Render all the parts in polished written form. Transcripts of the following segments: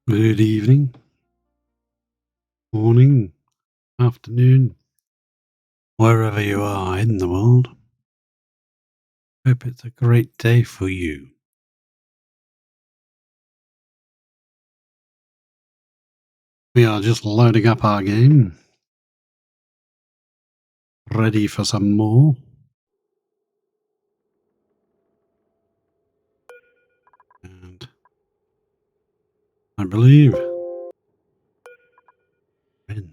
Good evening, morning, afternoon, wherever you are in the world. Hope it's a great day for you. We are just loading up our game, ready for some more. And I believe in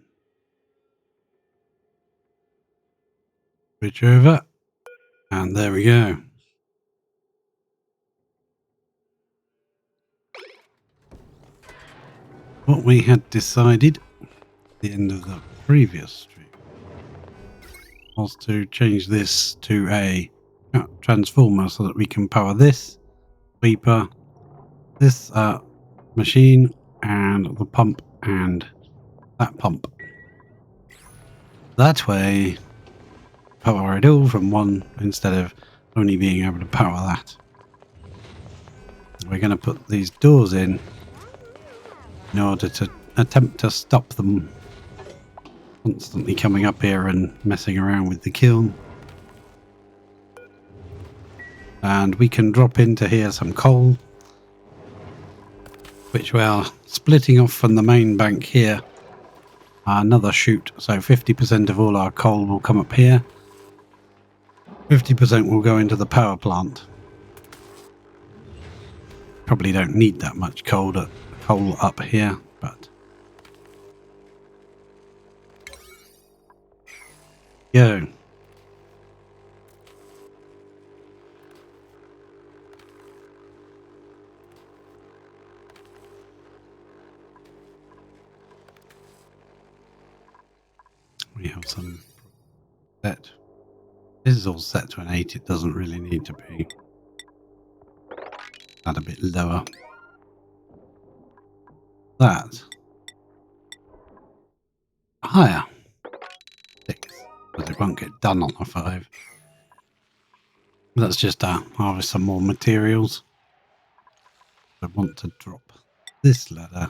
switch over, and there we go. What we had decided at the end of the previous stream was to change this to a transformer so that we can power this sweeper, this machine, and the pump, and that pump. That way, power it all from one instead of only being able to power that. We're going to put these doors in order to attempt to stop them constantly coming up here and messing around with the kiln. And we can drop into here some coal, which we are splitting off from the main bank here. Another chute, so 50% of all our coal will come up here. 50% will go into the power plant. Probably don't need that much coal up here, but go. We have some set. This is all set to an 8. It doesn't really need to be. Add a bit lower. That higher. 6, but it won't get done on a 5. Let's just harvest some more materials. I want to drop this ladder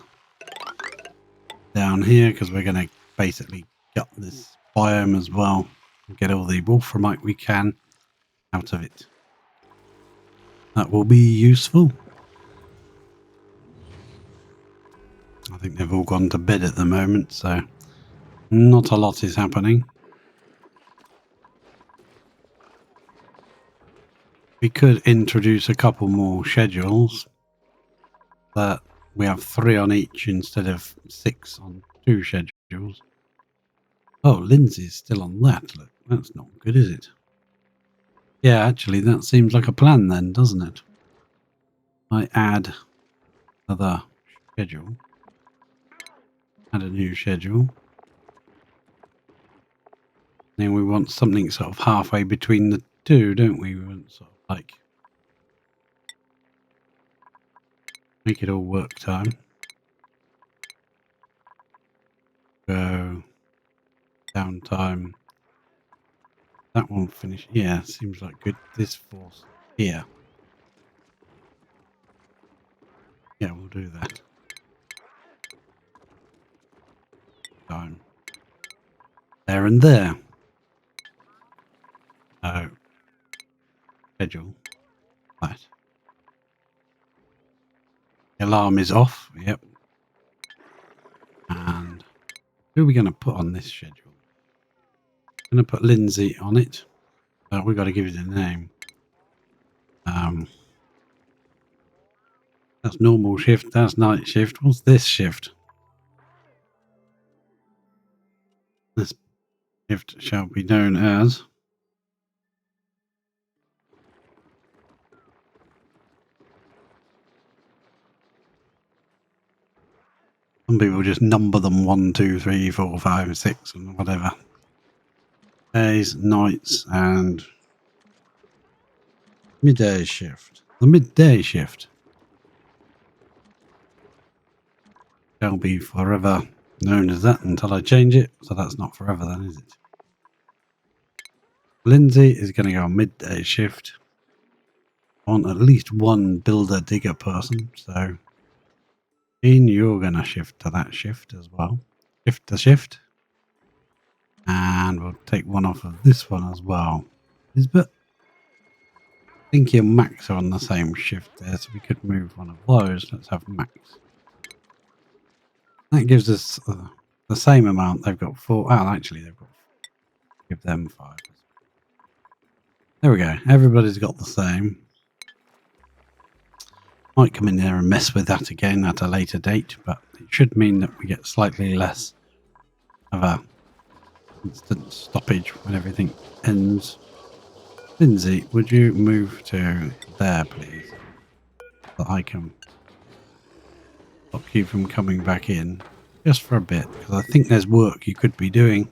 down here because we're going to basically gut this biome as well and get all the wolframite we can out of it. That will be useful. I think they've all gone to bed at the moment, so not a lot is happening. We could introduce a couple more schedules, but we have 3 on each instead of 6 on 2 schedules. Oh, Lindsay's still on that. Look, that's not good, is it? Yeah, actually, that seems like a plan then, doesn't it? I add another schedule. Add a new schedule. Then we want something sort of halfway between the two, don't we? We want sort of like make it all work time. Go downtime. That won't finish. Yeah, seems like good. This force here. Yeah, we'll do that. Time. There and there. Oh. Schedule. Right. Alarm is off. Yep. And who are we going to put on this schedule? I'm going to put Lindsay on it. But we've got to give it a name. That's normal shift. That's night shift. What's this shift? This shift shall be known as some people just number them 1, 2, 3, 4, 5, 6 and whatever. Days, nights, and midday shift. The midday shift shall be forever known as that until I change it. So that's not forever then, is it? Lindsay is going to go on midday shift. I want at least one builder digger person, so Dean, you're going to shift to that shift as well. Shift to shift. And we'll take one off of this one as well. Lisbeth, I think your Max are on the same shift there, so we could move one of those. Let's have Max. That gives us the same amount. They've got 4. Oh, actually, they've got 4. Give them 5. There we go. Everybody's got the same. Might come in there and mess with that again at a later date, but it should mean that we get slightly less of a instant stoppage when everything ends. Lindsay, would you move to there, please? So that I can stop you from coming back in just for a bit, because I think there's work you could be doing,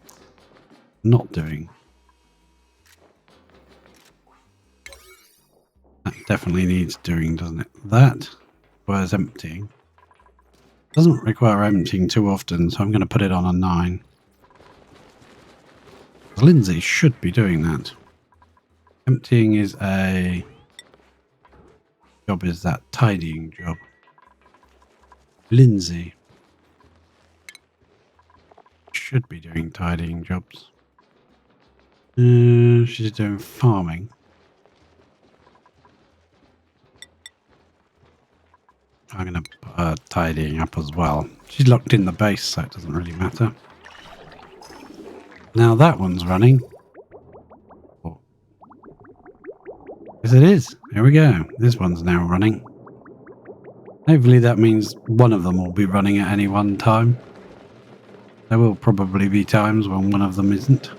not doing. That definitely needs doing, doesn't it? That requires emptying. Doesn't require emptying too often, so I'm going to put it on a 9. Lindsay should be doing that. Emptying is a job, is that tidying job. Lindsay should be doing tidying jobs. She's doing farming. I'm going to put her tidying up as well. She's locked in the base, so it doesn't really matter. Now that one's running. Oh. Yes, it is. Here we go. This one's now running. Hopefully that means one of them will be running at any one time. There will probably be times when one of them isn't.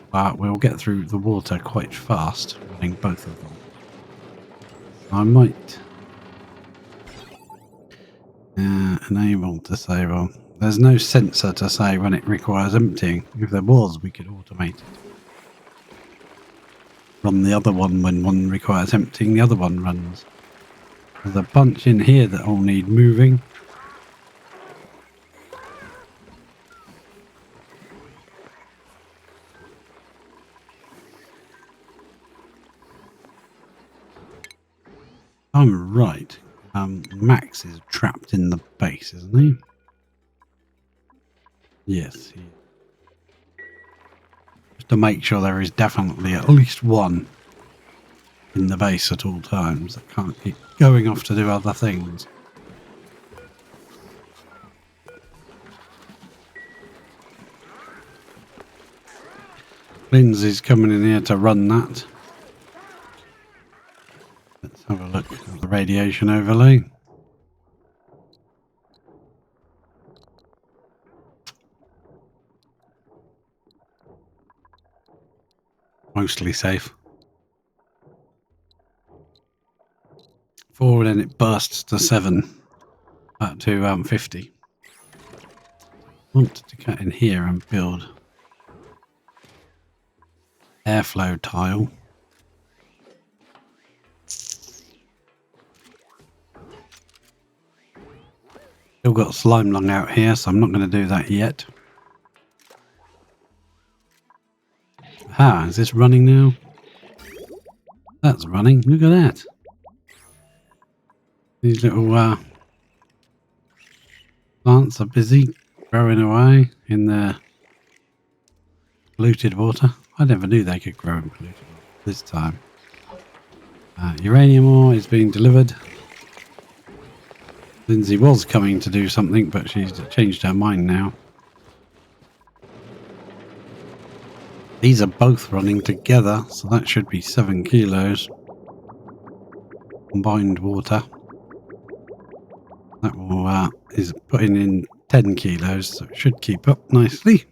But we'll get through the water quite fast, running both of them. I might enable disable. There's no sensor to say when it requires emptying. If there was, we could automate it. Run the other one when one requires emptying, the other one runs. There's a bunch in here that all need moving. I'm right. Max is trapped in the base, isn't he? Yes, he is. Just to make sure there is definitely at least one in the base at all times that can't keep going off to do other things. Lindsay's coming in here to run that. Let's have a look at the radiation overlay. Mostly safe. 4 and then it bursts to 7 up to 50. Wanted to cut in here and build airflow tile. Still got slime lung out here, so I'm not going to do that yet. Ah, is this running now? That's running. Look at that. These little plants are busy growing away in the polluted water. I never knew they could grow in polluted water this time. Uranium ore is being delivered. Lindsay was coming to do something, but she's changed her mind now. These are both running together, so that should be 7 kilos. Combined water. That will, is putting in 10 kilos, so it should keep up nicely.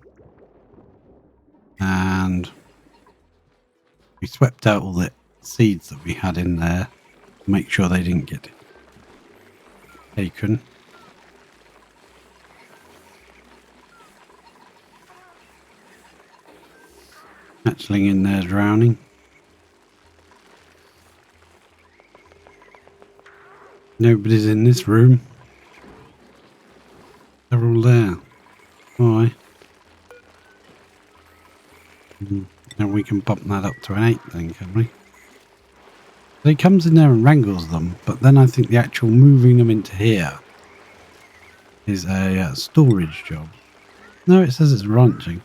And we swept out all the seeds that we had in there to make sure they didn't get taken. Hatchling in there drowning. Nobody's in this room. They're all there. Why? Now we can bump that up to an 8 then, can we? So he comes in there and wrangles them, but then I think the actual moving them into here is a storage job. No, it says it's ranching.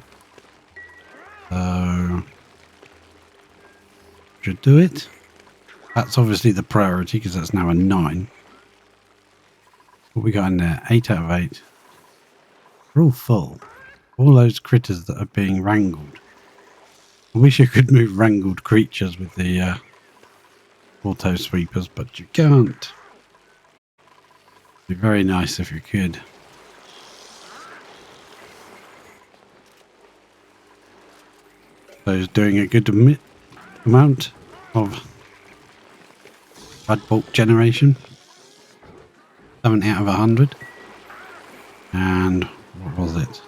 So should do it. That's obviously the priority because that's now a 9. What we got in there? 8 out of 8. We're all full. All those critters that are being wrangled. I wish you could move wrangled creatures with the auto sweepers, but you can't. It'd be very nice if you could. So he's doing a good amount of bad bulk generation. 70 out of 100. And what was it?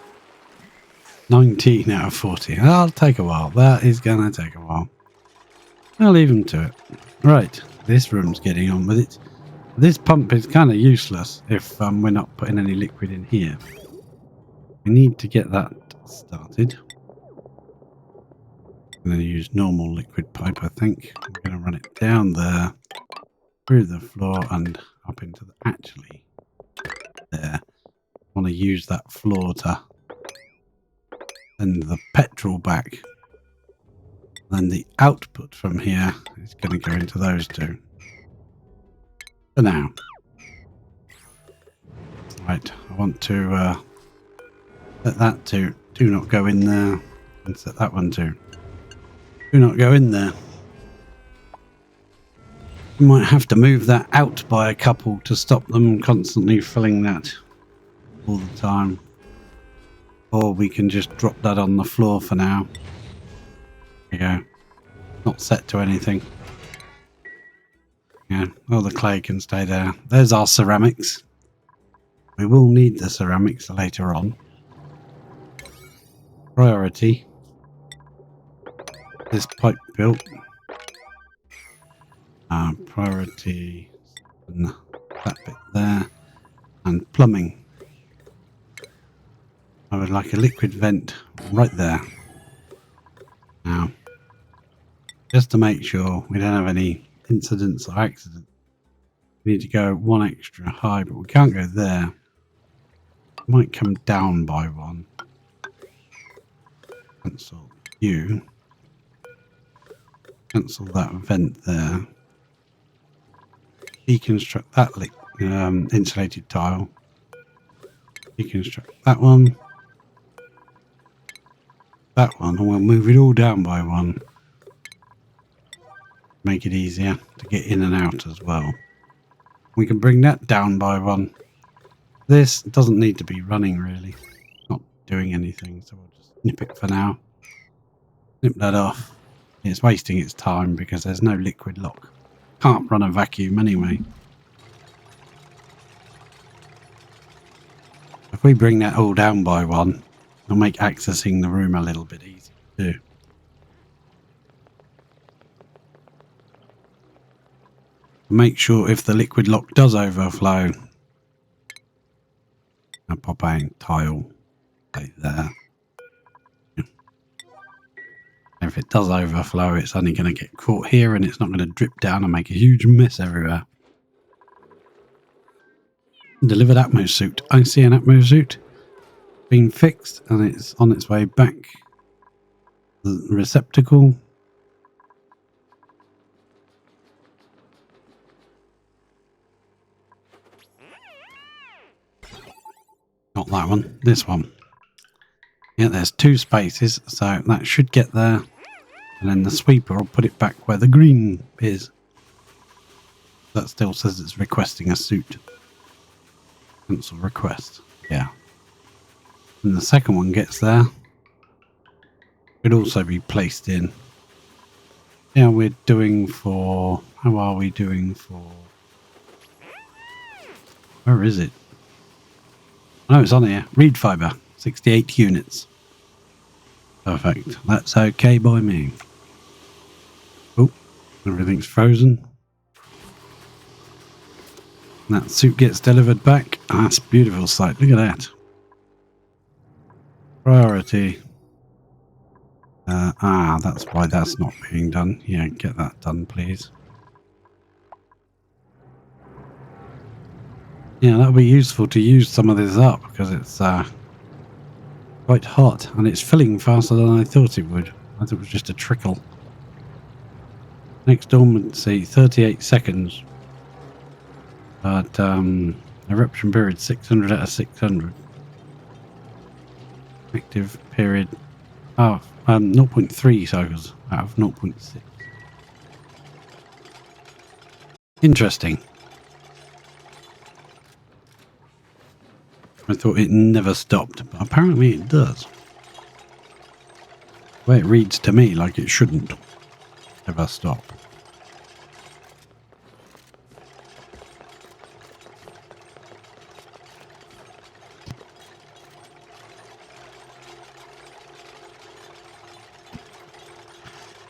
19 out of 40. That'll take a while. That is going to take a while. I'll leave him to it. Right, this room's getting on with it. This pump is kind of useless if we're not putting any liquid in here. We need to get that started. I'm going to use normal liquid pipe, I think. I'm going to run it down there, through the floor and up into the... Actually, there. I want to use that floor to send the petrol back. Then the output from here is going to go into those two. For now. Right, I want to set that to do not go in there, and set that one to do not go in there. You might have to move that out by a couple to stop them constantly filling that all the time. Or we can just drop that on the floor for now. There you go. Not set to anything. Yeah, all the clay can stay there. There's our ceramics. We will need the ceramics later on. Priority. This pipe built. Priority. And that bit there. And plumbing. I would like a liquid vent right there. Now, just to make sure we don't have any incidents or accidents, we need to go one extra high, but we can't go there. It might come down by one. Cancel you. Cancel that vent there. Deconstruct that insulated tile. Deconstruct that one. That one, and we'll move it all down by one. Make it easier to get in and out as well. We can bring that down by one. This doesn't need to be running really. Not doing anything, so we'll just nip it for now. Nip that off. It's wasting its time because there's no liquid lock. Can't run a vacuum anyway. If we bring that all down by one, it'll make accessing the room a little bit easier too. Make sure if the liquid lock does overflow, I'll pop a tile right there. If it does overflow, it's only going to get caught here and it's not going to drip down and make a huge mess everywhere. Delivered Atmo suit. I see an Atmo suit being fixed and it's on its way back. The receptacle. Not that one, this one. Yeah, there's 2 spaces, so that should get there. And then the sweeper will put it back where the green is. That still says it's requesting a suit. Cancel request. Yeah. And the second one gets there. Could also be placed in. Yeah, we're doing for... How are we doing for... Where is it? Oh, it's on here. Reed fiber. 68 units. Perfect. That's okay by me. Oh, everything's frozen. That suit gets delivered back. Oh, that's a beautiful sight. Look at that. Priority. That's why that's not being done. Yeah, get that done, please. Yeah, that'll be useful to use some of this up because it's quite hot and it's filling faster than I thought it would. I thought it was just a trickle. Next dormancy 38 seconds, but eruption period 600 out of 600. Active period 0.3 cycles out of 0.6. Interesting. I thought it never stopped, but apparently it does. The way it reads to me like it shouldn't ever stop.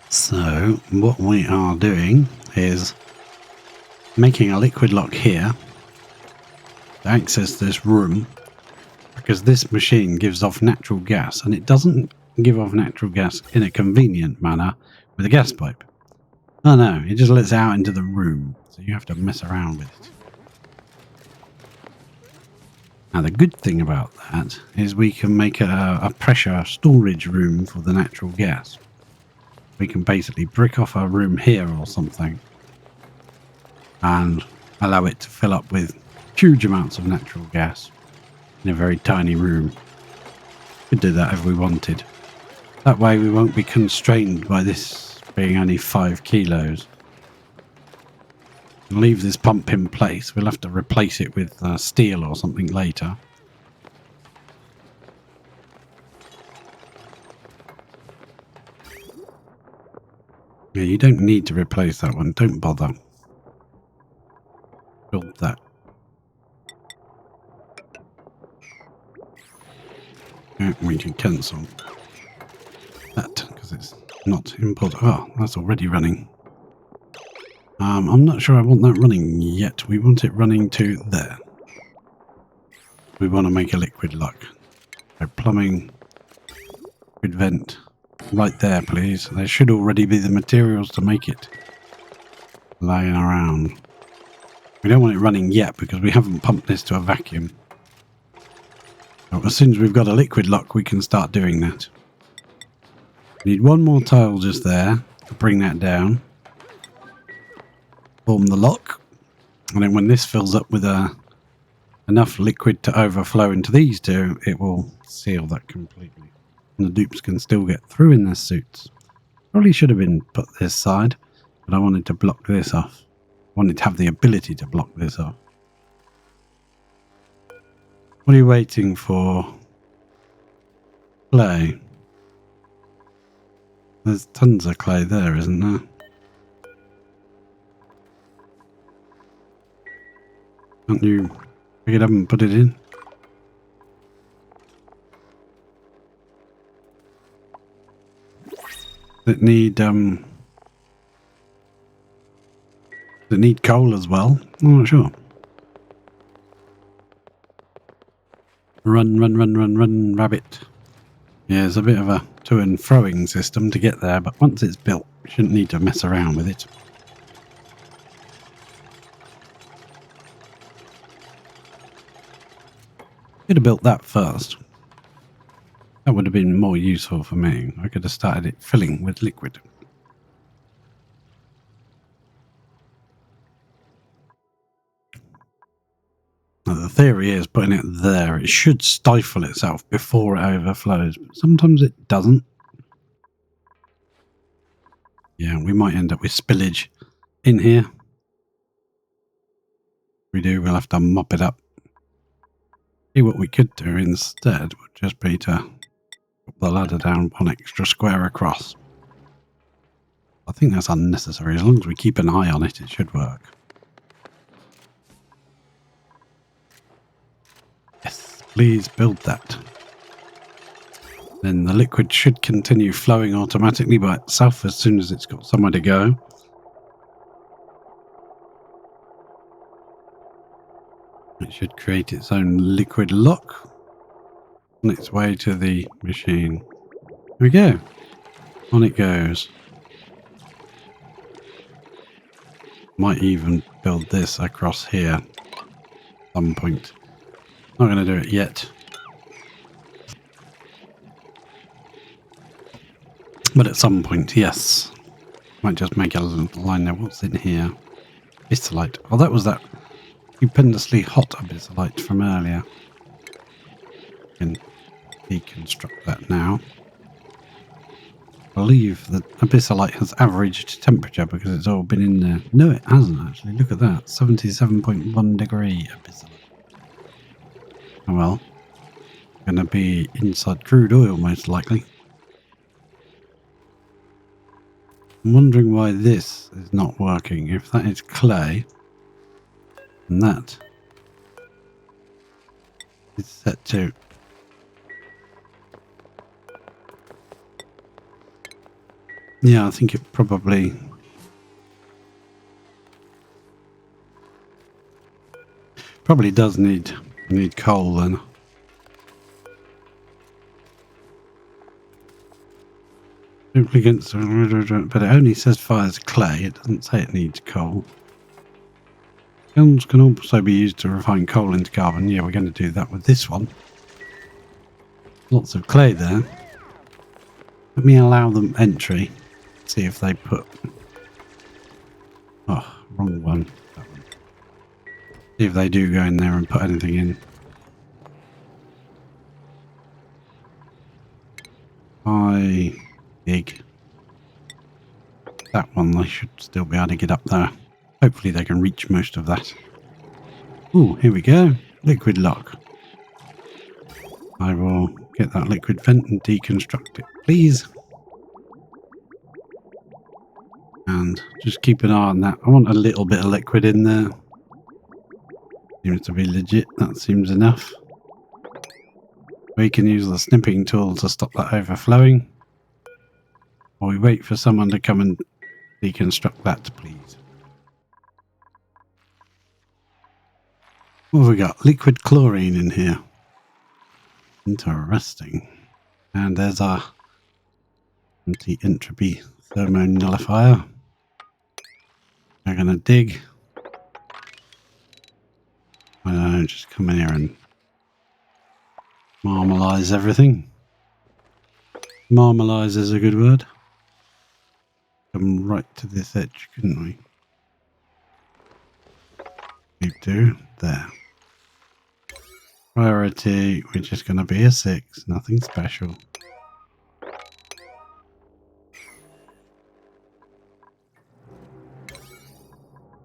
So what we are doing is making a liquid lock here to access this room, because this machine gives off natural gas, and it doesn't give off natural gas in a convenient manner with a gas pipe. Oh no, it just lets it out into the room, so you have to mess around with it. Now the good thing about that is we can make a pressure storage room for the natural gas. We can basically brick off a room here or something and allow it to fill up with huge amounts of natural gas in a very tiny room. Could do that if we wanted. That way we won't be constrained by this being only 5 kilos. Leave this pump in place. We'll have to replace it with steel or something later. Yeah, you don't need to replace that one. Don't bother. Build that. Yeah, we can cancel that because it's not important. Oh, that's already running. I'm not sure I want that running yet. We want it running to there. We want to make a liquid lock. So plumbing, liquid vent, right there, please. There should already be the materials to make it lying around. We don't want it running yet because we haven't pumped this to a vacuum. So as soon as we've got a liquid lock, we can start doing that. We need one more tile just there to bring that down. Form the lock, and then when this fills up with enough liquid to overflow into these two, it will seal that completely. And the dupes can still get through in their suits. Probably should have been put this side, but I wanted to block this off. I wanted to have the ability to block this off. What are you waiting for? Clay. There's tons of clay there, isn't there? Can't you pick it up and put it in? Does it need coal as well? I'm not sure. Run, rabbit. Yeah, it's a bit of a to and froing system to get there, but once it's built, you shouldn't need to mess around with it. Could have built that first. That would have been more useful for me. I could have started it filling with liquid. Now, the theory is putting it there, it should stifle itself before it overflows, but sometimes it doesn't. Yeah, we might end up with spillage in here. If we do, we'll have to mop it up. See, what we could do instead would just be to put the ladder down 1 extra square across. I think that's unnecessary. As long as we keep an eye on it, it should work. Yes, please build that. Then the liquid should continue flowing automatically by itself as soon as it's got somewhere to go. It should create its own liquid lock on its way to the machine. Here we go. On it goes. Might even build this across here. some point. Not going to do it yet. But at some point, yes. Might just make a little line there. What's in here? Abyssalite. Oh, that was that stupendously hot abyssalite from earlier. Can deconstruct that now. I believe that abyssalite has averaged temperature because it's all been in there. No, it hasn't actually. Look at that. 77.1 degree abyssalite. Oh well. Going to be inside crude oil most likely. I'm wondering why this is not working. If that is clay, and that is set to yeah, I think it probably does need coal then. Against, but it only says fires clay. It doesn't say it needs coal. Kilns can also be used to refine coal into carbon. Yeah, we're going to do that with this one. Lots of clay there. Let me allow them entry. See if they put... Oh, wrong one. That one. See if they do go in there and put anything in. I dig. That one, they should still be able to get up there. Hopefully they can reach most of that. Ooh, here we go. Liquid lock. I will get that liquid vent and deconstruct it, please. And just keep an eye on that. I want a little bit of liquid in there. Seems to be legit. That seems enough. We can use the snipping tool to stop that overflowing. Or we wait for someone to come and deconstruct that, please. What have we got? Liquid chlorine in here. Interesting. And there's our anti-entropy thermonullifier. We're going to dig. I don't know, just come in here and marmalize everything. Marmalize is a good word. Come right to this edge, couldn't we? We do. There. Priority, we're just going to be a 6, nothing special.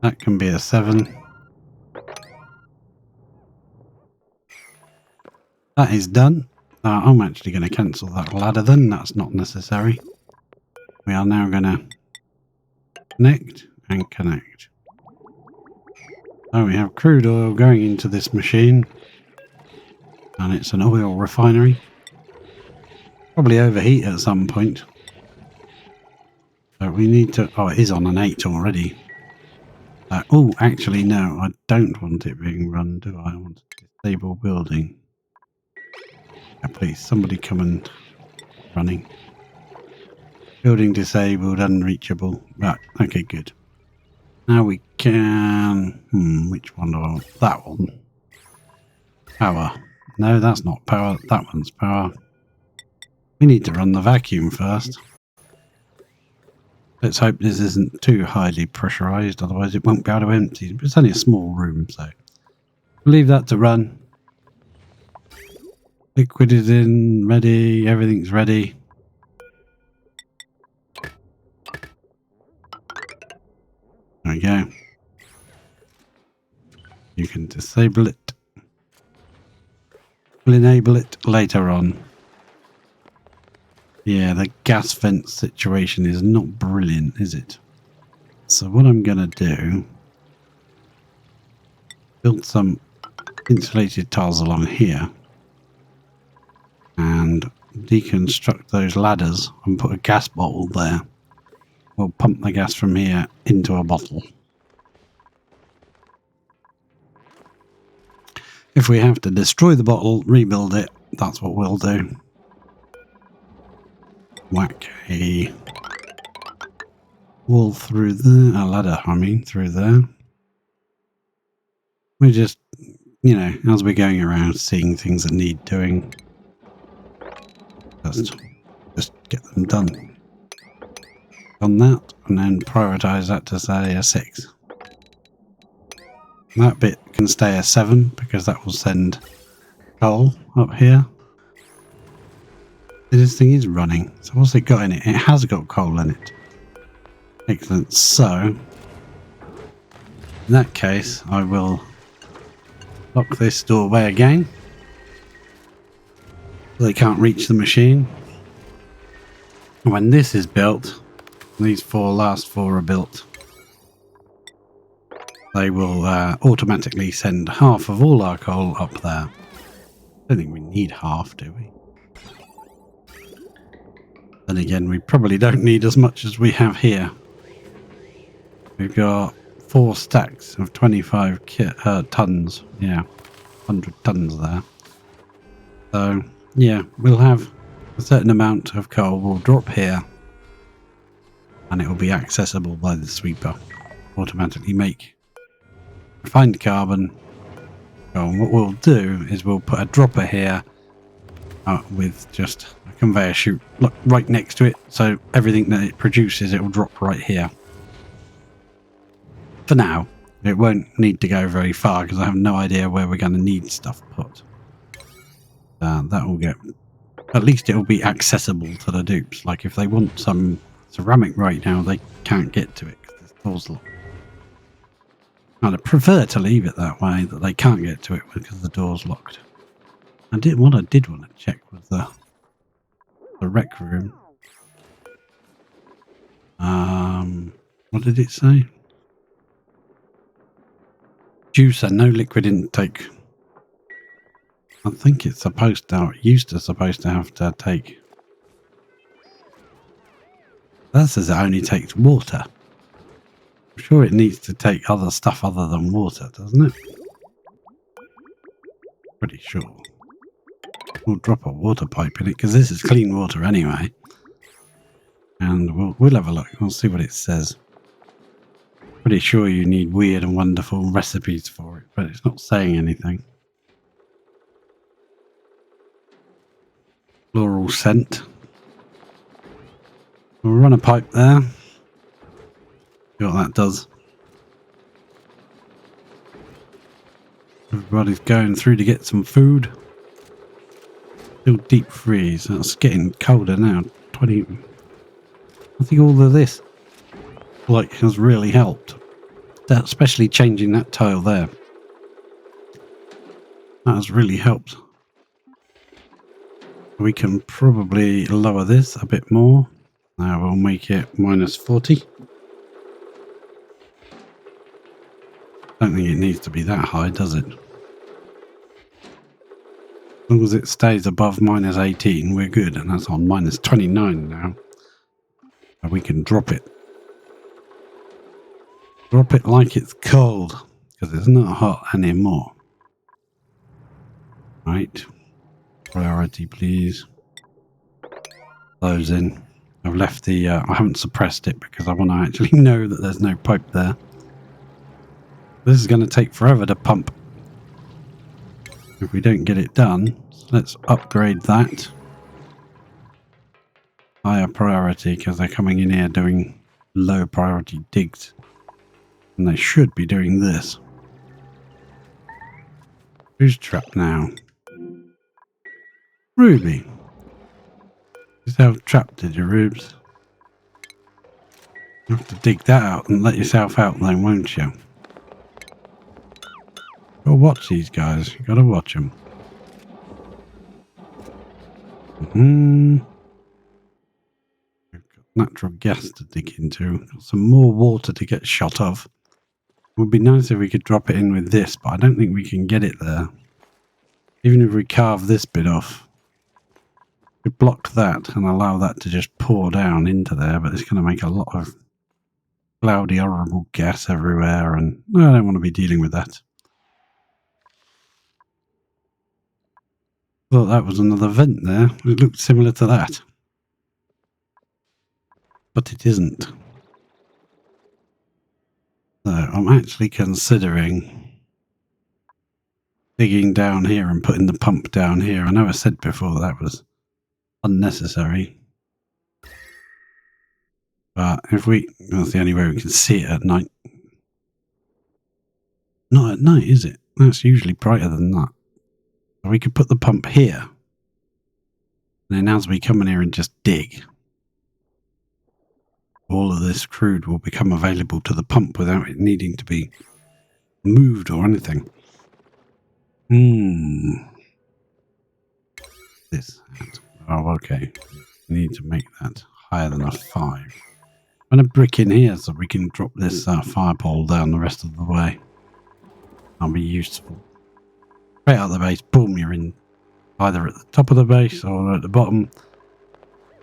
That can be a 7. That is done. I'm actually going to cancel that ladder then, that's not necessary. We are now going to connect and connect. So we have crude oil going into this machine. And it's an oil refinery. Probably overheat at some point. So we need to... Oh, it is on an 8 already. Oh, actually, no. I don't want it being run, do I? I want to disable building. Yeah, please, somebody come and... Running. Building disabled, unreachable. Right, okay, good. Now we can... which one do I want? That one. Power. No, that's not power. That one's power. We need to run the vacuum first. Let's hope this isn't too highly pressurized, otherwise it won't be able to empty. But it's only a small room, so we'll leave that to run. Liquid is in, ready, everything's ready. There we go. You can disable it. We'll enable it later on. Yeah, the gas vent situation is not brilliant, is it? So what I'm going to do, build some insulated tiles along here and deconstruct those ladders and put a gas bottle there. We'll pump the gas from here into a bottle. If we have to destroy the bottle, rebuild it, that's what we'll do. Whack a wall through there, a ladder, I mean, through there. We just you know, as we're going around seeing things that need doing, just get them done. On that, and then prioritize that to say a 6. That bit can stay a 7 because that will send coal up here. This thing is running. So what's it got in it? It has got coal in it. Excellent. So in that case, I will lock this doorway again. So they can't reach the machine. And when this is built, these last four are built, they will automatically send half of all our coal up there. I don't think we need half, do we? Then again, we probably don't need as much as we have here. We've got 4 stacks of 25 tons. Yeah, 100 tons there. So, yeah, we'll have a certain amount of coal will drop here. And it will be accessible by the sweeper. Automatically make refined carbon. And what we'll do is we'll put a dropper here with just a conveyor chute right next to it. So everything that it produces, it will drop right here. For now, it won't need to go very far because I have no idea where we're going to need stuff put. That will get... At least it will be accessible to the dupes. Like if they want some ceramic right now, they can't get to it because the door's locked. I'd prefer to leave it that way, that they can't get to it because the door's locked. What I did want to check was the rec room. What did it say? Juicer, no liquid intake. I think it's supposed to, supposed to have to take. That says it only takes water. I'm sure it needs to take other stuff other than water, doesn't it? Pretty sure. We'll drop a water pipe in it because this is clean water anyway. And we'll have a look. We'll see what it says. Pretty sure you need weird and wonderful recipes for it, but it's not saying anything. Floral scent. We'll run a pipe there. See what that does. Everybody's going through to get some food. Still deep freeze. That's getting colder now. 20. I think all of this has really helped. That, especially changing that tile there. That has really helped. We can probably lower this a bit more. Now we'll make it -40. Don't think it needs to be that high, does it? As long as it stays above -18, we're good, and that's on -29 now. And we can drop it. Drop it like it's cold, because it's not hot anymore. Right. Priority, please. Those in. I've left the... I haven't suppressed it because I want to actually know that there's no pipe there. This is going to take forever to pump. If we don't get it done, so let's upgrade that. Higher priority because they're coming in here doing low priority digs. And they should be doing this. Who's trapped now? Ruby. Yourself trapped, did you, Rubes? You have to dig that out and let yourself out then, won't you? Gotta watch these guys. You gotta watch them. We've got natural gas to dig into. Got some more water to get shot of. It would be nice if we could drop it in with this, but I don't think we can get it there. Even if we carve this bit off. We blocked that and allow that to just pour down into there, but it's going to make a lot of cloudy, horrible gas everywhere, and I don't want to be dealing with that. Thought that was another vent there. It looked similar to that. But it isn't. So I'm actually considering digging down here and putting the pump down here. I know I said before that was unnecessary. But if that's the only way we can see it at night. Not at night, is it? That's usually brighter than that. So we could put the pump here. And then as we come in here and just dig, all of this crude will become available to the pump without it needing to be moved or anything. This. Oh, okay. We need to make that higher than a 5. And a brick in here so we can drop this fire pole down the rest of the way. That'll be useful. Straight out the base, boom, you're in either at the top of the base or at the bottom.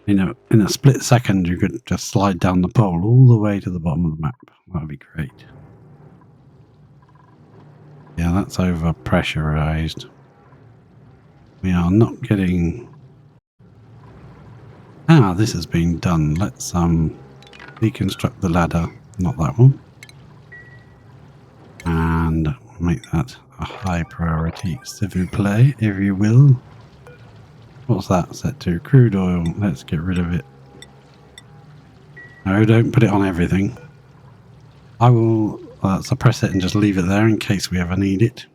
In a split second, you could just slide down the pole all the way to the bottom of the map. That would be great. Yeah, that's over pressurized. We are not getting... this has been done. Let's deconstruct the ladder. Not that one. And make that a high priority, s'il vous plaît, if you will. What's that set to? Crude oil. Let's get rid of it. No, don't put it on everything. I will suppress it and just leave it there in case we ever need it.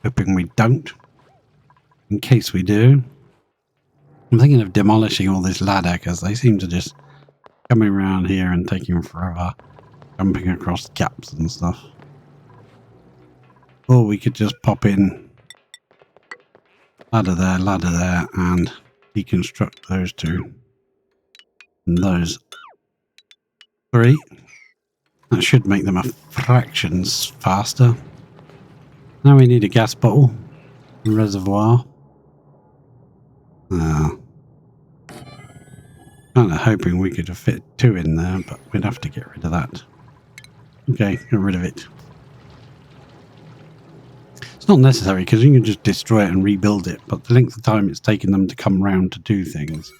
Hoping we don't. In case we do. I'm thinking of demolishing all this ladder because they seem to just coming around here and taking forever. Jumping across gaps and stuff. Or we could just pop in ladder there, and deconstruct those 2. And those 3. That should make them a fractions faster. Now we need a gas bottle. A reservoir. Kind of hoping we could fit 2 in there, but we'd have to get rid of that. Okay, get rid of it. It's not necessary because you can just destroy it and rebuild it, but the length of time it's taken them to come round to do things.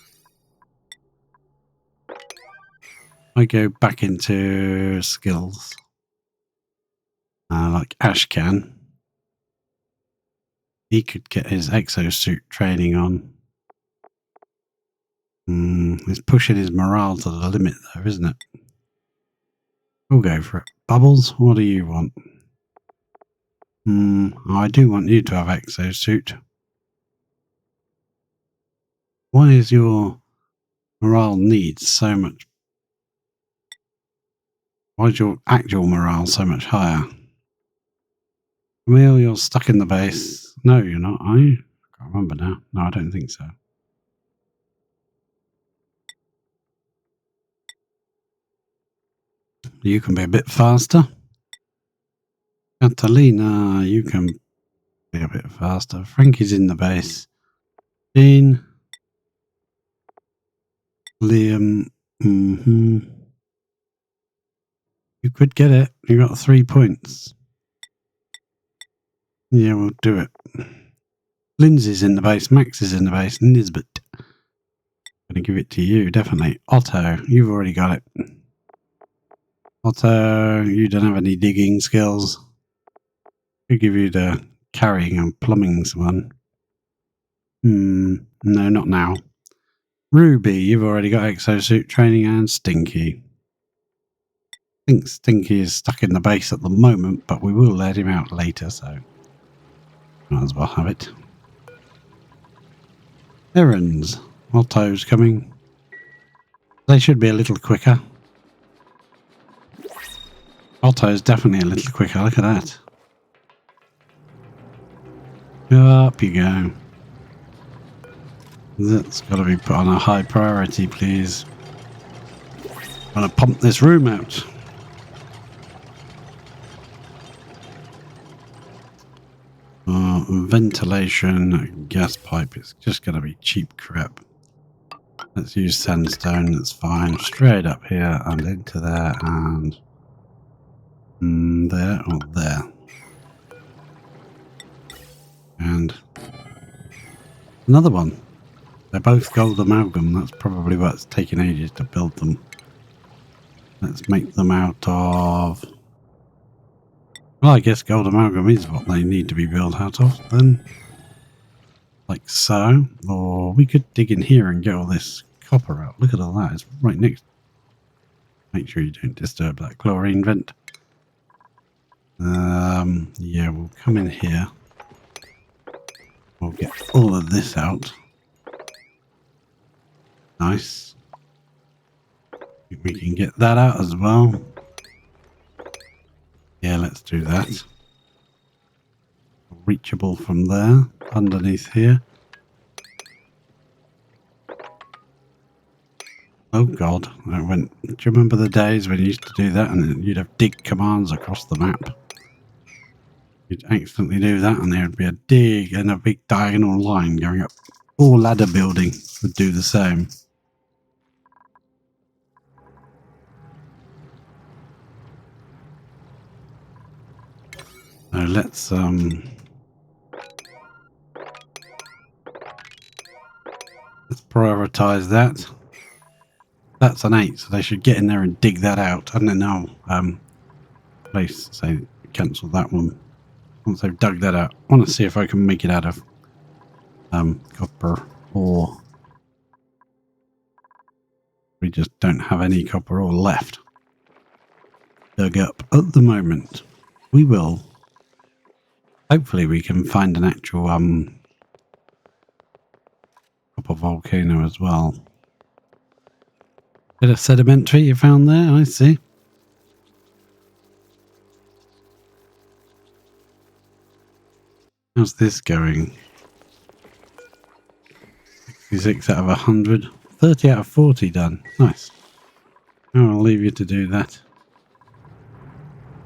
I go back into skills. Like Ashcan. He could get his exosuit training on. He's pushing his morale to the limit though, isn't it? We'll go for it. Bubbles, what do you want? I do want you to have exosuit. Why is your morale needs so much? Why is your actual morale so much higher? Camille, you're stuck in the base. No, you're not, are you? I can't remember now. No, I don't think so. You can be a bit faster. Catalina, you can be a bit faster. Frankie's in the base. Dean. Liam. You could get it. You got 3 points. Yeah, we'll do it. Lindsay's in the base. Max is in the base. Nisbet. Gonna give it to you, definitely. Otto, you've already got it. Otto, you don't have any digging skills. I'll give you the carrying and plumbing one. No, not now. Ruby, you've already got exosuit training, and Stinky. I think Stinky is stuck in the base at the moment, but we will let him out later, so might as well have it. Errands. Otto's coming. They should be a little quicker. Otto's definitely a little quicker, look at that. Up you go. That's got to be put on a high priority, please. I'm going to pump this room out. Ventilation, gas pipe, it's just going to be cheap crap. Let's use sandstone, that's fine. Straight up here and into there and there or there. And another one. They're both gold amalgam. That's probably what's taken ages to build them. Let's make them out of Well, I guess gold amalgam is what they need to be built out of then. Like so. Or we could dig in here and get all this copper out. Look at all that. It's right next. Make sure you don't disturb that chlorine vent. Yeah, we'll come in here. We'll get all of this out. Nice. We can get that out as well. Yeah, let's do that. Reachable from there, underneath here. Oh god, I went. Do you remember the days when you used to do that and you'd have dig commands across the map? You'd accidentally do that and there would be a dig and a big diagonal line going up. All ladder building would do the same. So let's prioritize that. That's an 8, so they should get in there and dig that out. And then I'll say cancel that one. Once they've dug that out, I want to see if I can make it out of copper ore. We just don't have any copper ore left dug up at the moment. We will. Hopefully we can find an actual copper volcano as well. Bit of sedimentary you found there, I see. How's this going? 66 out of 100. 30 out of 40 done. Nice. I'll leave you to do that.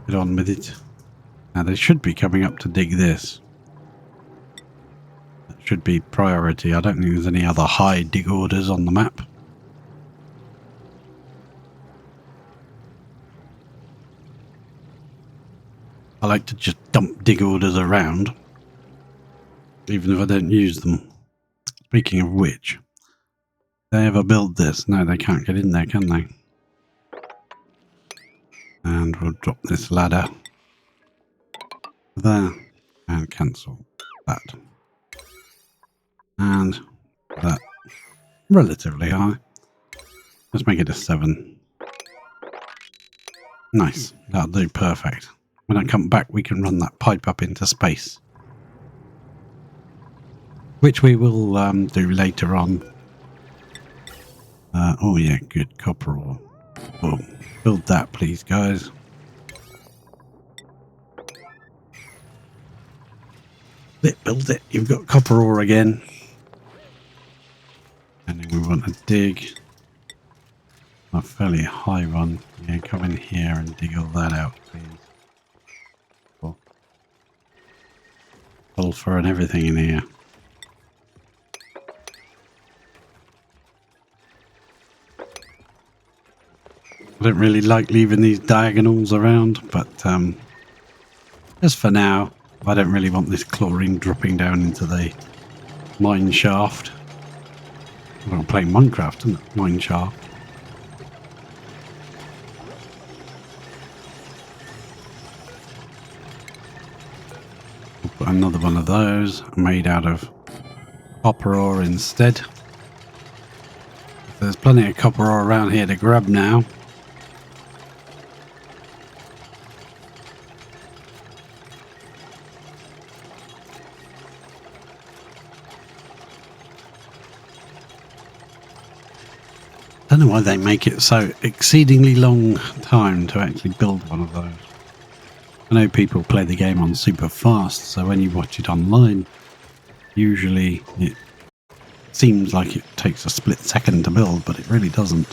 Get on with it. Now they should be coming up to dig this. That should be priority. I don't think there's any other high dig orders on the map. I like to just dump dig orders around, even if I don't use them. Speaking of which, they ever build this? No, they can't get in there, can they? And we'll drop this ladder there and cancel that. And that relatively high. Let's make it a 7. Nice. That'll do perfect. When I come back, we can run that pipe up into space, which we will do later on. Oh yeah, good copper ore. Oh, build that, please, guys. Build it. You've got copper ore again. And then we want to dig a fairly high one. Yeah, come in here and dig all that out, please. Cool. Sulfur and everything in here. I don't really like leaving these diagonals around, but just for now, I don't really want this chlorine dropping down into the mine shaft. I'm playing Minecraft, isn't it? Mine shaft. We'll put another one of those made out of copper ore instead. There's plenty of copper ore around here to grab now. I don't know why they make it so exceedingly long time to actually build one of those. I know people play the game on super fast, so when you watch it online, usually it seems like it takes a split second to build, but it really doesn't.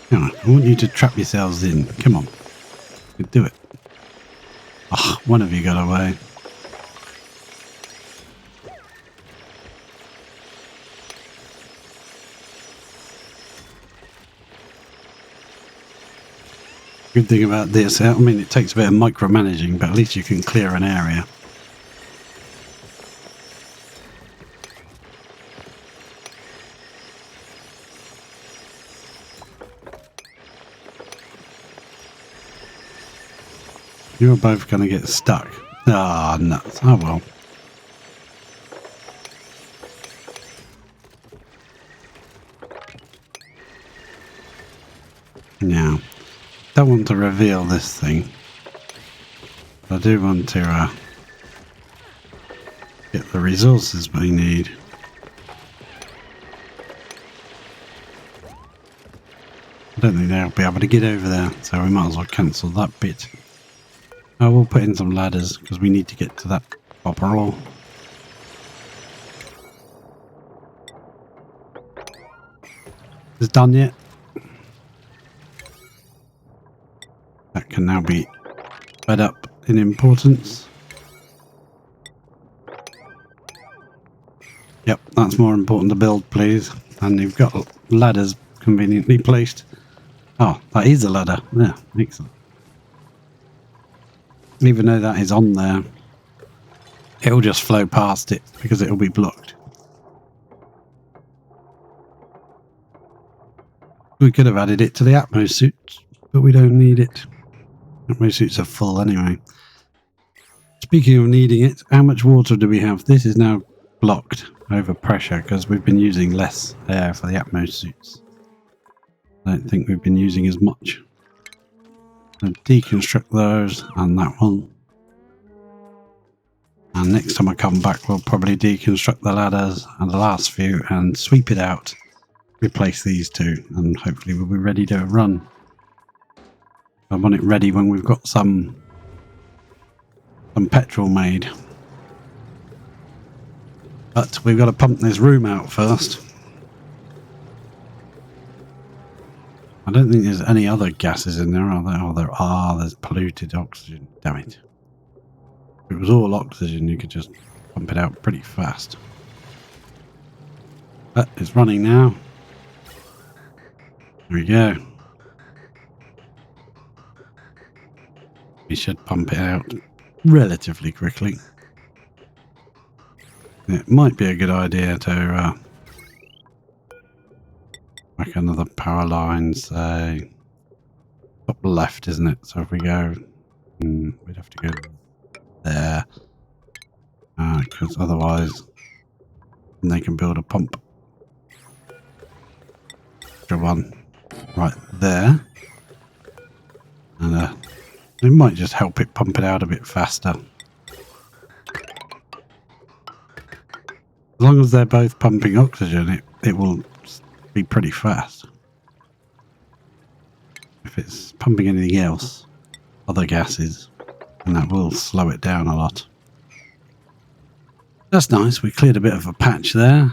Come on, I want you to trap yourselves in. Come on. You can do it. Oh, one of you got away. Good thing about this, I mean, it takes a bit of micromanaging, but at least you can clear an area. You're both going to get stuck. Ah, nuts. Oh well. Now, don't want to reveal this thing. I do want to get the resources we need. I don't think they'll be able to get over there, so we might as well cancel that bit. I will put in some ladders because we need to get to that copper ore. Is it done yet? That can now be sped up in importance. Yep, that's more important to build, please. And you've got ladders conveniently placed. Oh, that is a ladder. Yeah, excellent. Even though that is on there, it'll just flow past it because it'll be blocked. We could have added it to the Atmos suits, but we don't need it. Atmos suits are full anyway. Speaking of needing it, how much water do we have? This is now blocked over pressure because we've been using less air for the Atmos suits. I don't think we've been using as much. So deconstruct those and that one. And next time I come back, we'll probably deconstruct the ladders and the last few and sweep it out. Replace these two, and hopefully we'll be ready to run. I want it ready when we've got some petrol made. But we've got to pump this room out first. I don't think there's any other gases in there, are there? Oh, there are. There's polluted oxygen. Damn it. If it was all oxygen, you could just pump it out pretty fast. But it's running now. There we go. We should pump it out relatively quickly. It might be a good idea to make another power line, say, top left, isn't it? So if we go, we'd have to go there, because otherwise they can build a pump. Extra one right there, and it might just help it pump it out a bit faster. As long as they're both pumping oxygen, it will be pretty fast. If it's pumping anything else, other gases, and that will slow it down a lot. That's nice. We cleared a bit of a patch there.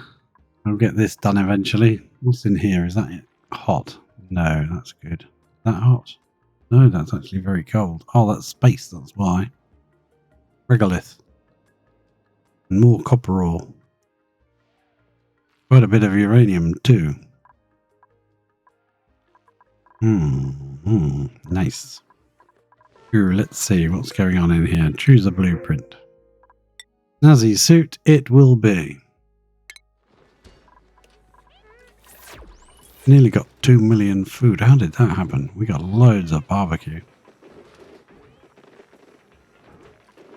I'll get this done eventually. What's in here? Is that it? Hot? No, that's good. That hot? No, that's actually very cold. Oh, that's space, that's why. Regolith. And more copper ore. Quite a bit of uranium too. Nice. Ooh, let's see what's going on in here. Choose a blueprint. Nazi suit it will be. Nearly got 2 million food. How did that happen? We got loads of barbecue.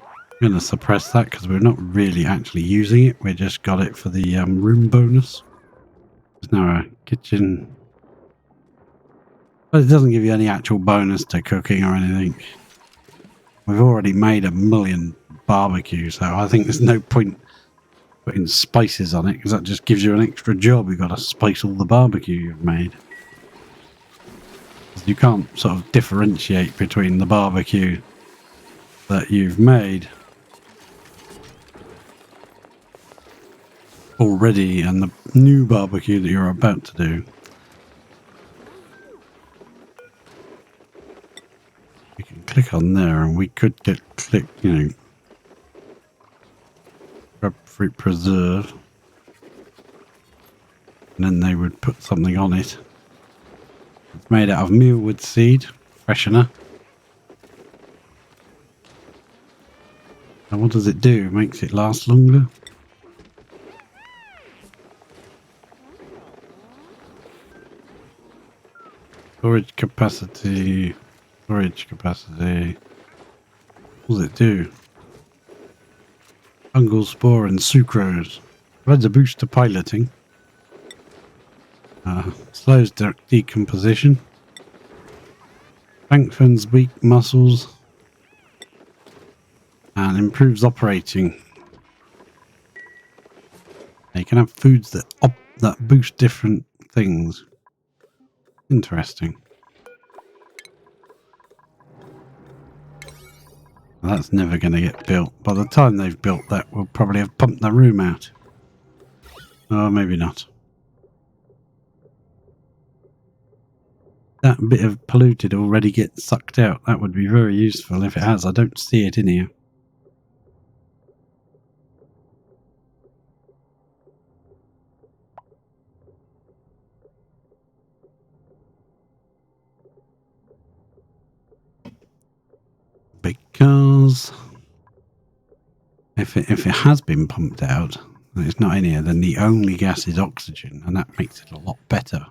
I'm going to suppress that because we're not really actually using it. We just got it for the room bonus. There's now a kitchen. But it doesn't give you any actual bonus to cooking or anything. We've already made 1 million barbecue, so I think there's no point putting spices on it because that just gives you an extra job. You've got to spice all the barbecue you've made. You can't sort of differentiate between the barbecue that you've made already and the new barbecue that you're about to do. We can click on there and we could get clicked, grab fruit preserve, and then they would put something on it. It's made out of mealwood seed. freshener. And what does it do? Makes it last longer? Storage capacity. Storage capacity. What does it do? Fungal spore and sucrose. Provides a boost to piloting. Slows decomposition. Strengthens weak muscles. And improves operating. You can have foods that boost different things. Interesting. Well, that's never going to get built. By the time they've built that, we'll probably have pumped the room out. Oh, maybe not. That bit of polluted already gets sucked out. That would be very useful if it has. I don't see it in here. Because if it has been pumped out and it's not in here, then the only gas is oxygen, and that makes it a lot better,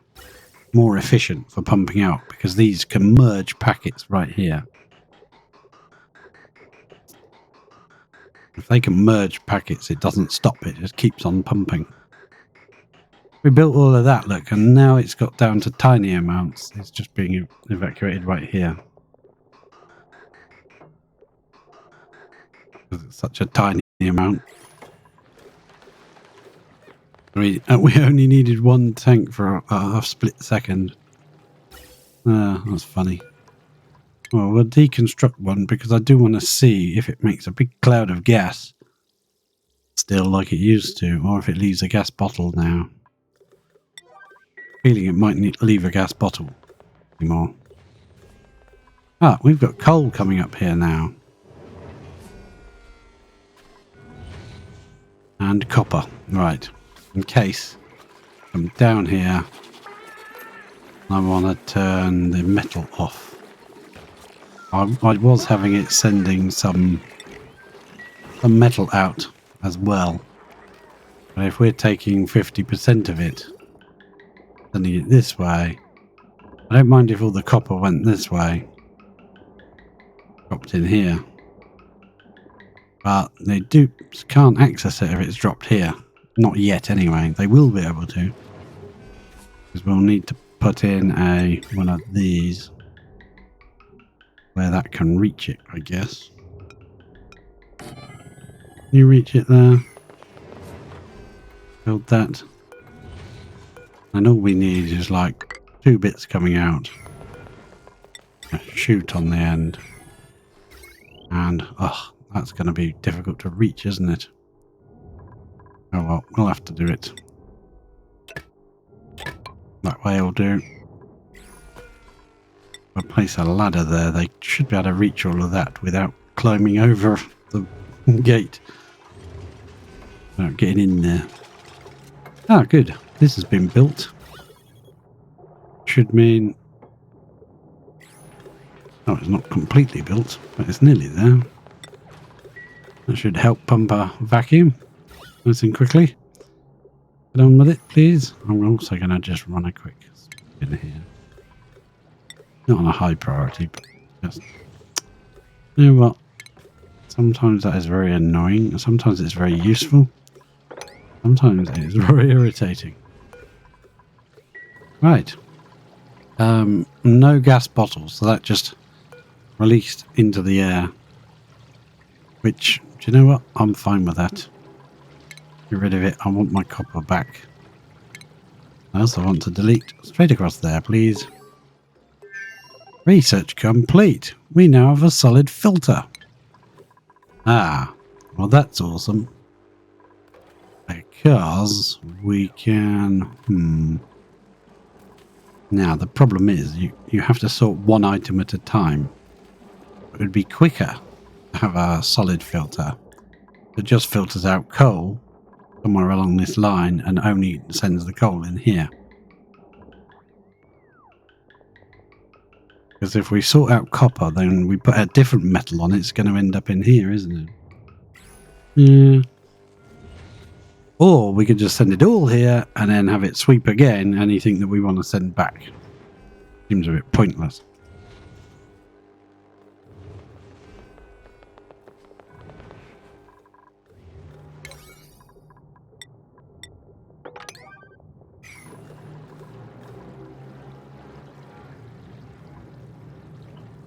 more efficient for pumping out, because these can merge packets right here. If they can merge packets, it doesn't stop, it just keeps on pumping. We built all of that, look, and now it's got down to tiny amounts. It's just being evacuated right here. Because it's such a tiny amount. We only needed one tank for a split second. That's funny. Well, we'll deconstruct one because I do want to see if it makes a big cloud of gas still like it used to, or if it leaves a gas bottle now. Feeling it might leave a gas bottle anymore. Ah, we've got coal coming up here now. And copper. Right. In case I'm down here, I want to turn the metal off. I was having it sending some metal out as well. But if we're taking 50% of it, sending it this way, I don't mind if all the copper went this way, dropped in here. But they can't access it if it's dropped here. Not yet anyway. They will be able to. Because we'll need to put in one of these where that can reach it, I guess. Can you reach it there? Build that. And all we need is like 2 bits coming out. A chute on the end. And, that's going to be difficult to reach, isn't it? Oh well, we'll have to do it. That way will do. We'll place a ladder there. They should be able to reach all of that without climbing over the gate. Without getting in there. Ah, good. This has been built. Should mean... Oh, it's not completely built, but it's nearly there. That should help pump a vacuum nice and quickly. Get on with it, please. I'm also going to just run a quick spin here. Not on a high priority, but just... You know what? Sometimes that is very annoying. Sometimes it's very useful. Sometimes it is very irritating. Right. No gas bottles, so that just released into the air. Which, do you know what? I'm fine with that. Get rid of it. I want my copper back. I also want to delete straight across there, please. Research complete. We now have a solid filter. Ah, well that's awesome. Because we can... Now the problem is you have to sort one item at a time. It would be quicker to have a solid filter that just filters out coal somewhere along this line and only sends the coal in here. Because if we sort out copper, then we put a different metal on it, it's going to end up in here, isn't it? Yeah. Or we could just send it all here and then have it sweep again anything that we want to send back. Seems a bit pointless.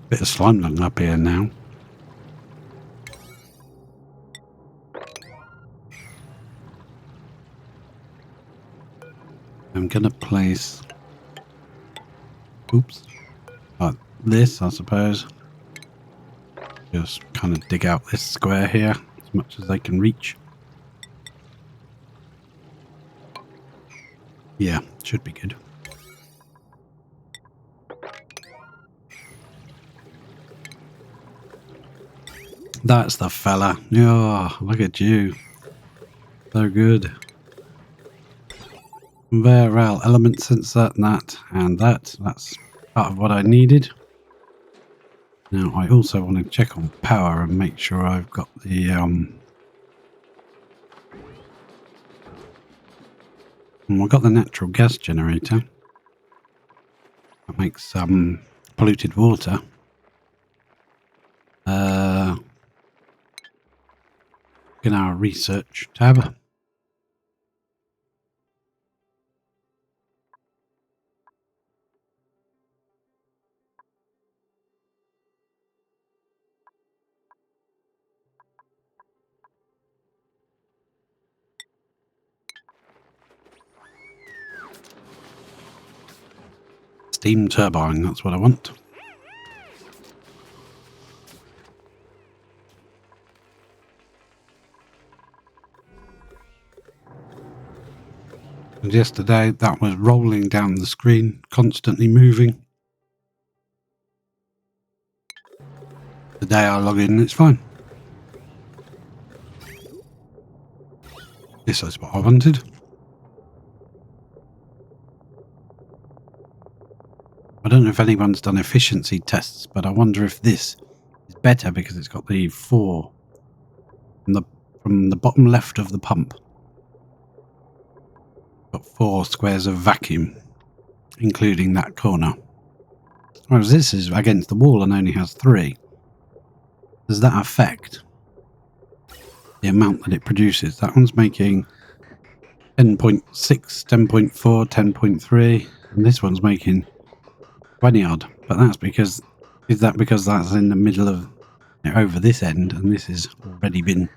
Bit of slime lung up here now. I'm gonna place, oops, like this, I suppose. Just kind of dig out this square here as much as I can reach. Yeah, should be good. That's the fella. Oh, look at you. So good. Very well. Element sensor, and that. That's part of what I needed. Now, I also want to check on power and make sure I've got the... I've got the natural gas generator. That makes polluted water. In our research tab. Steam turbine, that's what I want. And yesterday that was rolling down the screen, constantly moving. The day I log in, it's fine. This is what I wanted. I don't know if anyone's done efficiency tests, but I wonder if this is better because it's got the 4 from the bottom left of the pump. Got 4 squares of vacuum, including that corner. Whereas this is against the wall and only has 3. Does that affect the amount that it produces? That one's making 10.6, 10.4, 10.3, and this one's making 20 odd. But that's because, is that because that's in the middle of, over this end, and this has already been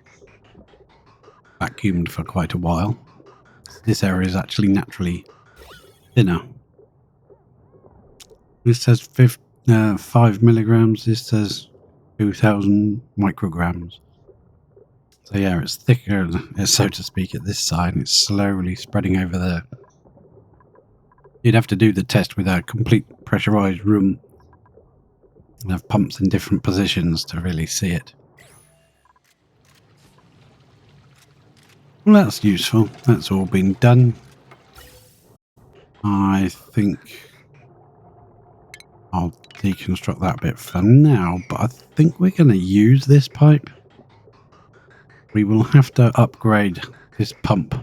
vacuumed for quite a while? This area is actually naturally thinner. This says 5 milligrams, this says 2,000 micrograms. So yeah, it's thicker, so to speak, at this side, and it's slowly spreading over there. You'd have to do the test with a complete pressurized room and have pumps in different positions to really see it. Well, that's useful. That's all been done. I think I'll deconstruct that bit for now, but I think we're going to use this pipe. We will have to upgrade this pump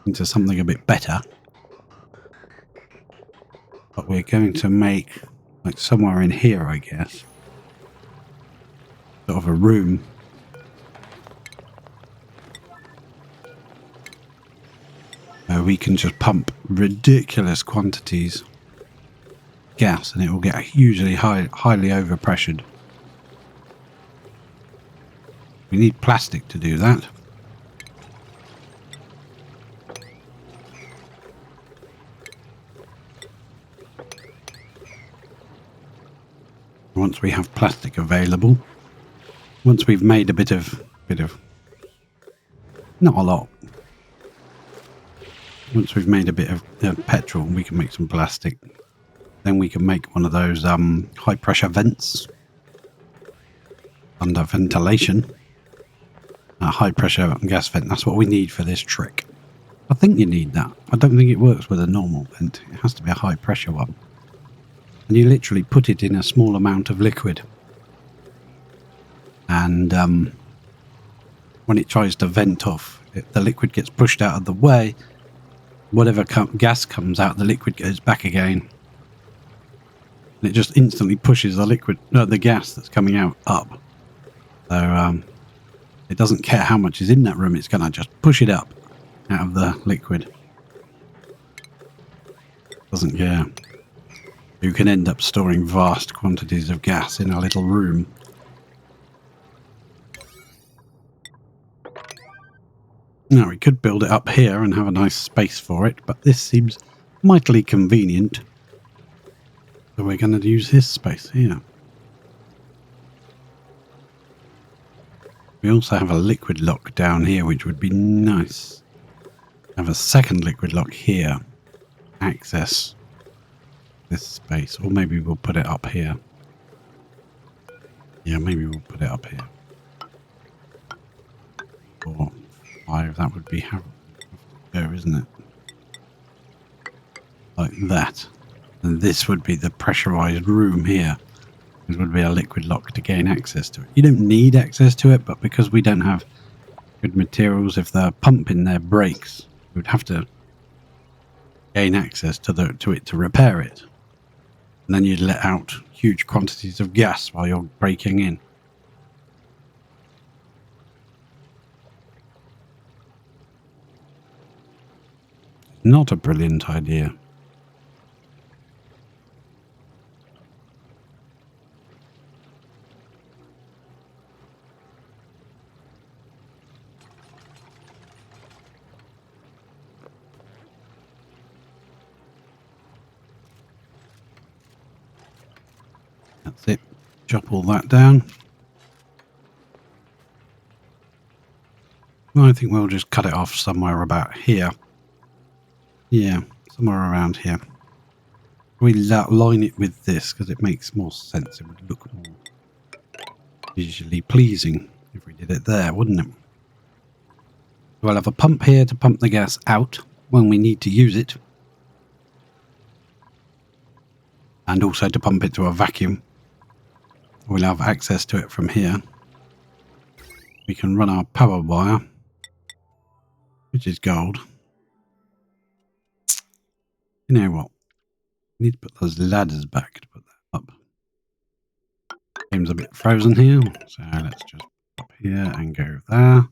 into something a bit better. But we're going to make, like somewhere in here, I guess, sort of a room. Where we can just pump ridiculous quantities of gas and it will get hugely highly overpressured. We need plastic to do that. Once we have plastic available, once we've made a bit of, not a lot. Once we've made a bit of petrol, we can make some plastic. Then we can make one of those high pressure vents under ventilation. A high pressure gas vent, that's what we need for this trick. I think you need that. I don't think it works with a normal vent. It has to be a high pressure one. And you literally put it in a small amount of liquid. And when it tries to vent off, the liquid gets pushed out of the way. Whatever gas comes out, the liquid goes back again. And it just instantly pushes the gas that's coming out up. So it doesn't care how much is in that room, it's going to just push it up out of the liquid. Doesn't care. You can end up storing vast quantities of gas in a little room. Now, we could build it up here and have a nice space for it, but this seems mightily convenient. So we're going to use this space here. We also have a liquid lock down here, which would be nice. Have a second liquid lock here. Access this space. Or maybe we'll put it up here. Yeah, maybe we'll put it up here. 4, 5, that would be how there, isn't it? Like that. And this would be the pressurized room here. This would be a liquid lock to gain access to it. You don't need access to it, but because we don't have good materials, if the pump in there breaks, we'd have to gain access to it to repair it. And then you'd let out huge quantities of gas while you're breaking in. Not a brilliant idea. That's it. Chop all that down. Well, I think we'll just cut it off somewhere about here. Yeah, somewhere around here. We line it with this because it makes more sense. It would look more visually pleasing if we did it there, wouldn't it? We'll have a pump here to pump the gas out when we need to use it. And also to pump it to a vacuum. We'll have access to it from here. We can run our power wire, which is gold. You know what? We need to put those ladders back to put that up. Game's a bit frozen here, so let's just up here and go there.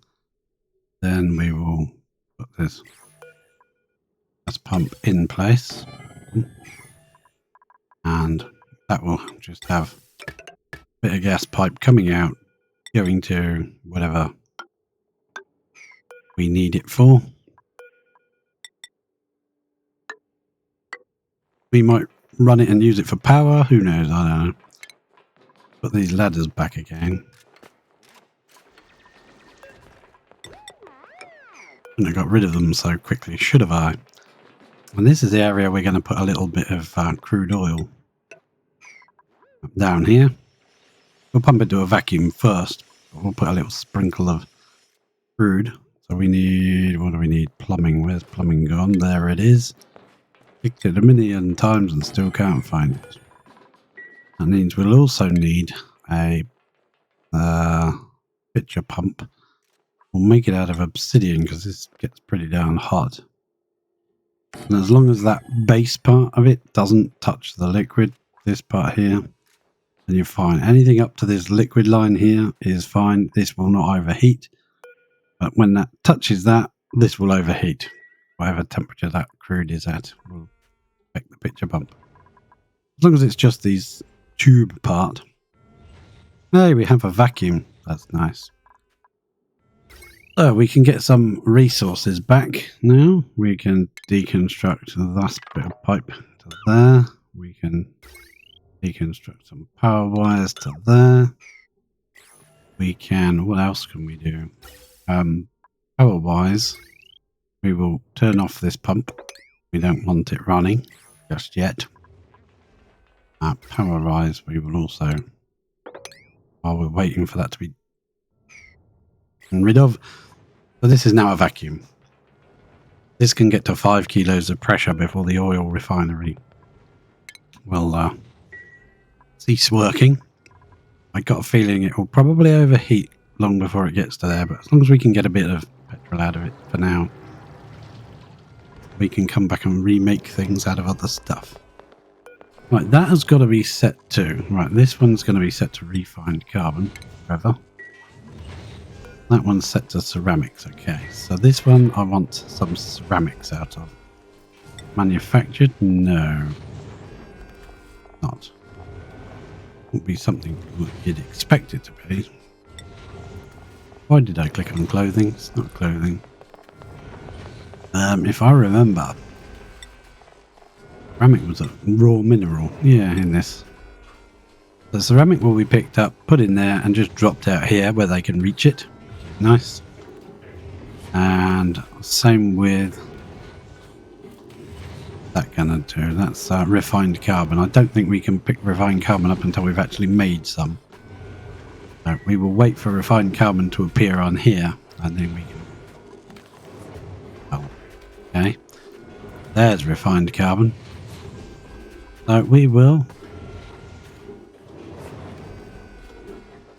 Then we will put this gas pump in place. And that will just have a bit of gas pipe coming out, going to whatever we need it for. We might run it and use it for power. Who knows? I don't know. Put these ladders back again. Shouldn't have got rid of them so quickly, should have I? And this is the area we're going to put a little bit of crude oil down here. We'll pump it to a vacuum first. We'll put a little sprinkle of crude. So we need, what do we need? Plumbing. Where's plumbing gone? There it is. Picked it a million times and still can't find it. That means we'll also need a pitcher pump. We'll make it out of obsidian because this gets pretty darn hot. And as long as that base part of it doesn't touch the liquid, this part here, then you're fine. Anything up to this liquid line here is fine. This will not overheat. But when that touches that, this will overheat. Whatever temperature that crude is at will affect the pitcher pump. As long as it's just these tube part. Hey, we have a vacuum. That's nice. So we can get some resources back now. We can deconstruct that bit of pipe to there. We can deconstruct some power wires to there. We can, what else can we do? Power wise, we will turn off this pump. We don't want it running just yet. Power rise, we will also, while we're waiting for that to be rid of. So this is now a vacuum. This can get to 5 kilos of pressure before the oil refinery will cease working. I got a feeling it will probably overheat long before it gets to there, but as long as we can get a bit of petrol out of it for now, we can come back and remake things out of other stuff. Right, that has got to be set to... Right, this one's going to be set to refined carbon forever. That one's set to ceramics, okay. So this one I want some ceramics out of. Manufactured? No. Not. Would be something you'd expect it to be. Why did I click on clothing? It's not clothing. If I remember, ceramic was a raw mineral. Yeah, in this. The ceramic will be picked up, put in there, and just dropped out here where they can reach it. Nice. And same with that gonna do. That's refined carbon. I don't think we can pick refined carbon up until we've actually made some. So we will wait for refined carbon to appear on here, and then we can... Oh, okay. There's refined carbon. So we will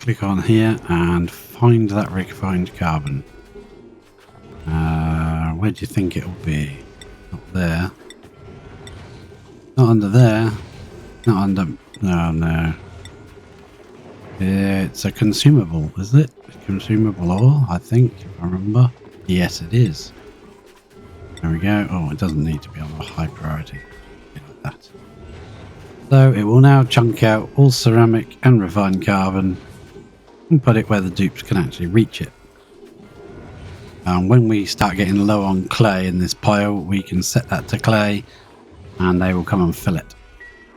click on here and find that refined carbon. Where do you think it'll be? Not there. Not under there. Not under... Oh, no. It's a consumable, is it? A consumable ore, I think, if I remember. Yes, it is. There we go. Oh, it doesn't need to be on a high priority. Like that. So it will now chunk out all ceramic and refined carbon and put it where the dupes can actually reach it. And when we start getting low on clay in this pile, we can set that to clay and they will come and fill it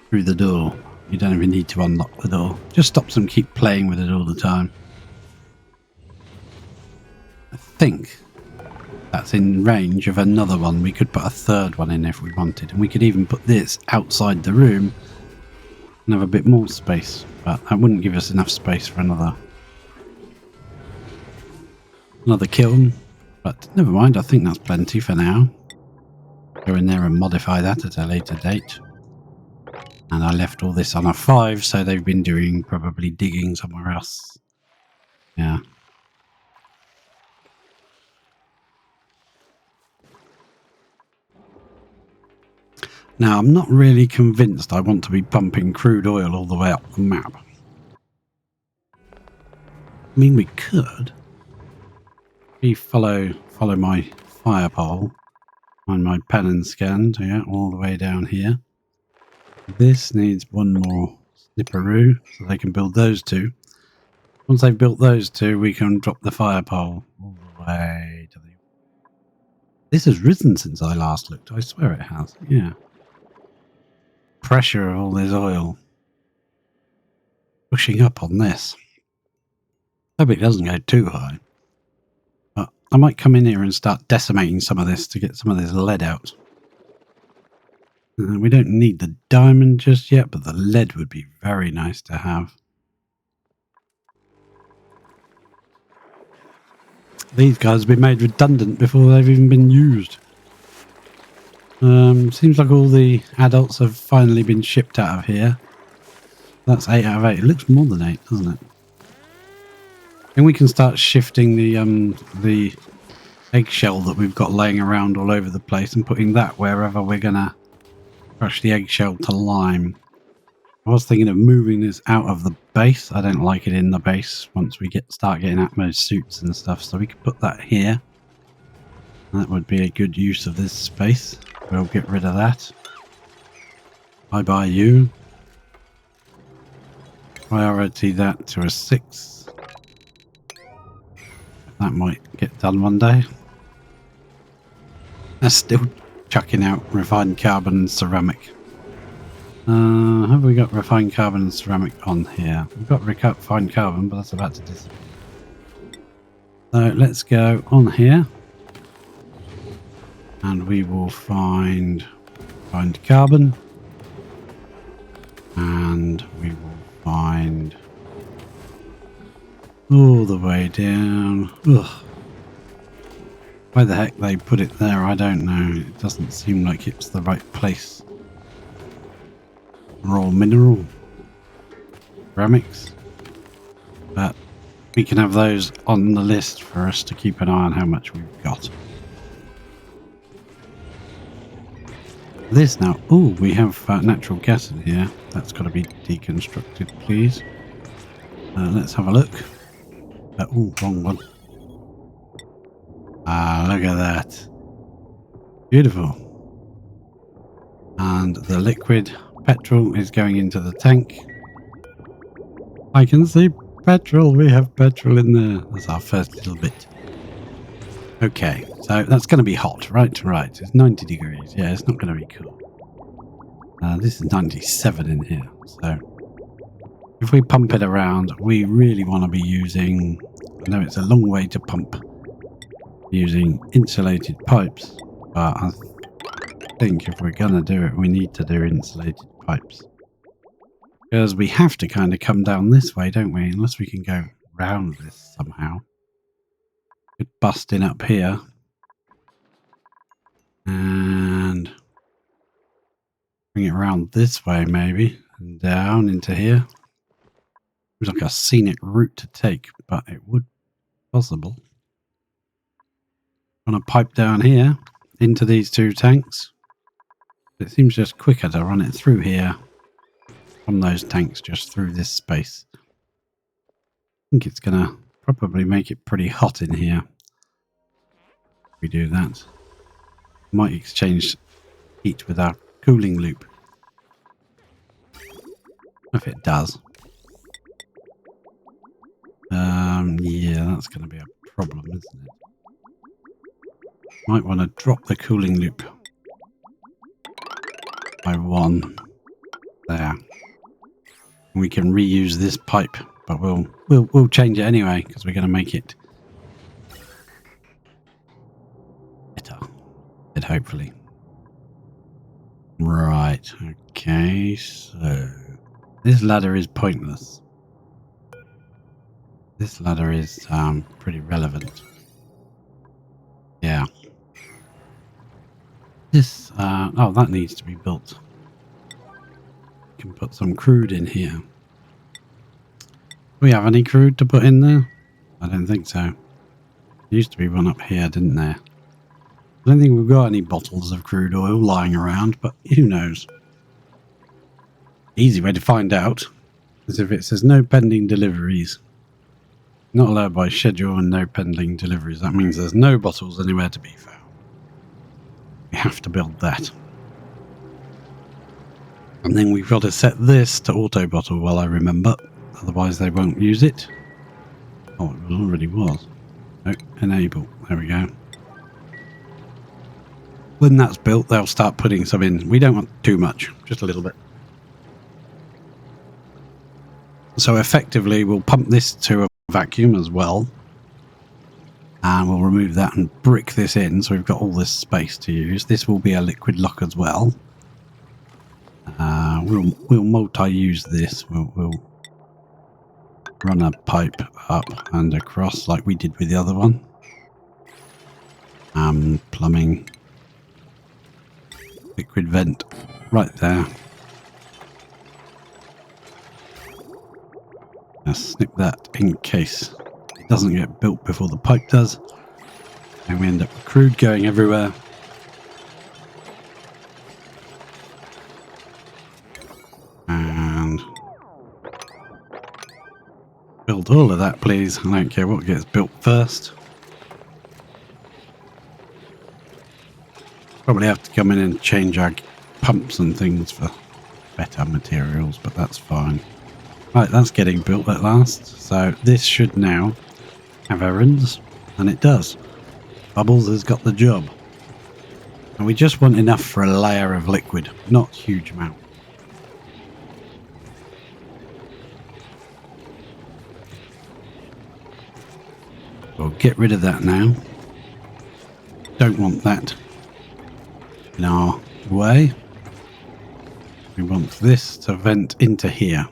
through the door. You don't even need to unlock the door. Just stops them keep playing with it all the time. I think that's in range of another one. We could put a third one in if we wanted. And we could even put this outside the room and have a bit more space. But that wouldn't give us enough space for another kiln. But never mind, I think that's plenty for now. Go in there and modify that at a later date. And I left all this on a 5, so they've been doing probably digging somewhere else. Yeah. Now, I'm not really convinced I want to be pumping crude oil all the way up the map. I mean, we could. We follow my fire pole on my pen and scan, yeah, all the way down here. This needs one more snipperoo, so they can build those two. Once they've built those two, we can drop the fire pole all the way to the... This has risen since I last looked. I swear it has, yeah. Pressure of all this oil pushing up on this. Hope it doesn't go too high. But I might come in here and start decimating some of this to get some of this lead out. We don't need the diamond just yet, but the lead would be very nice to have. These guys have been made redundant before they've even been used. Seems like all the adults have finally been shipped out of here. That's 8 out of 8. It looks more than 8, doesn't it? And we can start shifting the eggshell that we've got laying around all over the place and putting that wherever we're gonna crush the eggshell to lime. I was thinking of moving this out of the base. I don't like it in the base once we start getting Atmos suits and stuff, so we could put that here. That would be a good use of this space. We'll get rid of that. Bye-bye you. Priority that to a 6. That might get done one day. That's still chucking out refined carbon and ceramic. Have we got refined carbon and ceramic on here? We've got refined carbon, but that's about to disappear. So let's go on here. And we will find carbon. And we will find all the way down. Ugh. Why the heck they put it there, I don't know. It doesn't seem like it's the right place. Raw mineral. ceramics. But we can have those on the list for us to keep an eye on how much we've got. This now, oh, we have natural gas in here. That's got to be deconstructed, please. Let's have a look. Oh, wrong one. Look at that. Beautiful. And the liquid petrol is going into the tank. I can see petrol. We have petrol in there. That's our first little bit. Okay, so that's going to be hot, right? Right. It's 90 degrees. Yeah, it's not going to be cool. This is 97 in here. So if we pump it around, we really want to be using... I know it's a long way to pump using insulated pipes, but I think if we're going to do it, we need to do insulated pipes. Because we have to kind of come down this way, don't we? Unless we can go round this somehow. Could bust in up here. And bring it around this way maybe. And down into here. Seems like a scenic route to take, but it would be possible. On a pipe down here into these two tanks. It seems just quicker to run it through here from those tanks, just through this space. I think it's going to probably make it pretty hot in here. If we do that. Might exchange heat with our cooling loop. If it does. Yeah, that's going to be a problem, isn't it? Might want to drop the cooling loop by one there. We can reuse this pipe, but we'll change it anyway because we're going to make it better, hopefully. Right. Okay. So this ladder is pointless. This ladder is pretty relevant. Yeah. This, oh, that needs to be built. We can put some crude in here. Do we have any crude to put in there? I don't think so. There used to be one up here, didn't there? I don't think we've got any bottles of crude oil lying around, but who knows? Easy way to find out is if it says no pending deliveries. Not allowed by schedule and no pending deliveries. That means there's no bottles anywhere to be found. We have to build that. And then we've got to set this to auto bottle while I remember. Otherwise they won't use it. Oh, it already was. No, enable. There we go. When that's built, they'll start putting some in. We don't want too much, just a little bit. So effectively, we'll pump this to a vacuum as well. And we'll remove that and brick this in, so we've got all this space to use. This will be a liquid lock as well. We'll multi-use this. We'll run a pipe up and across like we did with the other one. Plumbing. Liquid vent right there. Now snip that in case it doesn't get built before the pipe does. And we end up with crude going everywhere. And build all of that, please. I don't care what gets built first. Probably have to come in and change our pumps and things for better materials, but that's fine. Right, that's getting built at last. So this should now have errands, and it does. Bubbles has got the job. And we just want enough for a layer of liquid, not a huge amount. We'll get rid of that now. Don't want that in our way. We want this to vent into here.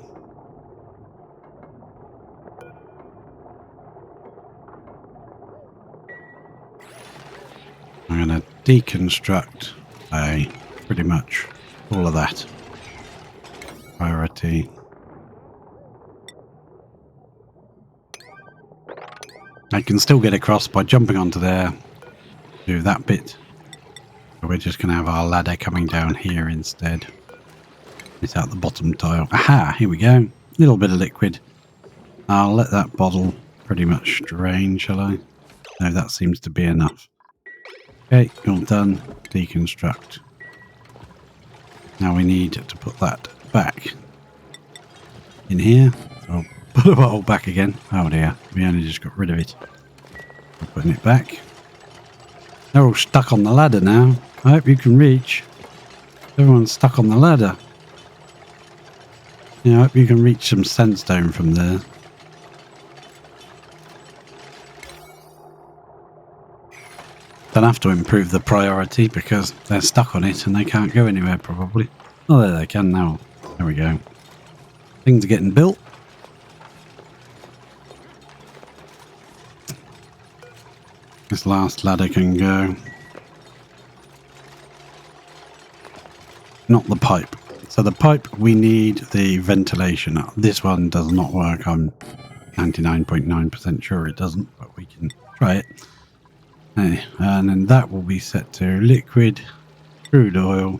I'm going to deconstruct pretty much all of that. Priority. I can still get across by jumping onto there, do that bit. We're just going to have our ladder coming down here instead. It's out the bottom tile. Aha, here we go. Little bit of liquid. I'll let that bottle pretty much drain, shall I? No, that seems to be enough. Okay, all done. Deconstruct. Now we need to put that back in here. So I'll put the bottle back again. Oh dear, we only just got rid of it. I'm putting it back. They're all stuck on the ladder now. I hope you can reach. Everyone's stuck on the ladder. Yeah, I hope you can reach some sandstone from there. Don't have to improve the priority because they're stuck on it and they can't go anywhere probably. Oh, there they can now. There we go. Things are getting built. This last ladder can go. Not the pipe. So the pipe, we need the ventilation. This one does not work. I'm 99.9% sure it doesn't, but we can try it. Okay, and then that will be set to liquid, crude oil,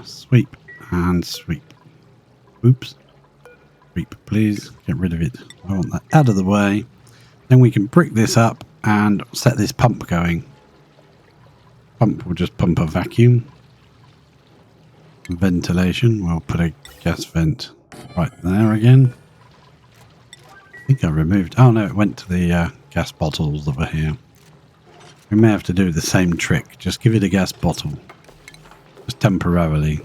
sweep and sweep. Oops. Sweep, please. Get rid of it. I want that out of the way. Then we can brick this up and set this pump going. Pump will just pump a vacuum. Ventilation, we'll put a gas vent right there again. I think I removed... Oh no, it went to the gas bottles over here. We may have to do the same trick. Just give it a gas bottle. Just temporarily.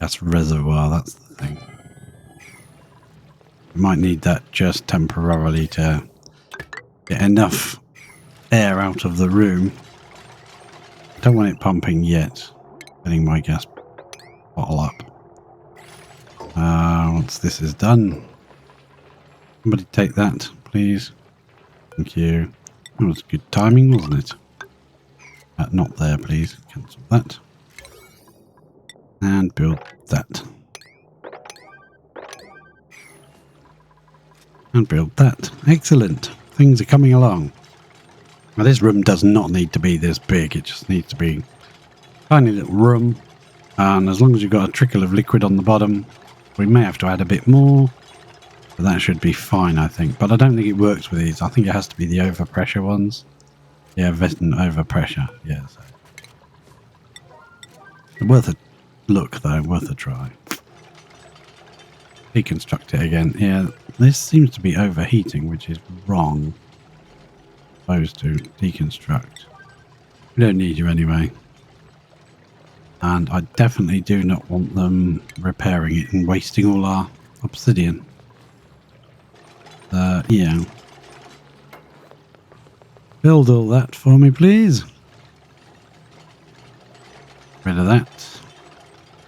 Gas reservoir, that's the thing. We might need that just temporarily to get enough air out of the room. Don't want it pumping yet. Getting my gas bottle up. Once this is done, somebody take that, please. Thank you. That was good timing, wasn't it? Not there, please. Cancel that. And build that. And build that. Excellent. Things are coming along. Now this room does not need to be this big. It just needs to be a tiny little room. And as long as you've got a trickle of liquid on the bottom, we may have to add a bit more. But that should be fine, I think. But I don't think it works with these. I think it has to be the overpressure ones. Yeah, vent overpressure. Yeah. So. Worth a look, though. Worth a try. Deconstruct it again. Yeah, this seems to be overheating, which is wrong. Supposed to deconstruct. We don't need you anyway. And I definitely do not want them repairing it and wasting all our obsidian. Yeah. Build all that for me, please. Rid of that.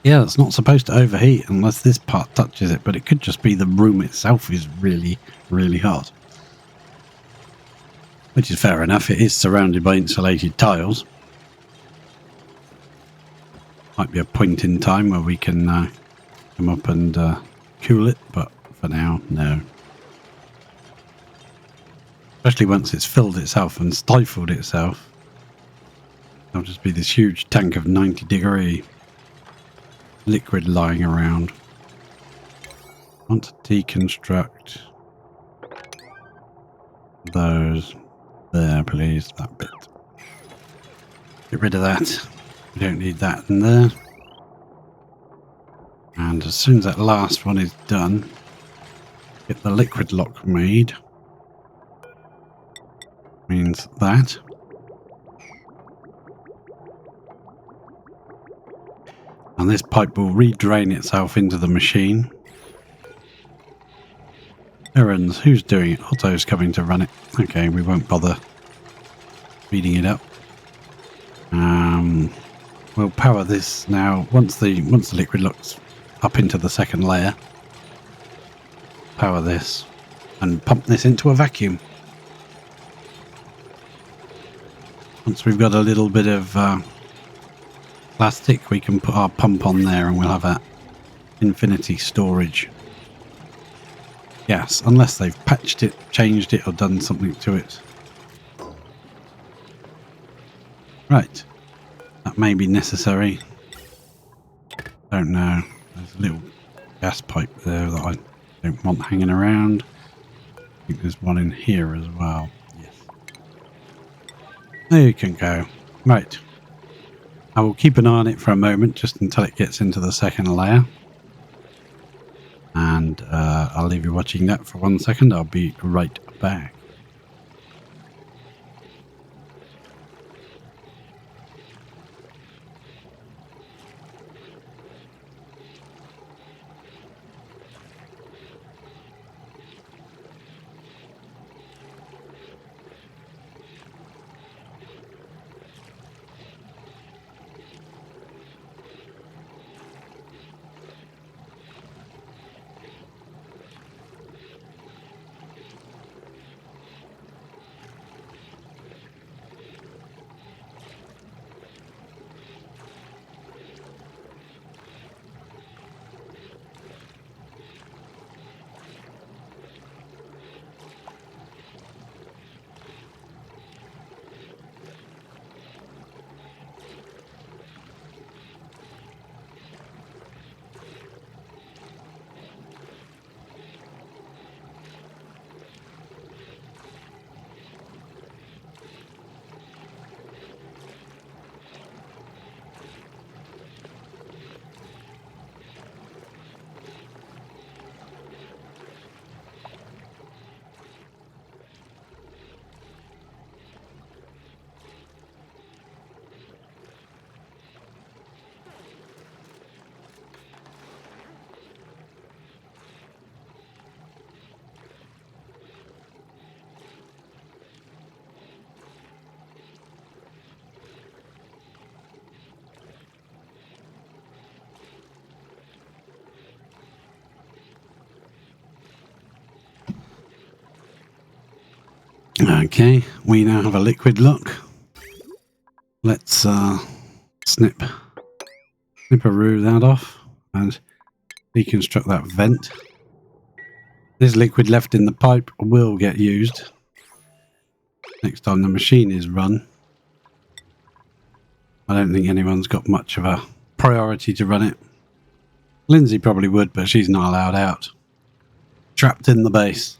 Yeah, it's not supposed to overheat unless this part touches it, but it could just be the room itself is really, really hot. Which is fair enough, it is surrounded by insulated tiles. Might be a point in time where we can come up and cool it, but for now, no. Especially once it's filled itself and stifled itself. There'll just be this huge tank of 90-degree liquid lying around. I want to deconstruct those there, please. That bit. Get rid of that. We don't need that in there. And as soon as that last one is done, get the liquid lock made. Means that. And this pipe will re-drain itself into the machine. Errands, who's doing it? Otto's coming to run it. Okay, we won't bother speeding it up. We'll power this now. Once the liquid looks up into the second layer, power this and pump this into a vacuum. Once we've got a little bit of plastic, we can put our pump on there and we'll have that infinity storage. gas, unless they've patched it, changed it, or done something to it. Right. That may be necessary. Don't know. There's a little gas pipe there that I don't want hanging around. I think there's one in here as well. Yes. There you can go. Right. I will keep an eye on it for a moment, just until it gets into the second layer. And I'll leave you watching that for 1 second. I'll be right back. Okay, we now have a liquid lock. Let's snip-a-roo that off and deconstruct that vent. This liquid left in the pipe will get used next time the machine is run. I don't think anyone's got much of a priority to run it. Lindsay probably would, but she's not allowed out. Trapped in the base.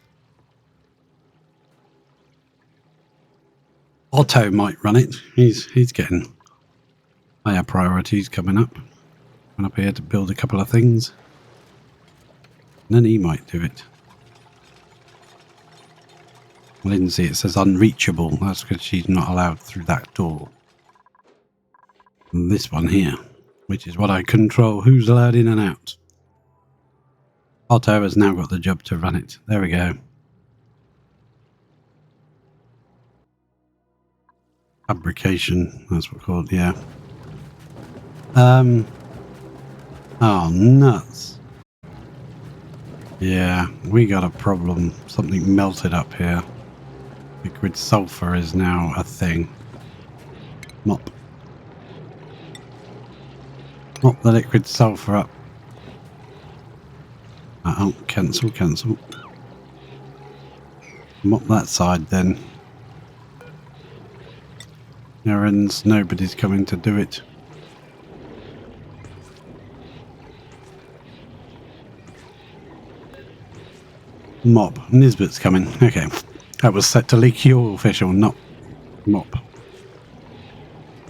Otto might run it. He's getting higher priorities coming up. Coming up here to build a couple of things. And then he might do it. Lindsay, it says unreachable. That's because she's not allowed through that door. And this one here, which is what I control, who's allowed in and out. Otto has now got the job to run it. There we go. Fabrication, that's what it's called, yeah. Oh, nuts. Yeah, we got a problem. Something melted up here. Liquid sulfur is now a thing. Mop. Mop the liquid sulfur up. Oh, cancel. Mop that side then. Errands, nobody's coming to do it. Mop. Nisbet's coming. Okay. That was set to leaky oil official, not mop.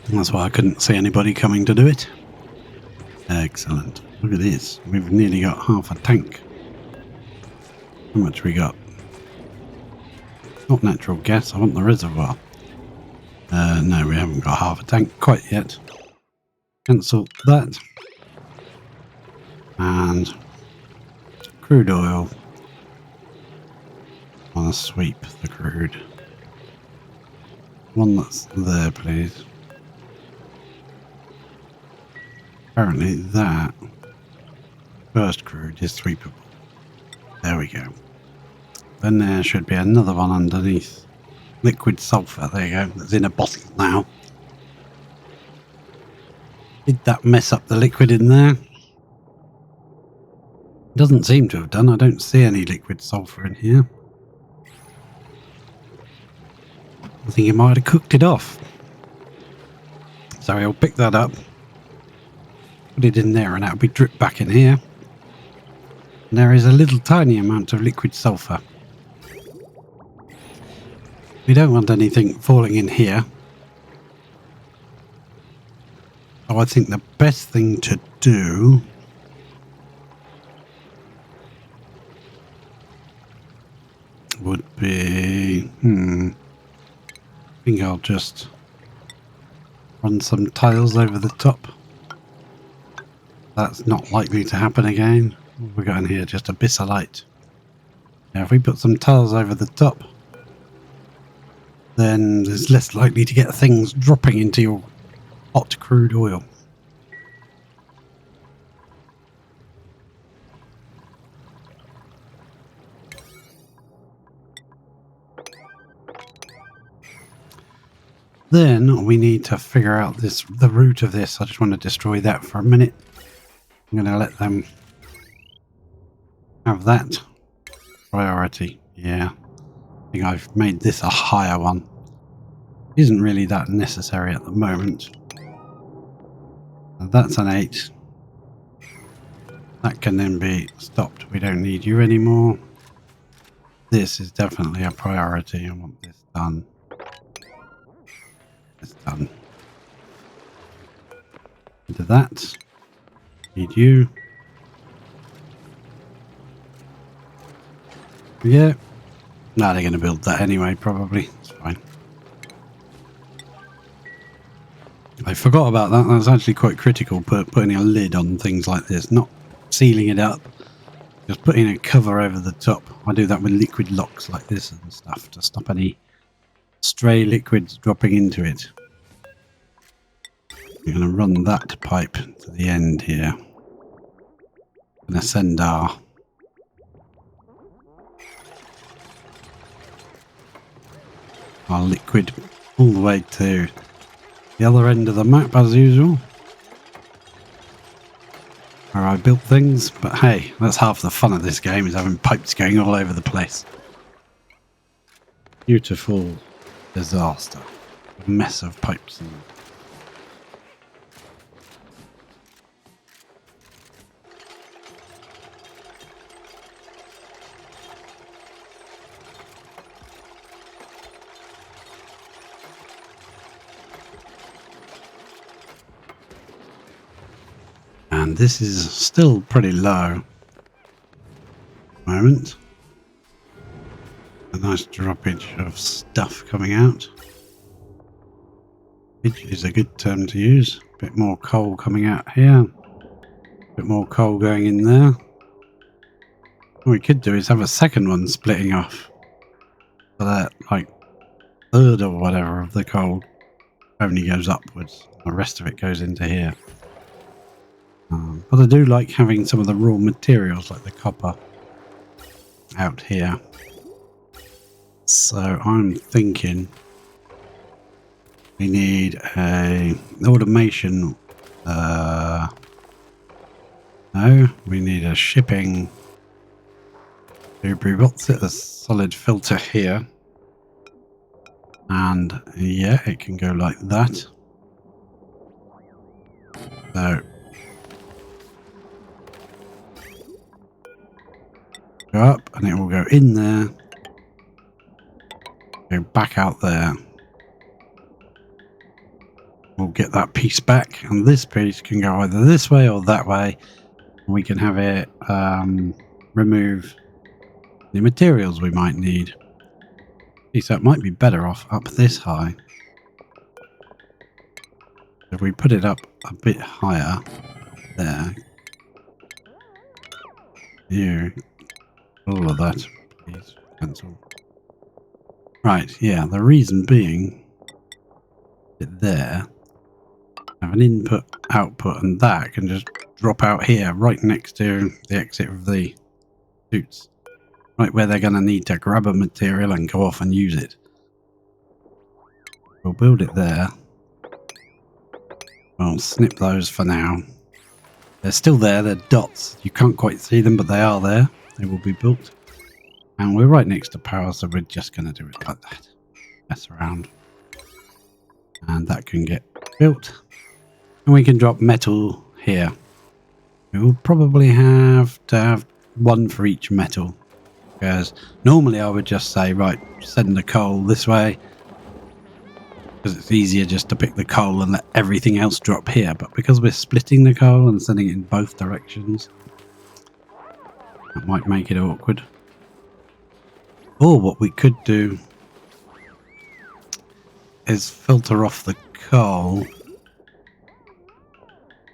That's why I couldn't see anybody coming to do it. Excellent. Look at this. We've nearly got half a tank. How much we got? Not natural gas. I want the reservoir. No, we haven't got half a tank quite yet. Cancel that. And crude oil. I want to sweep the crude. One that's there, please. Apparently that first crude is sweepable. There we go. Then there should be another one underneath. Liquid sulfur, there you go. That's in a bottle now. Did that mess up the liquid in there? Doesn't seem to have done. I don't see any liquid sulfur in here. I think he might have cooked it off. So he'll pick that up, put it in there, and that'll be dripped back in here. And there is a little tiny amount of liquid sulfur. We don't want anything falling in here. So I think the best thing to do would be, I think I'll just run some tiles over the top. That's not likely to happen again. What have we got in here? Just abyssalite. Now if we put some tiles over the top, then there's less likely to get things dropping into your hot crude oil. Then we need to figure out the root of this. I just want to destroy that for a minute. I'm going to let them have that priority. Yeah, I think I've made this a higher one. Isn't really that necessary at the moment. That's an 8. That can then be stopped. We don't need you anymore. This is definitely a priority. I want this done. It's done. Into that. Need you. Yeah. No, they're going to build that anyway, probably. It's fine. I forgot about that. That's actually quite critical, putting a lid on things like this. Not sealing it up. Just putting a cover over the top. I do that with liquid locks like this and stuff to stop any stray liquids dropping into it. We're going to run that pipe to the end here. Going to send our liquid all the way to the other end of the map as usual, where I built things. But hey, that's half the fun of this game, is having pipes going all over the place. Beautiful disaster. A mess of pipes. And this is still pretty low at the moment. A nice droppage of stuff coming out. Which is a good term to use. A bit more coal coming out here. A bit more coal going in there. What we could do is have a second one splitting off. So that, like, third or whatever of the coal only goes upwards. The rest of it goes into here. But I do like having some of the raw materials, like the copper, out here. So I'm thinking we need an automation. No, we need a shipping. What's it? A solid filter here. And yeah, it can go like that. So go up and it will go in there, go back out there. We'll get that piece back, and this piece can go either this way or that way, and we can have it remove the materials we might need. So it might be better off up this high. If we put it up a bit higher there, here, all of that, please cancel. Right, yeah, the reason being it there, have an input, output, and that can just drop out here right next to the exit of the suits. Right where they're going to need to grab a material and go off and use it. We'll build it there. We'll snip those for now. They're still there. They're dots. You can't quite see them, but they are there. They will be built. And we're right next to power, so we're just going to do it like that. Mess around. And that can get built. And we can drop metal here. We will probably have to have one for each metal. Because normally I would just say, right, send the coal this way. Because it's easier just to pick the coal and let everything else drop here. But because we're splitting the coal and sending it in both directions, that might make it awkward. Or what we could do is filter off the coal.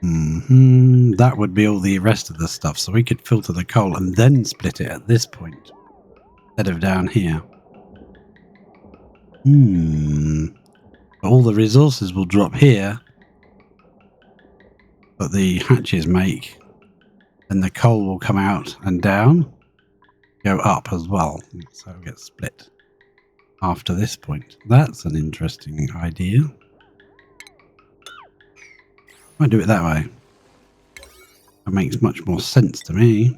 That would be all the rest of the stuff. So we could filter the coal and then split it at this point instead of down here. All the resources will drop here, but the hatches make, and the coal will come out and down, go up as well. So it'll get split after this point. That's an interesting idea. I'll do it that way. That makes much more sense to me.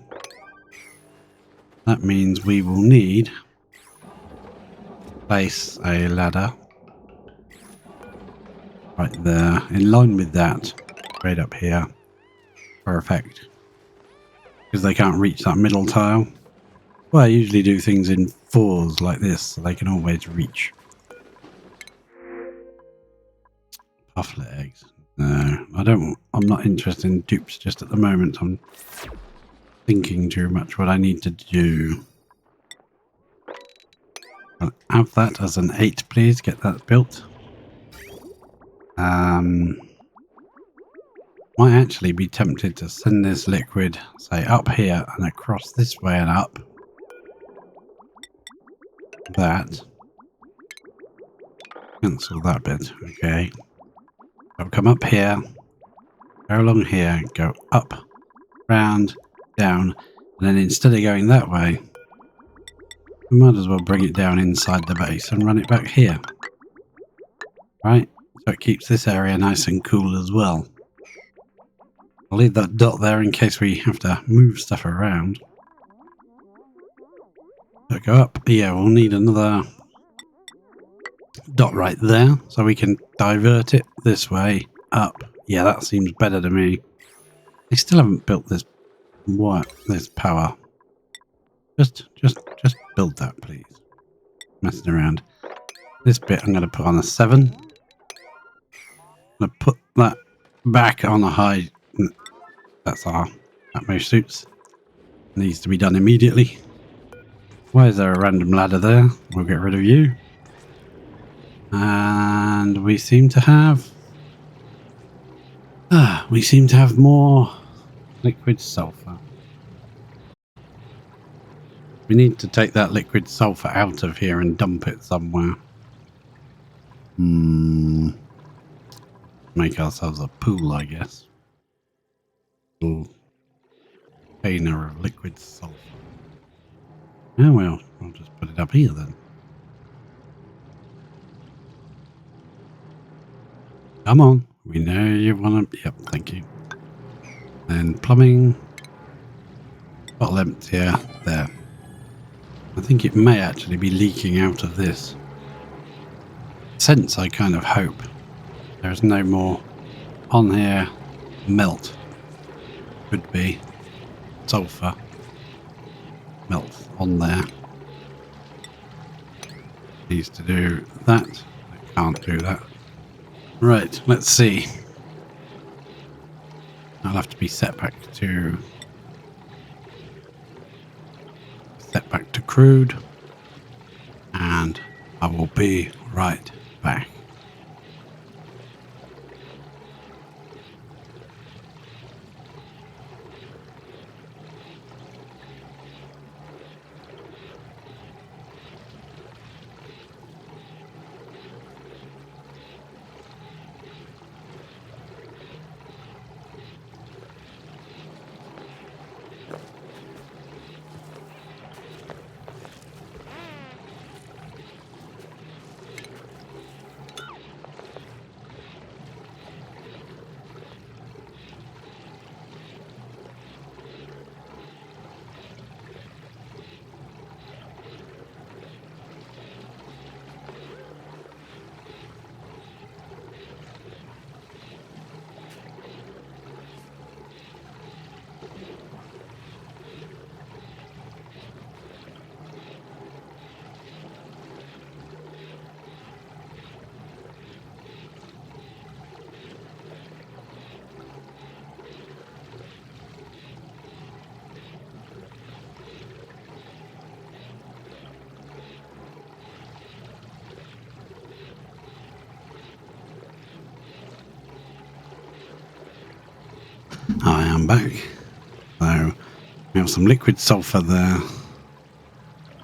That means we will need to place a ladder right there, in line with that, right up here. Perfect. Because they can't reach that middle tile. Well, I usually do things in 4s like this, so they can always reach. Pufflet eggs. No, I'm not interested in dupes just at the moment. I'm thinking too much what I need to do. I'll have that as an 8, please. Get that built. Might actually be tempted to send this liquid, say, up here and across this way and up. That. Cancel that bit. Okay. I'll come up here, go along here, go up, round, down, and then instead of going that way, we might as well bring it down inside the base and run it back here. Right? So it keeps this area nice and cool as well. I'll leave that dot there in case we have to move stuff around. So go up. Yeah, we'll need another dot right there so we can divert it this way up. Yeah, that seems better to me. They still haven't built this this power. Just build that, please. Messing around. This bit I'm going to put on a 7. I'm going to put that back on a high. That's our utmost suits. Needs to be done immediately. Why is there a random ladder there? We'll get rid of you. And we seem to have more liquid sulfur. We need to take that liquid sulfur out of here and dump it somewhere. Make ourselves a pool, I guess. Little container of liquid sulfur. Oh well, I'll just put it up here then. Come on, we know you want to. Yep, thank you. And plumbing. Bottle empty here. There. I think it may actually be leaking out of this. Since I kind of hope there's no more on here. Melt. Could be sulfur. Melt on there. Needs to do that. I can't do that. Right, let's see. I'll have to be set back to crude, and I will be right back. I am back. So we have some liquid sulfur there.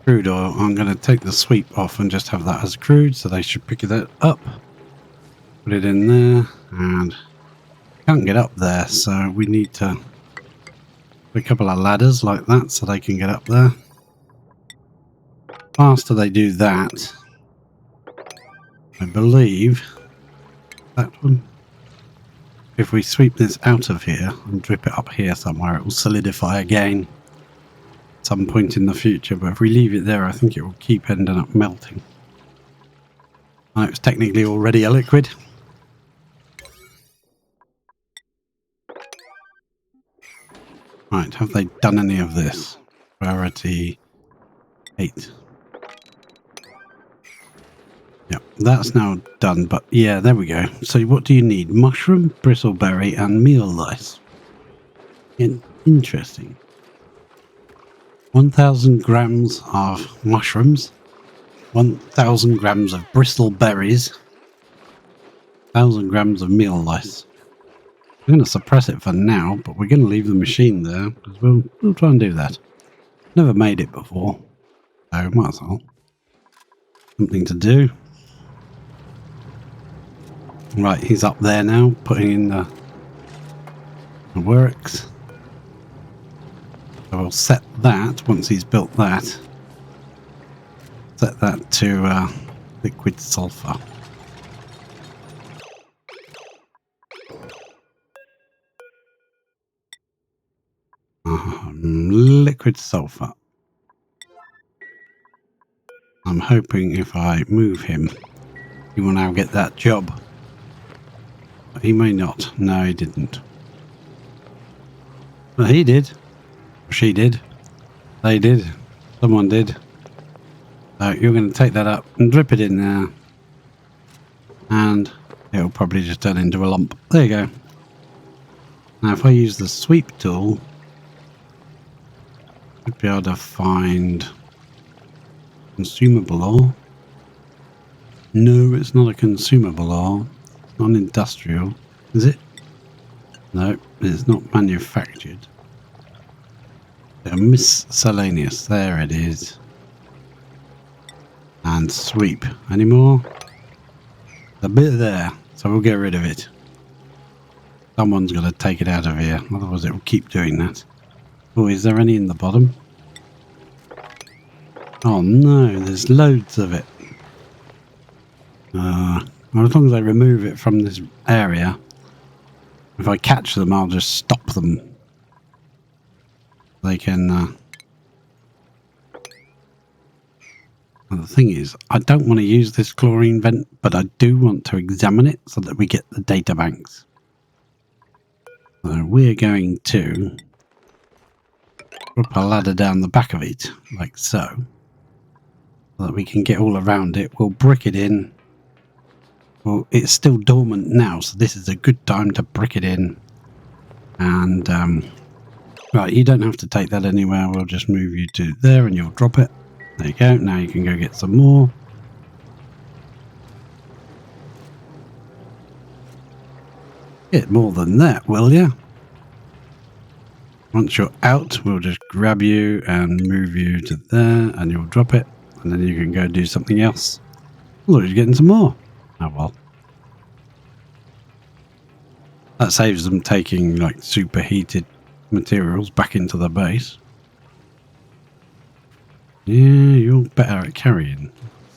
Crude oil. I'm going to take the sweep off and just have that as crude, so they should pick it up. Put it in there, and can't get up there, so we need to put a couple of ladders like that so they can get up there. Faster they do that, I believe that one. If we sweep this out of here and drip it up here somewhere, it will solidify again at some point in the future. But if we leave it there, I think it will keep ending up melting. And it's technically already a liquid. Right, have they done any of this? Priority 8. Yep, that's now done, but yeah, there we go. So what do you need? Mushroom, bristleberry, and meal lice. Interesting. 1,000 grams of mushrooms, 1,000 grams of bristleberries, 1,000 grams of meal lice. I'm going to suppress it for now, but we're going to leave the machine there, because we'll try and do that. Never made it before, so might as well. Something to do. Right, he's up there now, putting in the works. So we'll set that, once he's built that, set that to liquid sulfur. Liquid sulfur. I'm hoping if I move him, he will now get that job. But he may not. No, he didn't. Well, he did. She did. They did. Someone did. So you're going to take that up and drip it in there. And it'll probably just turn into a lump. There you go. Now if I use the sweep tool, I should be able to find consumable ore. No, it's not a consumable ore. It's not industrial. Is it? No, it's not manufactured. Miscellaneous. There it is. And sweep. Any more? A bit there. So we'll get rid of it. Someone's got to take it out of here. Otherwise it will keep doing that. Oh, is there any in the bottom? Oh no, there's loads of it. Well, as long as I remove it from this area, if I catch them, I'll just stop them. They can... Well, the thing is, I don't want to use this chlorine vent, but I do want to examine it so that we get the data banks. So we're going to drop a ladder down the back of it, like so that we can get all around it. We'll brick it in. Well, it's still dormant now, so this is a good time to brick it in. And, right, you don't have to take that anywhere. We'll just move you to there and you'll drop it. There you go. Now you can go get some more. Get more than that, will you? Once you're out, we'll just grab you and move you to there and you'll drop it. And then you can go do something else. Look, you're getting some more. Oh well. That saves them taking like superheated materials back into the base. Yeah, you're better at carrying,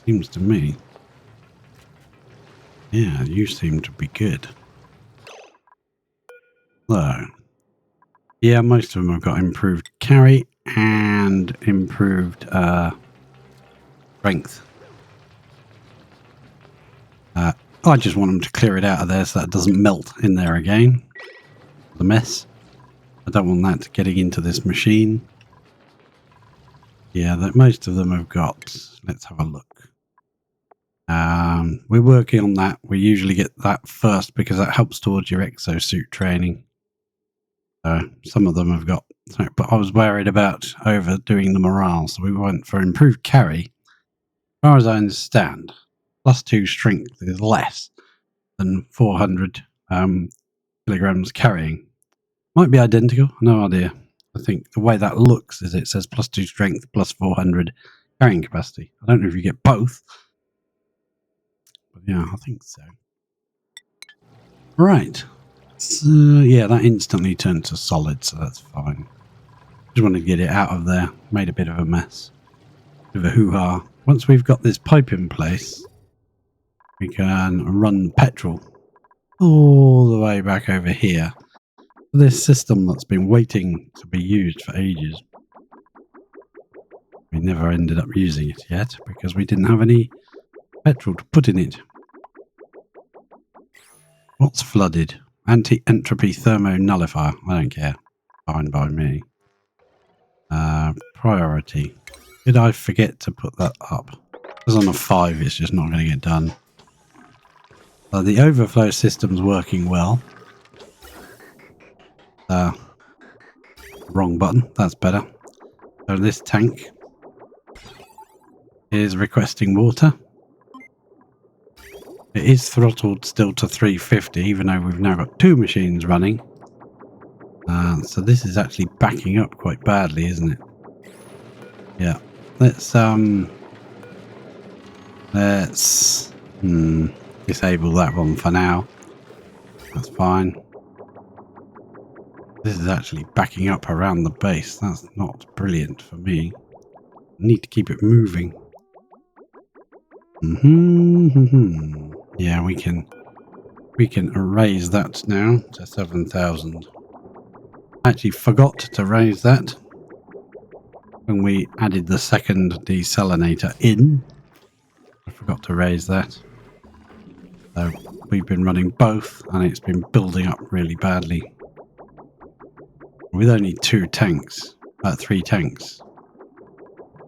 seems to me. Yeah, you seem to be good. So, yeah, most of them have got improved carry and improved strength. I just want them to clear it out of there so that it doesn't melt in there again. The mess. I don't want that getting into this machine. Yeah, that most of them have got. Let's have a look. We're working on that. We usually get that first because that helps towards your exosuit training. Some of them have got. But I was worried about overdoing the morale, so we went for improved carry. As far as I understand, +2 strength is less than 400 kilograms carrying. Might be identical. No idea. I think the way that looks is it says +2 strength, +400 carrying capacity. I don't know if you get both. But yeah, I think so. Right. So, yeah, that instantly turned to solid, so that's fine. Just wanted to get it out of there. Made a bit of a mess. Bit of a hoo-ha. Once we've got this pipe in place, we can run petrol all the way back over here. This system that's been waiting to be used for ages. We never ended up using it yet because we didn't have any petrol to put in it. What's flooded? Anti-entropy thermo nullifier. I don't care. Fine by me. Priority. Did I forget to put that up? Because on a 5 it's just not going to get done. The overflow system's working well. Wrong button. That's better. So this tank is requesting water. It is throttled still to 350, even though we've now got 2 machines running. So this is actually backing up quite badly, isn't it? Yeah. Let's disable that one for now. That's fine. This is actually backing up around the base. That's not brilliant for me. I need to keep it moving. Yeah, we can raise that now to 7,000. I actually forgot to raise that when we added the second desalinator in. I forgot to raise that. So we've been running both and it's been building up really badly. With only 3 tanks.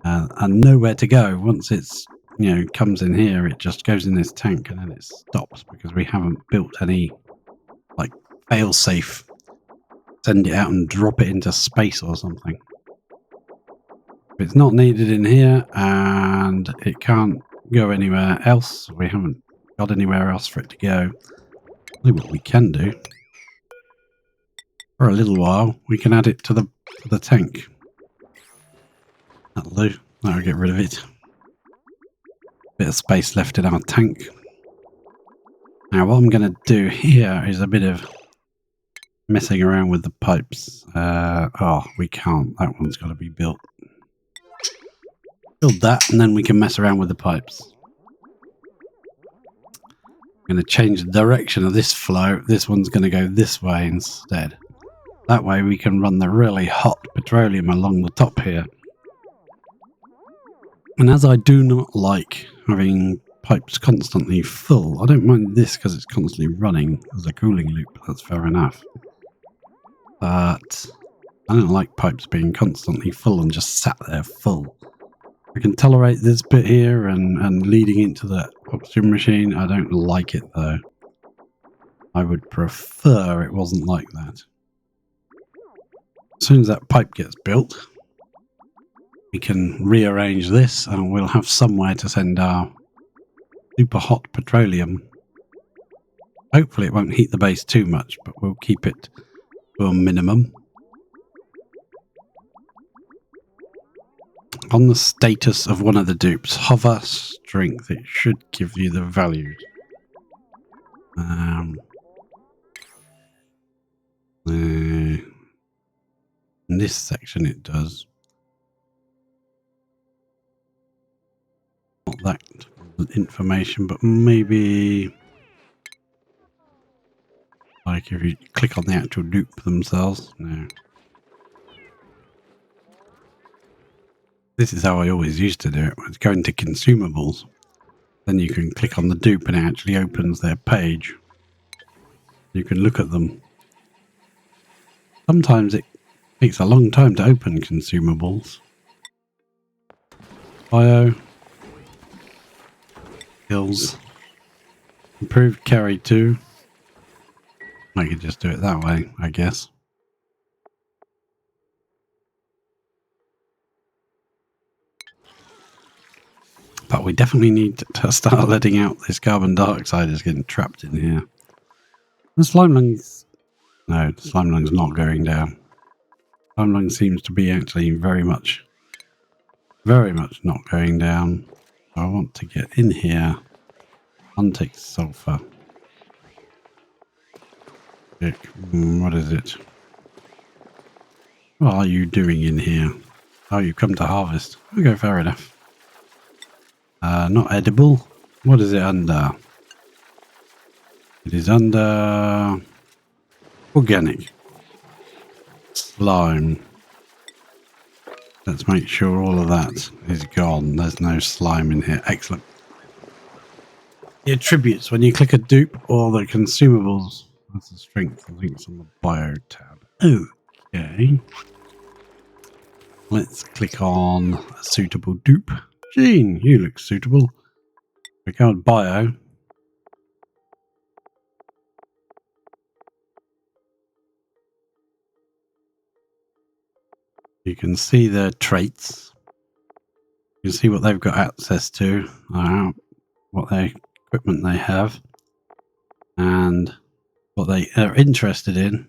And nowhere to go. Once it's, comes in here, it just goes in this tank and then it stops because we haven't built any, like, fail-safe. Send it out and drop it into space or something. If it's not needed in here and it can't go anywhere else, we haven't got anywhere else for it to go. See what we can do. For a little while, we can add it to the tank. That'll do. That'll get rid of it. Bit of space left in our tank. Now what I'm going to do here is a bit of messing around with the pipes. We can't. That one's got to be built. Build that and then we can mess around with the pipes. I'm going to change the direction of this flow. This one's going to go this way instead. That way we can run the really hot petroleum along the top here. And as I do not like having pipes constantly full, I don't mind this because it's constantly running as a cooling loop. That's fair enough. But I don't like pipes being constantly full and just sat there full. I can tolerate this bit here and leading into the oxygen machine. I don't like it though. I would prefer it wasn't like that. As soon as that pipe gets built, we can rearrange this and we'll have somewhere to send our super hot petroleum. Hopefully it won't heat the base too much, but we'll keep it to a minimum. On the status of one of the dupes, hover strength, it should give you the values. In this section it does. Not that information, but maybe like if you click on the actual dupe themselves. No. This is how I always used to do it. It's going to consumables. Then you can click on the dupe and it actually opens their page. You can look at them. Sometimes it takes a long time to open consumables. Bio. Skills. Improved carry 2. I could just do it that way, I guess. But we definitely need to start letting out this carbon dioxide that's getting trapped in here. The slime lungs No, the slime line's not going down. Slime line seems to be actually very much not going down. I want to get in here. Untake sulfur. What is it? What are you doing in here? Oh, you've come to harvest. Okay, fair enough. Not edible. What is it under? It is under organic. Slime. Let's make sure all of that is gone. There's no slime in here. Excellent. The attributes, when you click a dupe or the consumables, that's the strength links on the bio tab. Okay. Let's click on a suitable dupe. Gene, you look suitable. Click on bio. You can see their traits. You can see what they've got access to, what their equipment they have, and what they are interested in.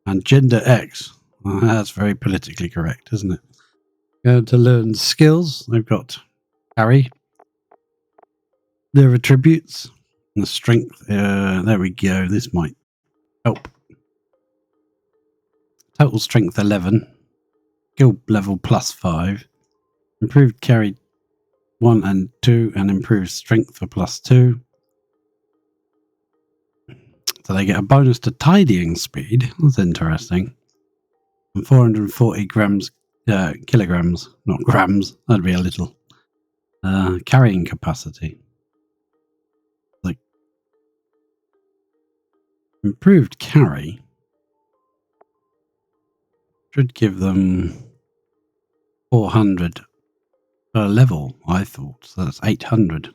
And gender X. Well, that's very politically correct, isn't it? Go to learn skills. They've got carry. Their attributes. And the strength. There we go. This might help. Total strength 11. Skill level +5. Improved carry 1 and 2. And improved strength for +2. So they get a bonus to tidying speed. That's interesting. And 440 kilograms, not grams. That'd be a little. Carrying capacity. Like improved carry should give them 400 per level, I thought. So that's 800.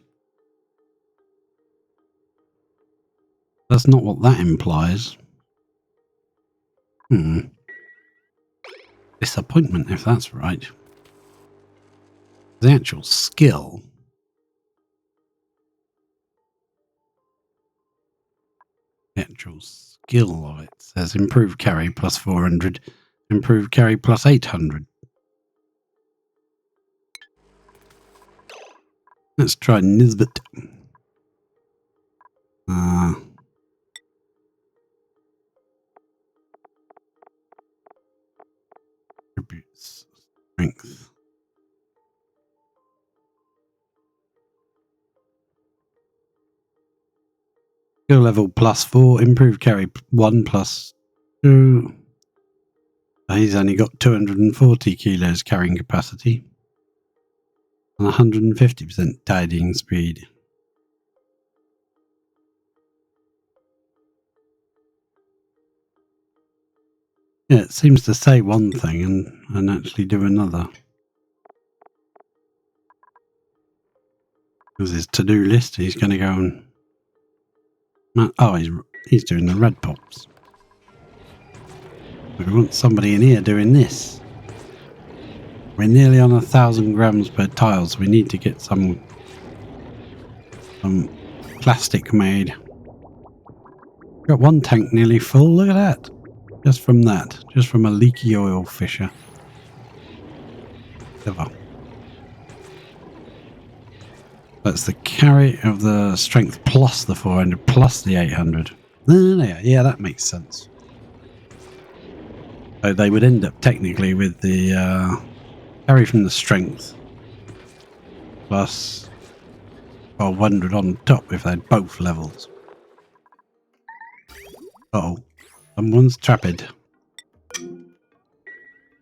That's not what that implies. Disappointment if that's right. The actual skill. The actual skill of it says improved carry +400, improved carry +800. Let's try Nisbet. Attributes, strength. Skill level +4, improved carry 1 +2. He's only got 240 kilos carrying capacity and 150% tidying speed. Yeah, it seems to say one thing and actually do another. Because his to-do list, he's going to go and... Oh, he's doing the red pops. We want somebody in here doing this. We're nearly on 1,000 grams per tile, so we need to get some plastic made. Got one tank nearly full, look at that. Just from that. Just from a leaky oil fisher. Clever. That's the carry of the strength plus the 400 plus the 800. Yeah, that makes sense. So they would end up technically with the carry from the strength plus 1200 on top if they had both levels. Uh-oh. Someone's trapped.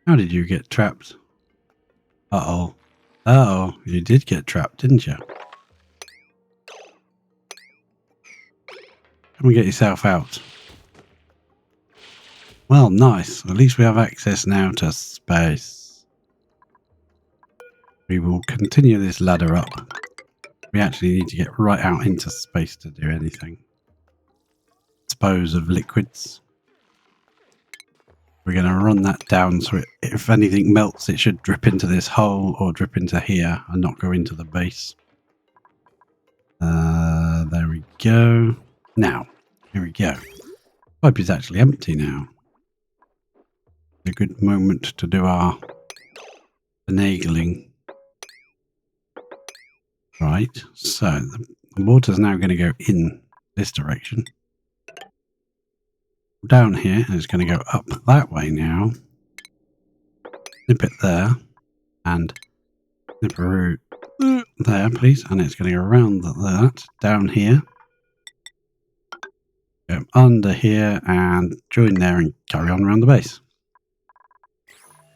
How did you get trapped? Uh-oh. Uh-oh. You did get trapped, didn't you? Come and get yourself out. Well, nice. At least we have access now to space. We will continue this ladder up. We actually need to get right out into space to do anything. Dispose of liquids. We're going to run that down so if anything melts, it should drip into this hole or drip into here and not go into the base. There we go. Now, here we go. Pipe is actually empty now. A good moment to do our finagling. Right, so the water's now going to go in this direction. Down here, and it's going to go up that way now. Nip it there, and nip a route there, please. And it's going to go around that, down here. Go under here, and join there, and carry on around the base.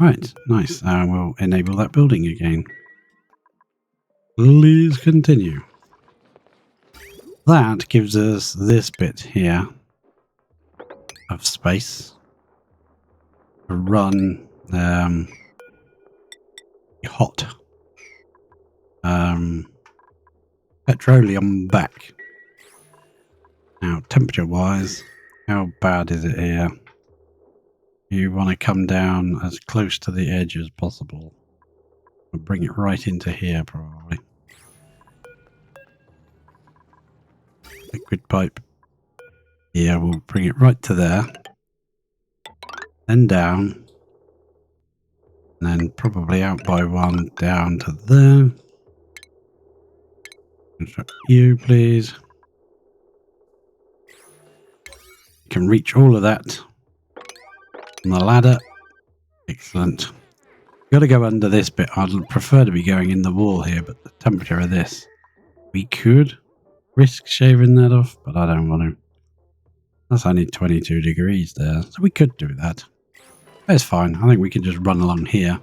Right, nice. We'll enable that building again. Please continue. That gives us this bit here of space to run hot petroleum back. Now, temperature wise, how bad is it here? You want to come down as close to the edge as possible and bring it right into here, probably. Liquid pipe. Yeah, we'll bring it right to there. Then down. And then probably out by one down to there. Construct you, please. You can reach all of that on the ladder. Excellent. Got to go under this bit. I'd prefer to be going in the wall here, but the temperature of this, we could risk shaving that off, but I don't want to. That's only 22 degrees there, so we could do that. That's fine. I think we can just run along here.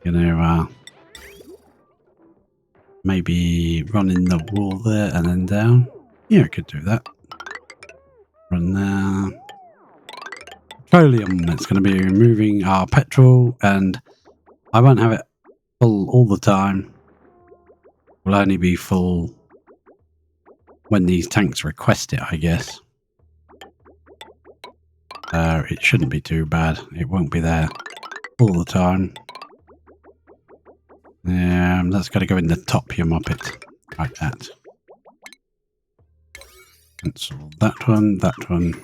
You know, maybe run in the wall there and then down. Yeah, I could do that. Run there. Petroleum. It's going to be removing our petrol, and I won't have it full all the time. Will only be full when these tanks request it, I guess. It shouldn't be too bad. It won't be there all the time. That's got to go in the top, you muppet. Like that. Cancel that one, that one.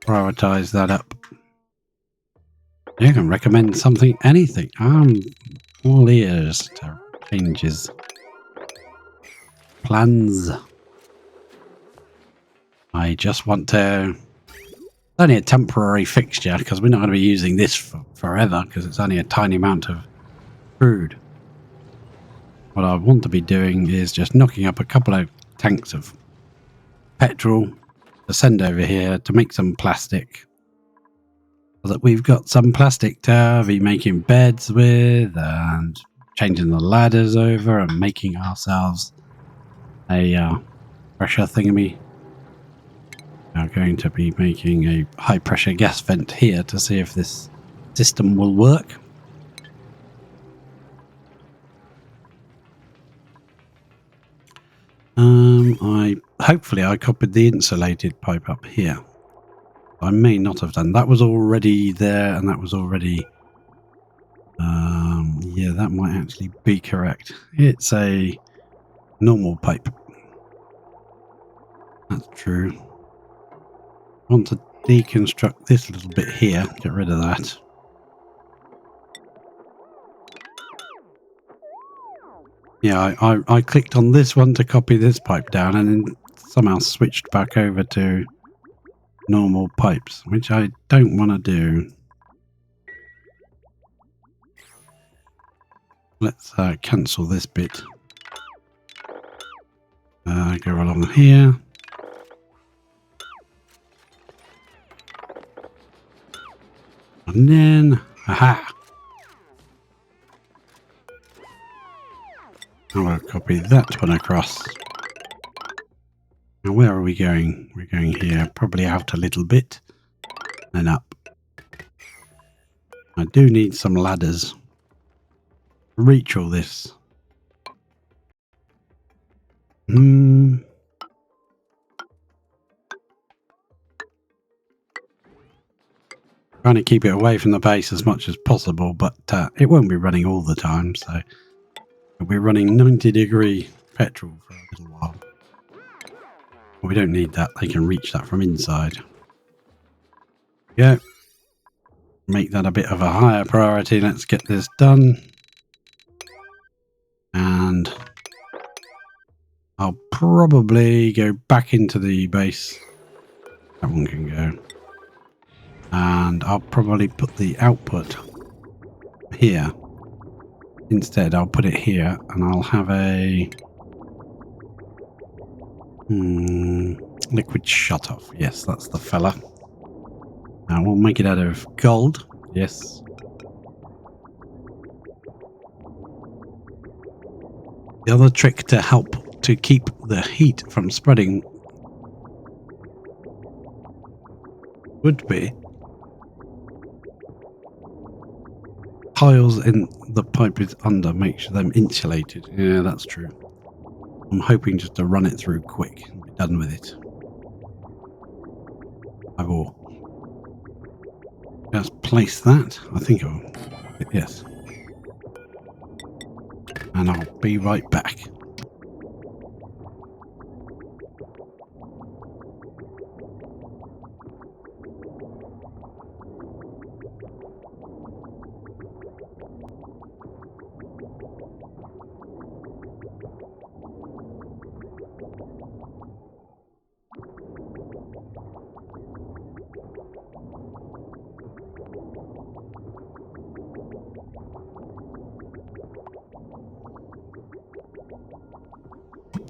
Prioritize that up. You can recommend something, anything. I'm all ears to changes. Plans. I just want to... It's only a temporary fixture because we're not going to be using this for forever because it's only a tiny amount of crude. What I want to be doing is just knocking up a couple of tanks of petrol to send over here to make some plastic. So that we've got some plastic to be making beds with and changing the ladders over and making ourselves a pressure thingamy. Now going to be making a high pressure gas vent here to see if this system will work. Hopefully I copied the insulated pipe up here. I may not have done. That was already there, and that was already... yeah, that might actually be correct. It's a normal pipe. That's true. I want to deconstruct this little bit here. Get rid of that. Yeah, I clicked on this one to copy this pipe down and then somehow switched back over to normal pipes, which I don't want to do. Let's cancel this bit. Go along here. And then, aha! I will copy that one across. Now where are we going? We're going here, probably out a little bit, and up. I do need some ladders to reach all this. Trying to keep it away from the base as much as possible, but it won't be running all the time, so we'll be running 90-degree petrol for a little while. We don't need that. They can reach that from inside. Yeah. Make that a bit of a higher priority. Let's get this done. And I'll probably go back into the base. That one can go. And I'll probably put the output here. Instead, I'll put it here and I'll have a liquid shutoff. Yes, that's the fella. Now we'll make it out of gold. Yes. The other trick to help to keep the heat from spreading would be tiles in the pipe is under, make sure them insulated. Yeah, that's true. I'm hoping just to run it through quick and be done with it. I will just place that. I think I'll... Yes. And I'll be right back.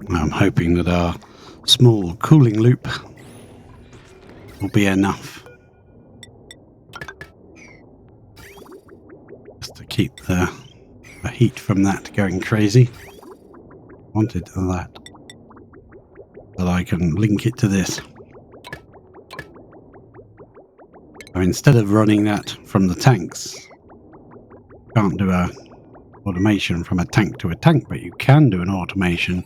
I'm hoping that our small cooling loop will be enough just to keep the heat from that going crazy. Wanted that I can link it to this. So instead of running that from the tanks, can't do a automation from a tank to a tank, but you can do an automation.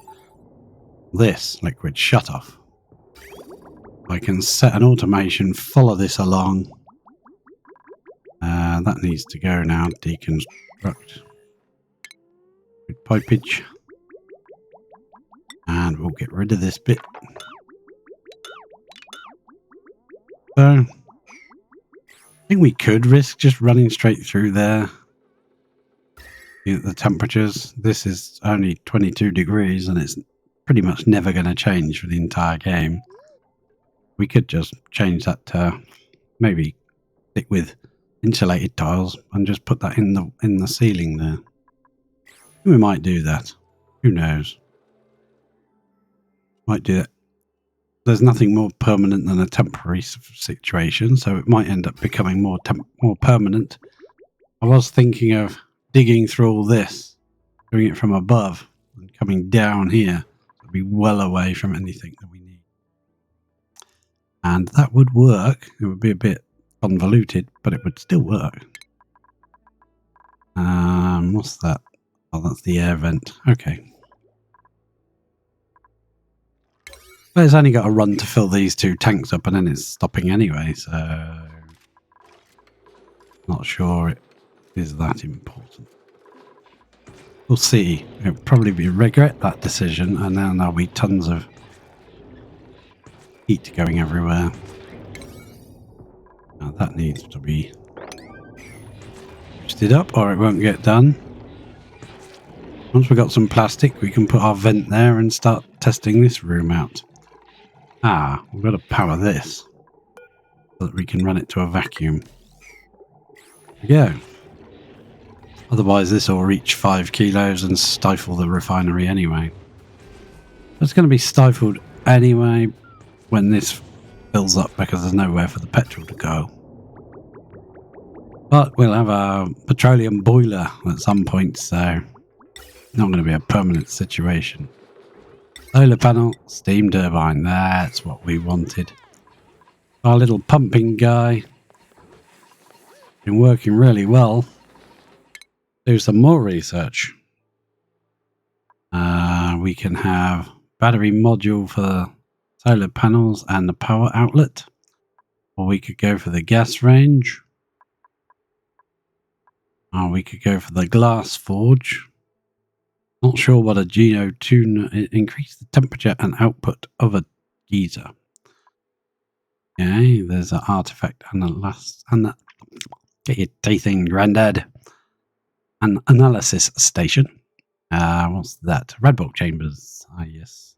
This liquid shutoff. I can set an automation, follow this along. That needs to go now. Deconstruct. With pipage. And we'll get rid of this bit. So, I think we could risk just running straight through there. The temperatures. This is only 22 degrees and it's pretty much never going to change for the entire game. We could just change that to maybe stick with insulated tiles and just put that in the ceiling there. We might do that. Who knows? Might do that. There's nothing more permanent than a temporary situation, so it might end up becoming more permanent. I was thinking of digging through all this, doing it from above and coming down here. Be well away from anything that we need, and that would work. It would be a bit convoluted, but it would still work. What's that? Oh, that's the air vent. Okay, but it's only got a run to fill these two tanks up and then it's stopping anyway, so not sure it is that important. We'll see. It'll probably be regret that decision, and then there'll be tons of heat going everywhere. Now that needs to be boosted up or it won't get done. Once we've got some plastic, we can put our vent there and start testing this room out. We've got to power this so that we can run it to a vacuum. There we go. Otherwise, this will reach 5 kilos and stifle the refinery anyway. It's going to be stifled anyway when this fills up because there's nowhere for the petrol to go. But we'll have a petroleum boiler at some point, so it's not going to be a permanent situation. Solar panel, steam turbine, that's what we wanted. Our little pumping guy, been working really well. Do some more research. We can have battery module for the solar panels and the power outlet, or we could go for the gas range, or we could go for the glass forge. Not sure what a Geno tuner increase the temperature and output of a geyser. Okay, there's an artifact get your teeth in, Grandad. An analysis station. What's that? Red bulk chambers. Ah, yes.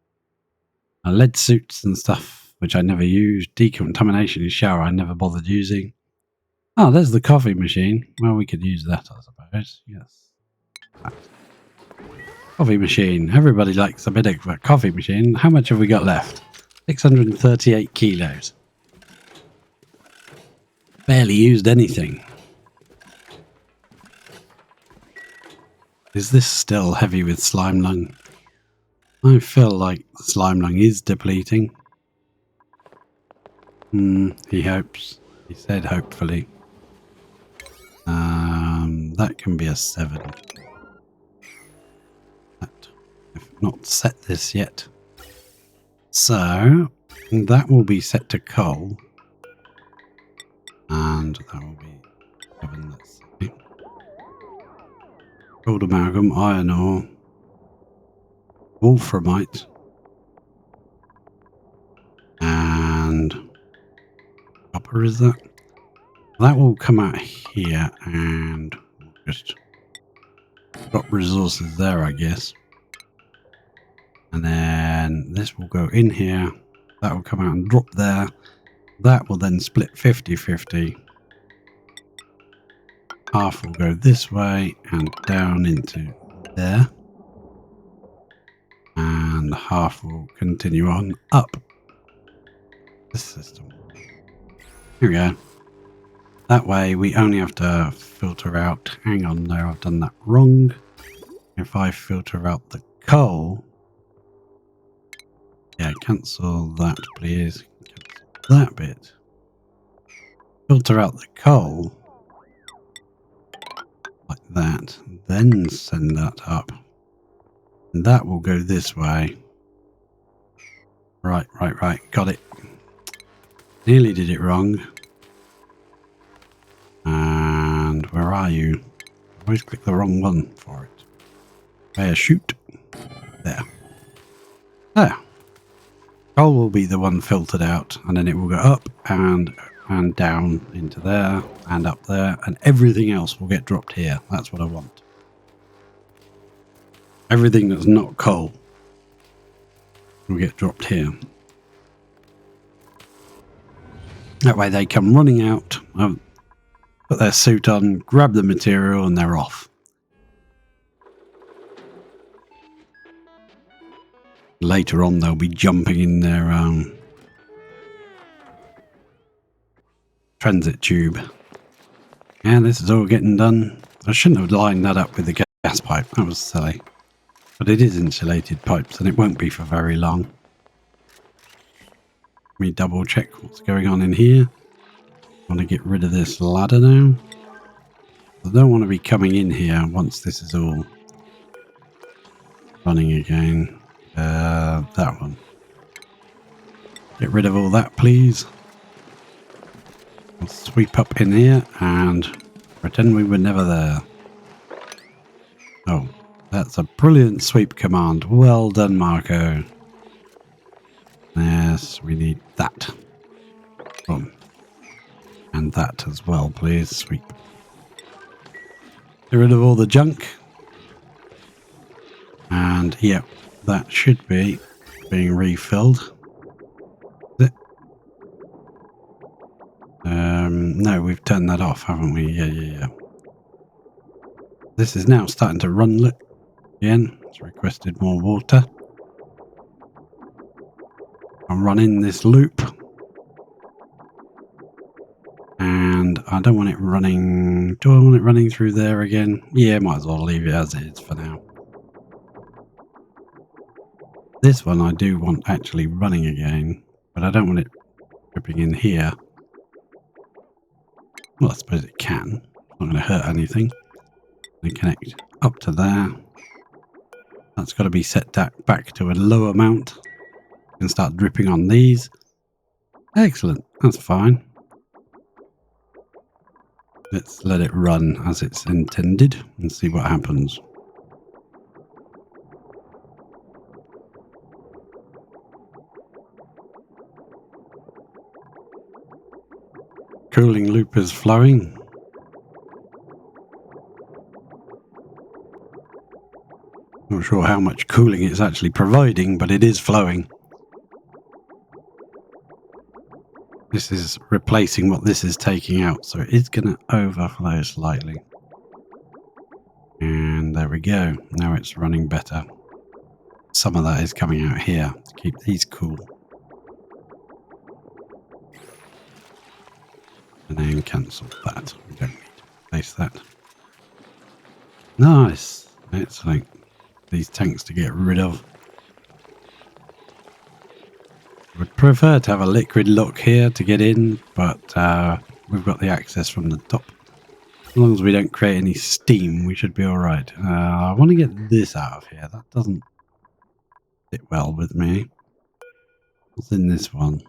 Lead suits and stuff, which I never used. Decontamination shower I never bothered using. Oh, there's the coffee machine. Well, we could use that, I suppose. Yes. That. Coffee machine. Everybody likes a bit of a coffee machine. How much have we got left? 638 kilos. Barely used anything. Is this still heavy with slime lung? I feel like the slime lung is depleting. He hopes. He said hopefully. That can be a 7. I've not set this yet. So, that will be set to coal. And that will be 7, let's see. Gold amalgam, iron ore, wolframite, and copper, is that? That will come out here and just drop resources there, I guess. And then this will go in here. That will come out and drop there. That will then split 50-50. Half will go this way and down into there. And half will continue on up this system. Here we go. That way we only have to filter out. Hang on there, I've done that wrong. If I filter out the coal. Yeah, cancel that please. Cancel that bit. Filter out the coal. Like that. Then send that up. And that will go this way. Right. Got it. Nearly did it wrong. And where are you? I always click the wrong one for it. Where? Shoot. There. There. Coal will be the one filtered out, and then it will go up and down into there and up there, and everything else will get dropped here. That's what I want. Everything that's not coal will get dropped here. That way they come running out, put their suit on, grab the material, and they're off. Later on, they'll be jumping in their transit tube. Yeah, this is all getting done. I shouldn't have lined that up with the gas pipe. That was silly. But it is insulated pipes, and it won't be for very long. Let me double check what's going on in here. I want to get rid of this ladder now. I don't want to be coming in here once this is all running again. That one. Get rid of all that, please. We'll sweep up in here and pretend we were never there. Oh, that's a brilliant sweep command. Well done, Marco. Yes, we need that. Boom. And that as well, please. Sweep. Get rid of all the junk. And, yeah, that should be being refilled. No, we've turned that off, haven't we? Yeah. This is now starting to run again. It's requested more water. I'm running this loop. And I don't want it running... Do I want it running through there again? Yeah, might as well leave it as it is for now. This one I do want actually running again, but I don't want it dripping in here. Well, I suppose it can. It's not going to hurt anything. And connect up to there. That's got to be set back to a low amount. And start dripping on these. Excellent. That's fine. Let's let it run as it's intended and see what happens. cooling loop is flowing. Not sure how much cooling it's actually providing, but it is flowing. This is replacing what this is taking out, so it is going to overflow slightly. And there we go. Now it's running better. Some of that is coming out here to keep these cool. And then cancel that. We don't need to replace that. Nice. Excellent. These tanks to get rid of. Would prefer to have a liquid lock here to get in, but we've got the access from the top. As long as we don't create any steam, we should be alright. I want to get this out of here. That doesn't fit well with me. What's in this one?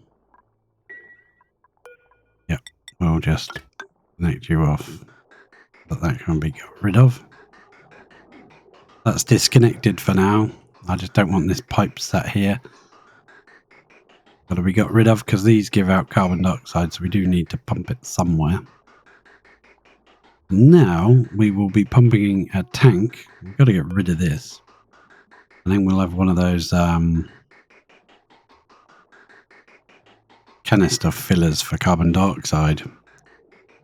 Yep, we'll just connect you off. But that can be got rid of. That's disconnected for now. I just don't want this pipe sat here. Got to be got rid of because these give out carbon dioxide, so we do need to pump it somewhere. Now we will be pumping a tank. We've got to get rid of this. And then we'll have one of those canister fillers for carbon dioxide.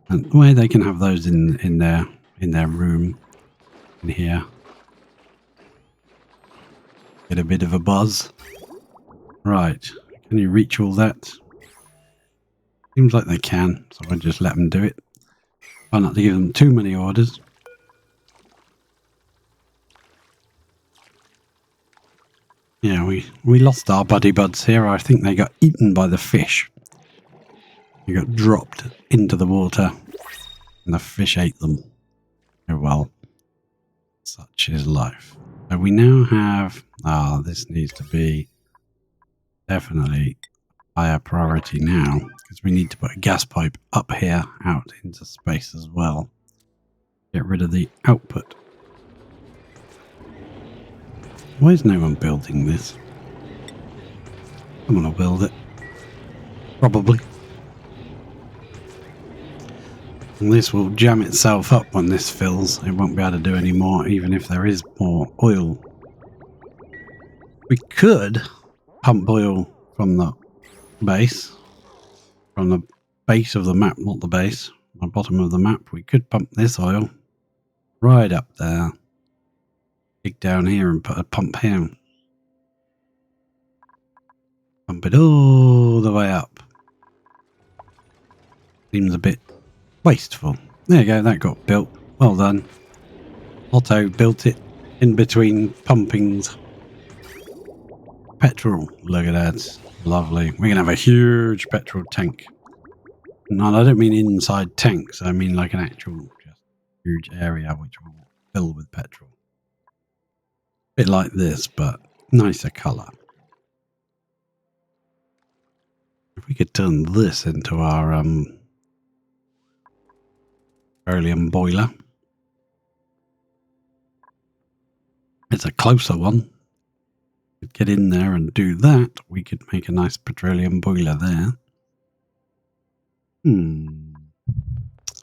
And where they can have those in their room in here. Get a bit of a buzz. Right. Can you reach all that? Seems like they can, so I'll just let them do it. Try not to give them too many orders. Yeah, we lost our buddy buds here. I think they got eaten by the fish. They got dropped into the water and the fish ate them. Oh well, such is life. So we now have... this needs to be definitely higher priority now, because we need to put a gas pipe up here out into space as well. Get rid of the output. Why is no one building this? Someone will build it. Probably. And this will jam itself up when this fills. It won't be able to do any more, even if there is more oil. We could pump oil from the base. From the base of the map, not the base. The bottom of the map. We could pump this oil right up there. Dig down here and put a pump here. Pump it all the way up. Seems a bit wasteful. There you go, that got built. Well done. Otto built it in between pumpings. Petrol. Look at that. Lovely. We're going to have a huge petrol tank. No, I don't mean inside tanks. I mean like an actual just huge area which will fill with petrol. Bit like this, but nicer colour. If we could turn this into our petroleum boiler. It's a closer one. Get in there and do that, we could make a nice petroleum boiler there.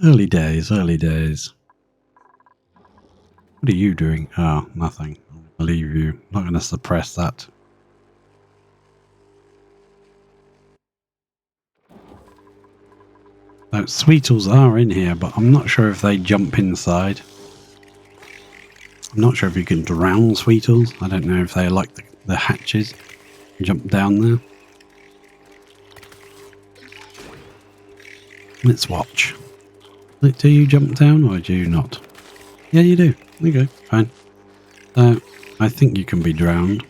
Early days, early days. What are you doing? Oh, nothing. I'll leave you. Not going to suppress that. So, Sweetles are in here, but I'm not sure if they jump inside. I'm not sure if you can drown Sweetles. I don't know if they like the hatches. Jump down there. Let's watch. Do you jump down or do you not? Yeah, you do. Okay, fine. So, I think you can be drowned.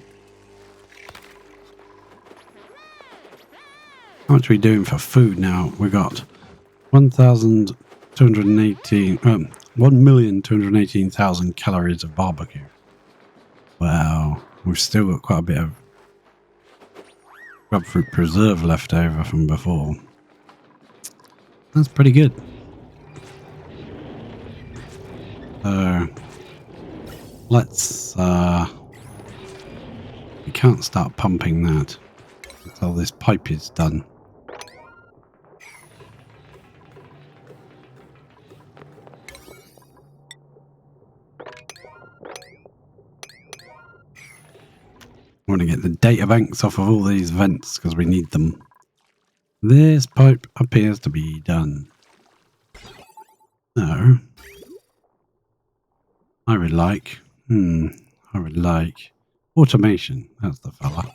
How much are we doing for food now? We got 1,218,000 calories of barbecue. Wow, we've still got quite a bit of grubfruit preserve left over from before. That's pretty good. So let's we can't start pumping that until this pipe is done. I want to get the data banks off of all these vents because we need them. This pipe appears to be done. No. I would like automation. That's the fella.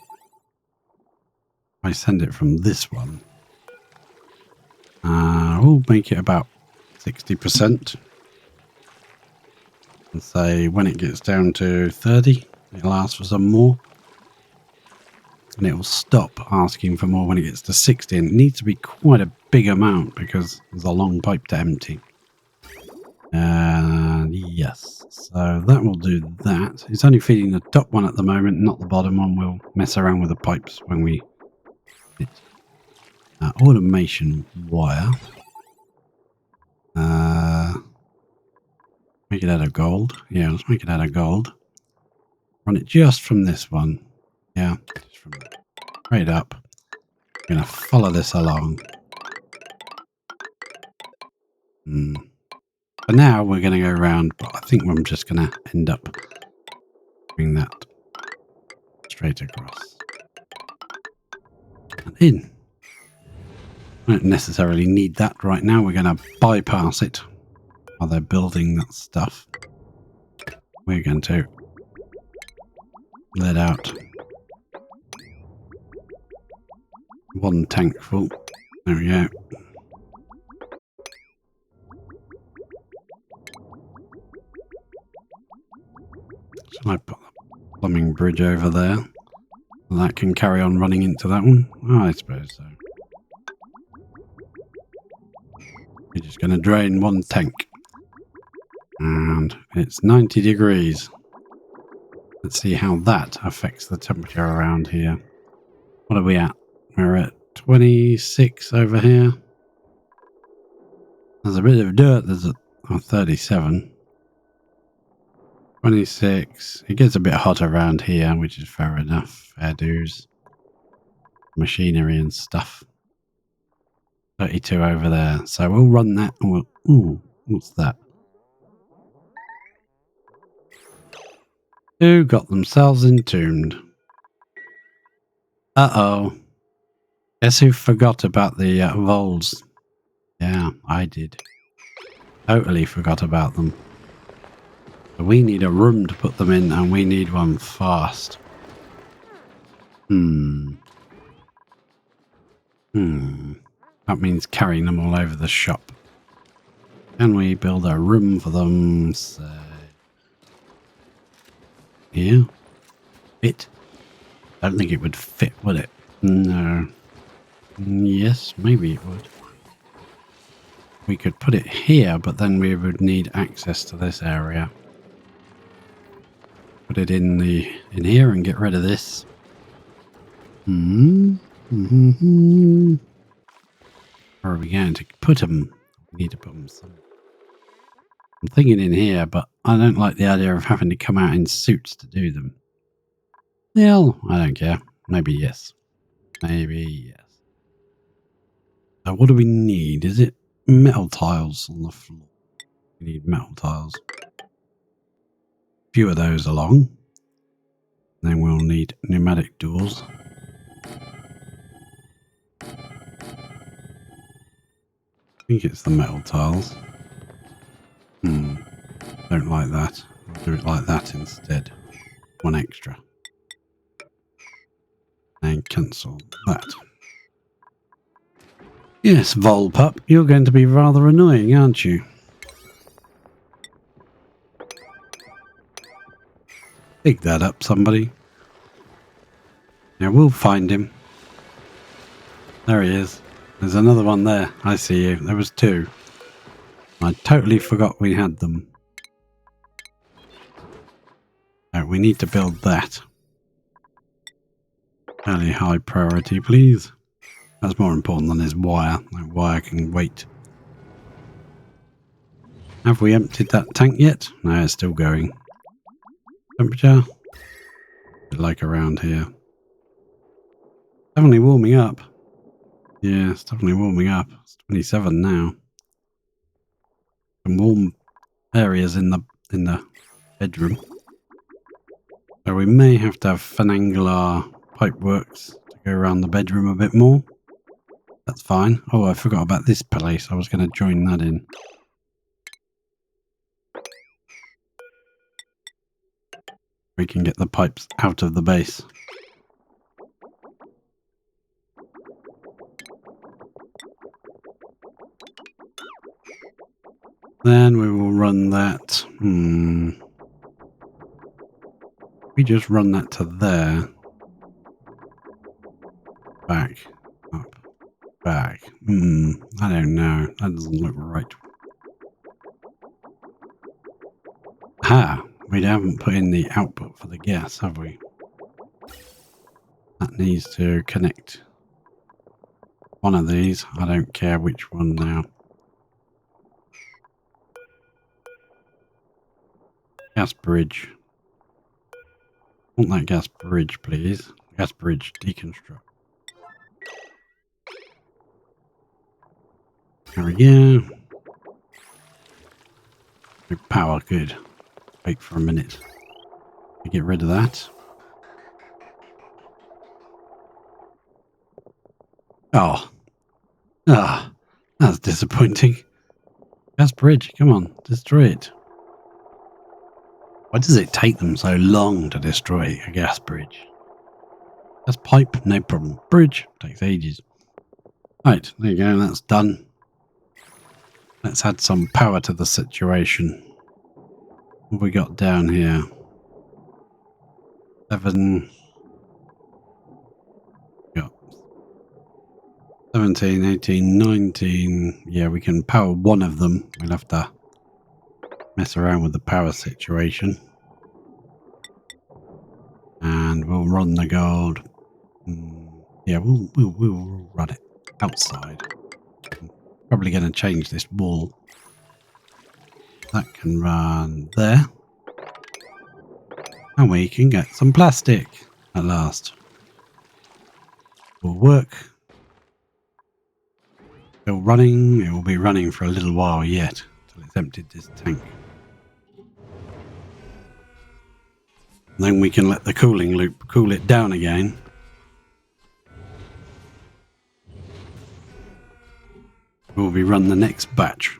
I send it from this one. We'll make it about 60%. And say when it gets down to 30, it'll ask for some more. And it will stop asking for more when it gets to 60. And it needs to be quite a big amount because there's a long pipe to empty. Yes, so that will do that. It's only feeding the top one at the moment, not the bottom one. We'll mess around with the pipes when we hit automation wire. Make it out of gold. Yeah, let's make it out of gold. Run it just from this one. Yeah, just from right up. I'm going to follow this along. For now, we're going to go around, but I think I'm just going to end up doing that straight across. And in. I don't necessarily need that right now. We're going to bypass it while they're building that stuff. We're going to let out one tank full. There we go. So I put the plumbing bridge over there. That can carry on running into that one. Oh, I suppose so. We're just going to drain one tank. And it's 90 degrees. Let's see how that affects the temperature around here. What are we at? We're at 26 over here. There's a bit of dirt. There's a 37. 26. It gets a bit hot around here, which is fair enough. Fair dues. Machinery and stuff. 32 over there. So we'll run that and we'll... Ooh, what's that? Who got themselves entombed? Uh-oh. Guess who forgot about the voles? Yeah, I did. Totally forgot about them. So we need a room to put them in, and we need one fast. That means carrying them all over the shop. Can we build a room for them? Say, here? Fit? I don't think it would fit, would it? No. Yes, maybe it would. We could put it here, but then we would need access to this area. Put it in here and get rid of this. Where are we going to put them? We need to put them somewhere. I'm thinking in here, but I don't like the idea of having to come out in suits to do them. Well, I don't care. Maybe yes. Maybe yes. So what do we need? Is it metal tiles on the floor? We need metal tiles. A few of those along. Then we'll need pneumatic doors. I think it's the metal tiles. Don't like that. I'll do it like that instead. One extra. And cancel that. Yes, Volpup, you're going to be rather annoying, aren't you? Dig that up, somebody. Yeah, we'll find him. There he is. There's another one there. I see you. There was two. I totally forgot we had them. Oh, we need to build that. Fairly high priority, please. That's more important than his wire. That wire can wait. Have we emptied that tank yet? No, it's still going. Temperature? Like around here. Definitely warming up. Yeah, it's definitely warming up. It's 27 now. Some warm areas in the bedroom. So we may have to finagle our pipeworks to go around the bedroom a bit more. That's fine. Oh, I forgot about this place. I was going to join that in. We can get the pipes out of the base. Then we will run that. We just run that to there. Back. Up. Back. I don't know. That doesn't look right. Ah, we haven't put in the output for the gas, have we? That needs to connect. One of these. I don't care which one now. Gas bridge. I want that gas bridge, please. Gas bridge deconstruct. There we go. No power, good. Wait for a minute. Get rid of that. Oh. Ah. That's disappointing. Gas bridge, come on, destroy it. Why does it take them so long to destroy a gas bridge? Gas pipe, no problem. Bridge, takes ages. Right, there you go, that's done. Let's add some power to the situation. What have we got down here? 7. Got 17, 18, 19. Yeah, we can power one of them. We'll have to mess around with the power situation. And we'll run the gold. Yeah, we'll run it outside. Probably going to change this wall. That can run there. And we can get some plastic at last. Will work. Still running. It will be running for a little while yet until it's emptied this tank. And then we can let the cooling loop cool it down again. We'll be run the next batch.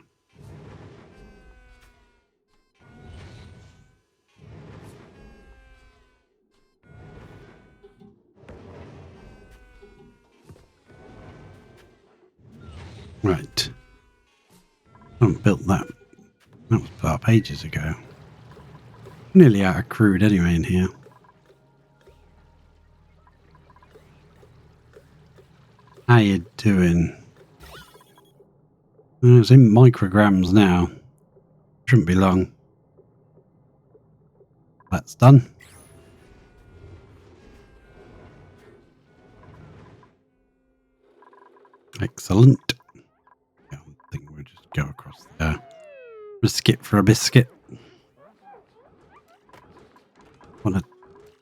Right. I haven't built that. That was put up ages ago. Nearly out of crude anyway in here. How you doing? It's in micrograms now. Shouldn't be long. That's done. Excellent. Yeah, I think we'll just go across there. Biscuit for a biscuit. Want to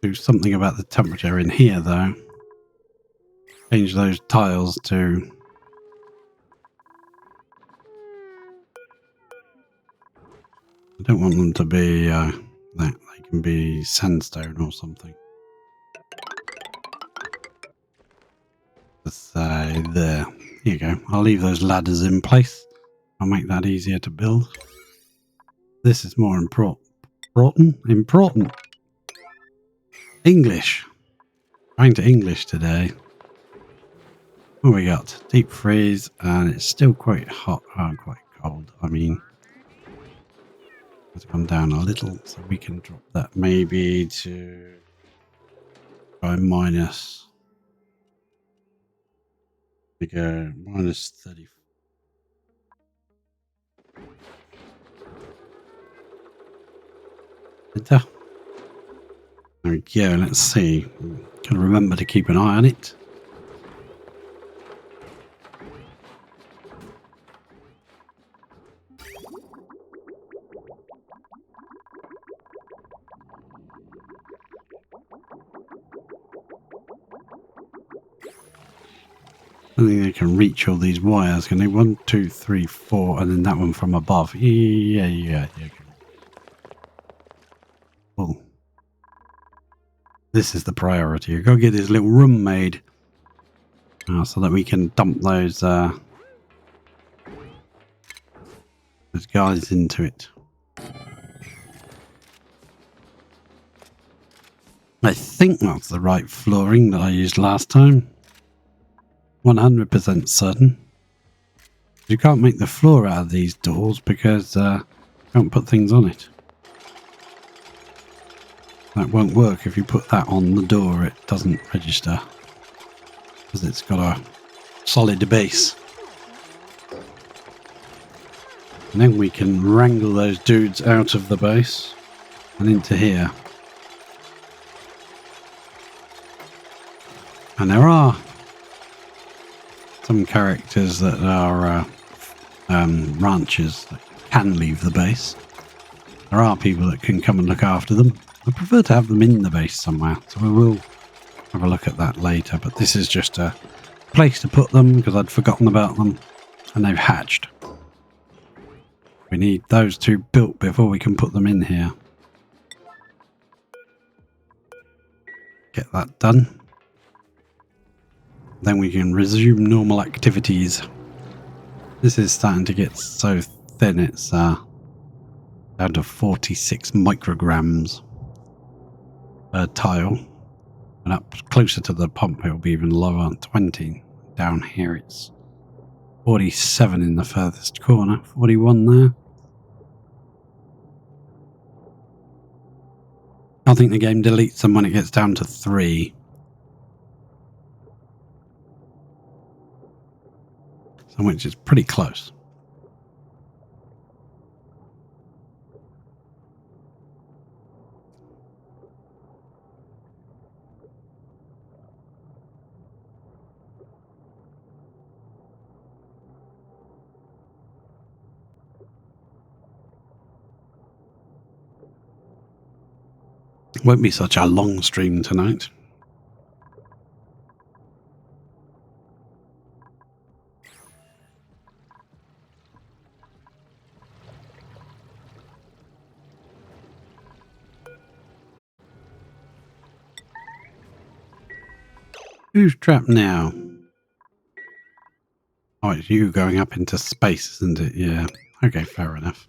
do something about the temperature in here though. Change those tiles to I don't want them to be that. They can be sandstone or something. Let's say there. Here you go. I'll leave those ladders in place. I'll make that easier to build. This is more important. English. Trying to English today. What we got? Deep freeze, and it's still quite hot. Quite cold. I mean, let's come down a little so we can drop that maybe to by minus. We go minus 30. There we go. Let's see. Can remember to keep an eye on it. I think they can reach all these wires, can they? 1, 2, 3, 4, and then that one from above. Yeah. Cool. This is the priority. We've got to get this little room made so that we can dump those guys into it. I think that's the right flooring that I used last time. 100% certain. You can't make the floor out of these doors because you can't put things on it. That won't work if you put that on the door. It doesn't register because it's got a solid base. And then we can wrangle those dudes out of the base and into here. And there are some characters that are ranchers that can leave the base. There are people that can come and look after them. I prefer to have them in the base somewhere, so we will have a look at that later. But this is just a place to put them because I'd forgotten about them and they've hatched. We need those two built before we can put them in here. Get that done. Then we can resume normal activities. This is starting to get so thin, it's down to 46 micrograms per tile. And up closer to the pump it will be even lower, 20. Down here it's 47 in the furthest corner, 41 there. I think the game deletes them when it gets down to 3. Which is pretty close. Won't be such a long stream tonight. Who's trapped now? Oh, it's you going up into space, isn't it? Yeah. Okay, fair enough.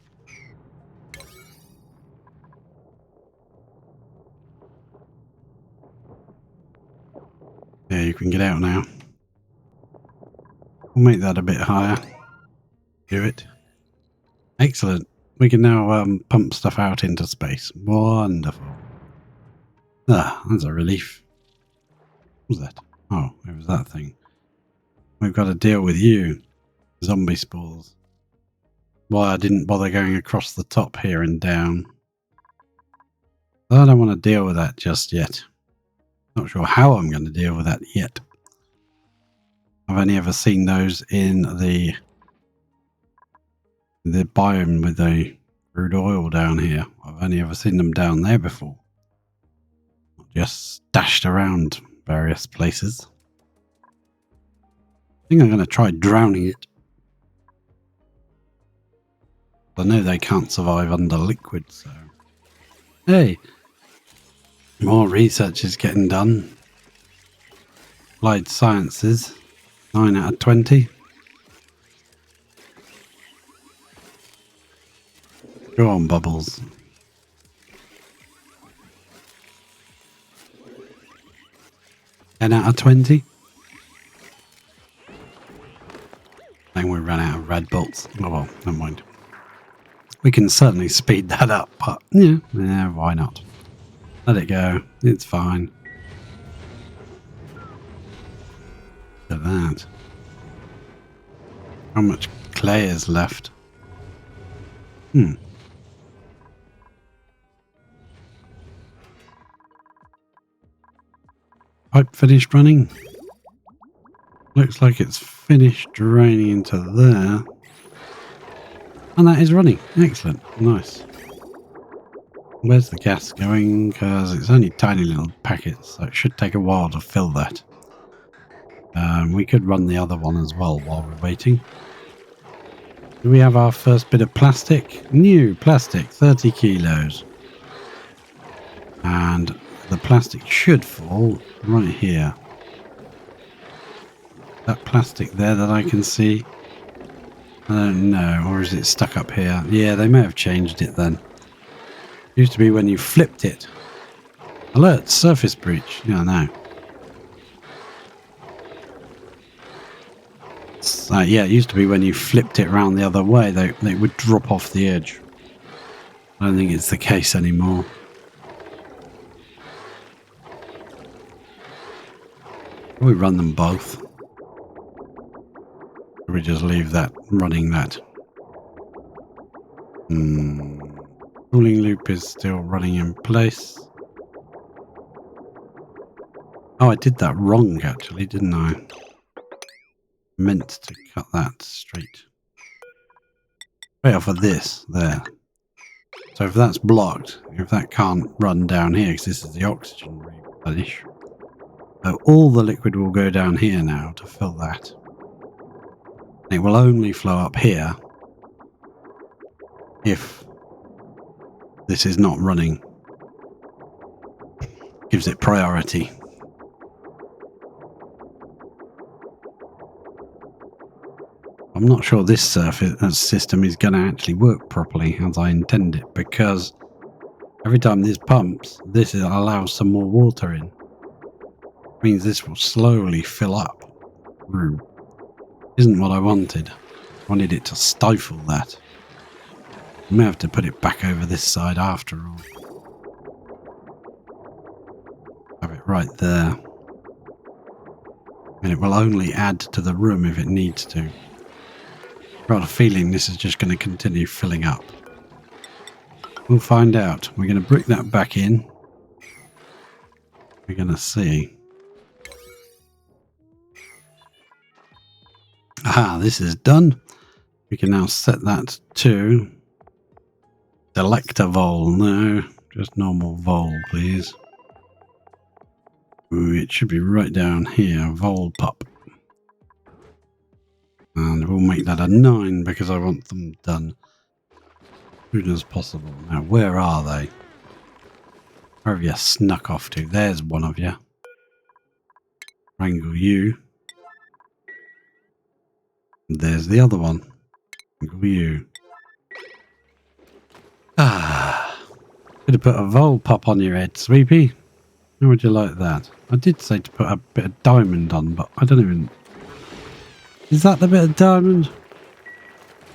Yeah, you can get out now. We'll make that a bit higher. Do it. Excellent. We can now pump stuff out into space. Wonderful. Ah, that's a relief. What was that? Oh, it was that thing. We've got to deal with you. Zombie spores. Why I didn't bother going across the top here and down. I don't want to deal with that just yet. Not sure how I'm going to deal with that yet. I've only ever seen those in the biome with the crude oil down here. I've only ever seen them down there before. Just stashed around various places. I think I'm going to try drowning it. I know they can't survive under liquid, so... Hey! More research is getting done. Applied Sciences. 9 out of 20. Go on, Bubbles. Ten out of 20. Then we ran out of red bolts. Oh well, never mind. We can certainly speed that up, but yeah, why not? Let it go. It's fine. Look at that. How much clay is left? Pipe finished running. Looks like it's finished draining into there. And that is running. Excellent. Nice. Where's the gas going? Because it's only tiny little packets, so it should take a while to fill that. We could run the other one as well while we're waiting. Do we have our first bit of plastic? New plastic, 30 kilos. And The plastic should fall right here. That plastic there that I can see. I don't know, or is it stuck up here? Yeah, they may have changed it then. It used to be when you flipped it. Alert, surface breach. Yeah, I know. Yeah, it used to be when you flipped it around the other way, they would drop off the edge. I don't think it's the case anymore. We run them both. Or we just leave that running that. Cooling loop is still running in place. Oh, I did that wrong actually, didn't I? Meant to cut that straight off of this there. So if that's blocked, if that can't run down here, because this is the oxygen replenish, so all the liquid will go down here now to fill that. And it will only flow up here if this is not running. Gives it priority. I'm not sure this system is going to actually work properly as I intend it, because every time this pumps, this allows some more water in. It means this will slowly fill up. Isn't what I wanted. I wanted it to stifle that. I may have to put it back over this side after all. Have it right there. And it will only add to the room if it needs to. I've got a feeling this is just going to continue filling up. We'll find out. We're going to brick that back in. We're going to see. Aha, this is done. We can now set that to select a vol. No, just normal vol, please. Ooh, it should be right down here. Vol pup. And we'll make that a 9 because I want them done as soon as possible. Now, where are they? Where have you snuck off to? There's one of you. Wrangle you. And there's the other one. Wrangle you. Ah. Could have put a vol pup on your head, Sweepy. How would you like that? I did say to put a bit of diamond on, but I don't even... Is that the bit of diamond?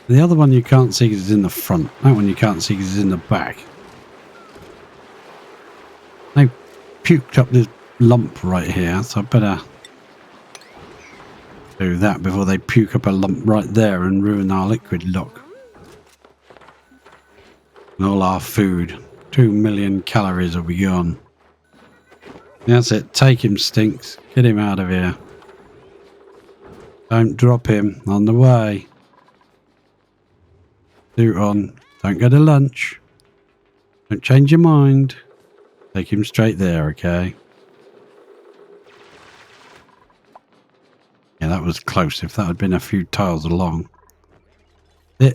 The other one you can't see because it's in the front. That one you can't see because it's in the back. They puked up this lump right here, so I better do that before they puke up a lump right there and ruin our liquid lock. And all our food. 2 million calories will be gone. That's it. Take him, Stinks. Get him out of here. Don't drop him on the way. Suit on. Don't go to lunch. Don't change your mind. Take him straight there, okay? Yeah, that was close. If that had been a few tiles along.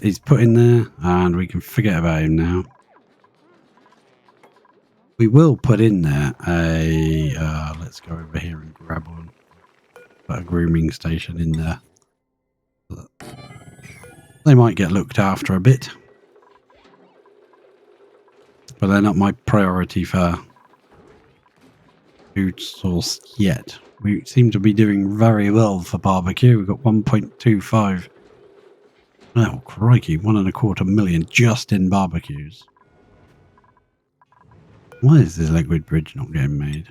He's put in there, and we can forget about him now. We will put in there a... let's go over here and grab one. Put a grooming station in there. They might get looked after a bit. But they're not my priority for food source yet. We seem to be doing very well for barbecue. We've got 1.25. Oh, crikey. 1.25 million just in barbecues. Why is this liquid bridge not getting made?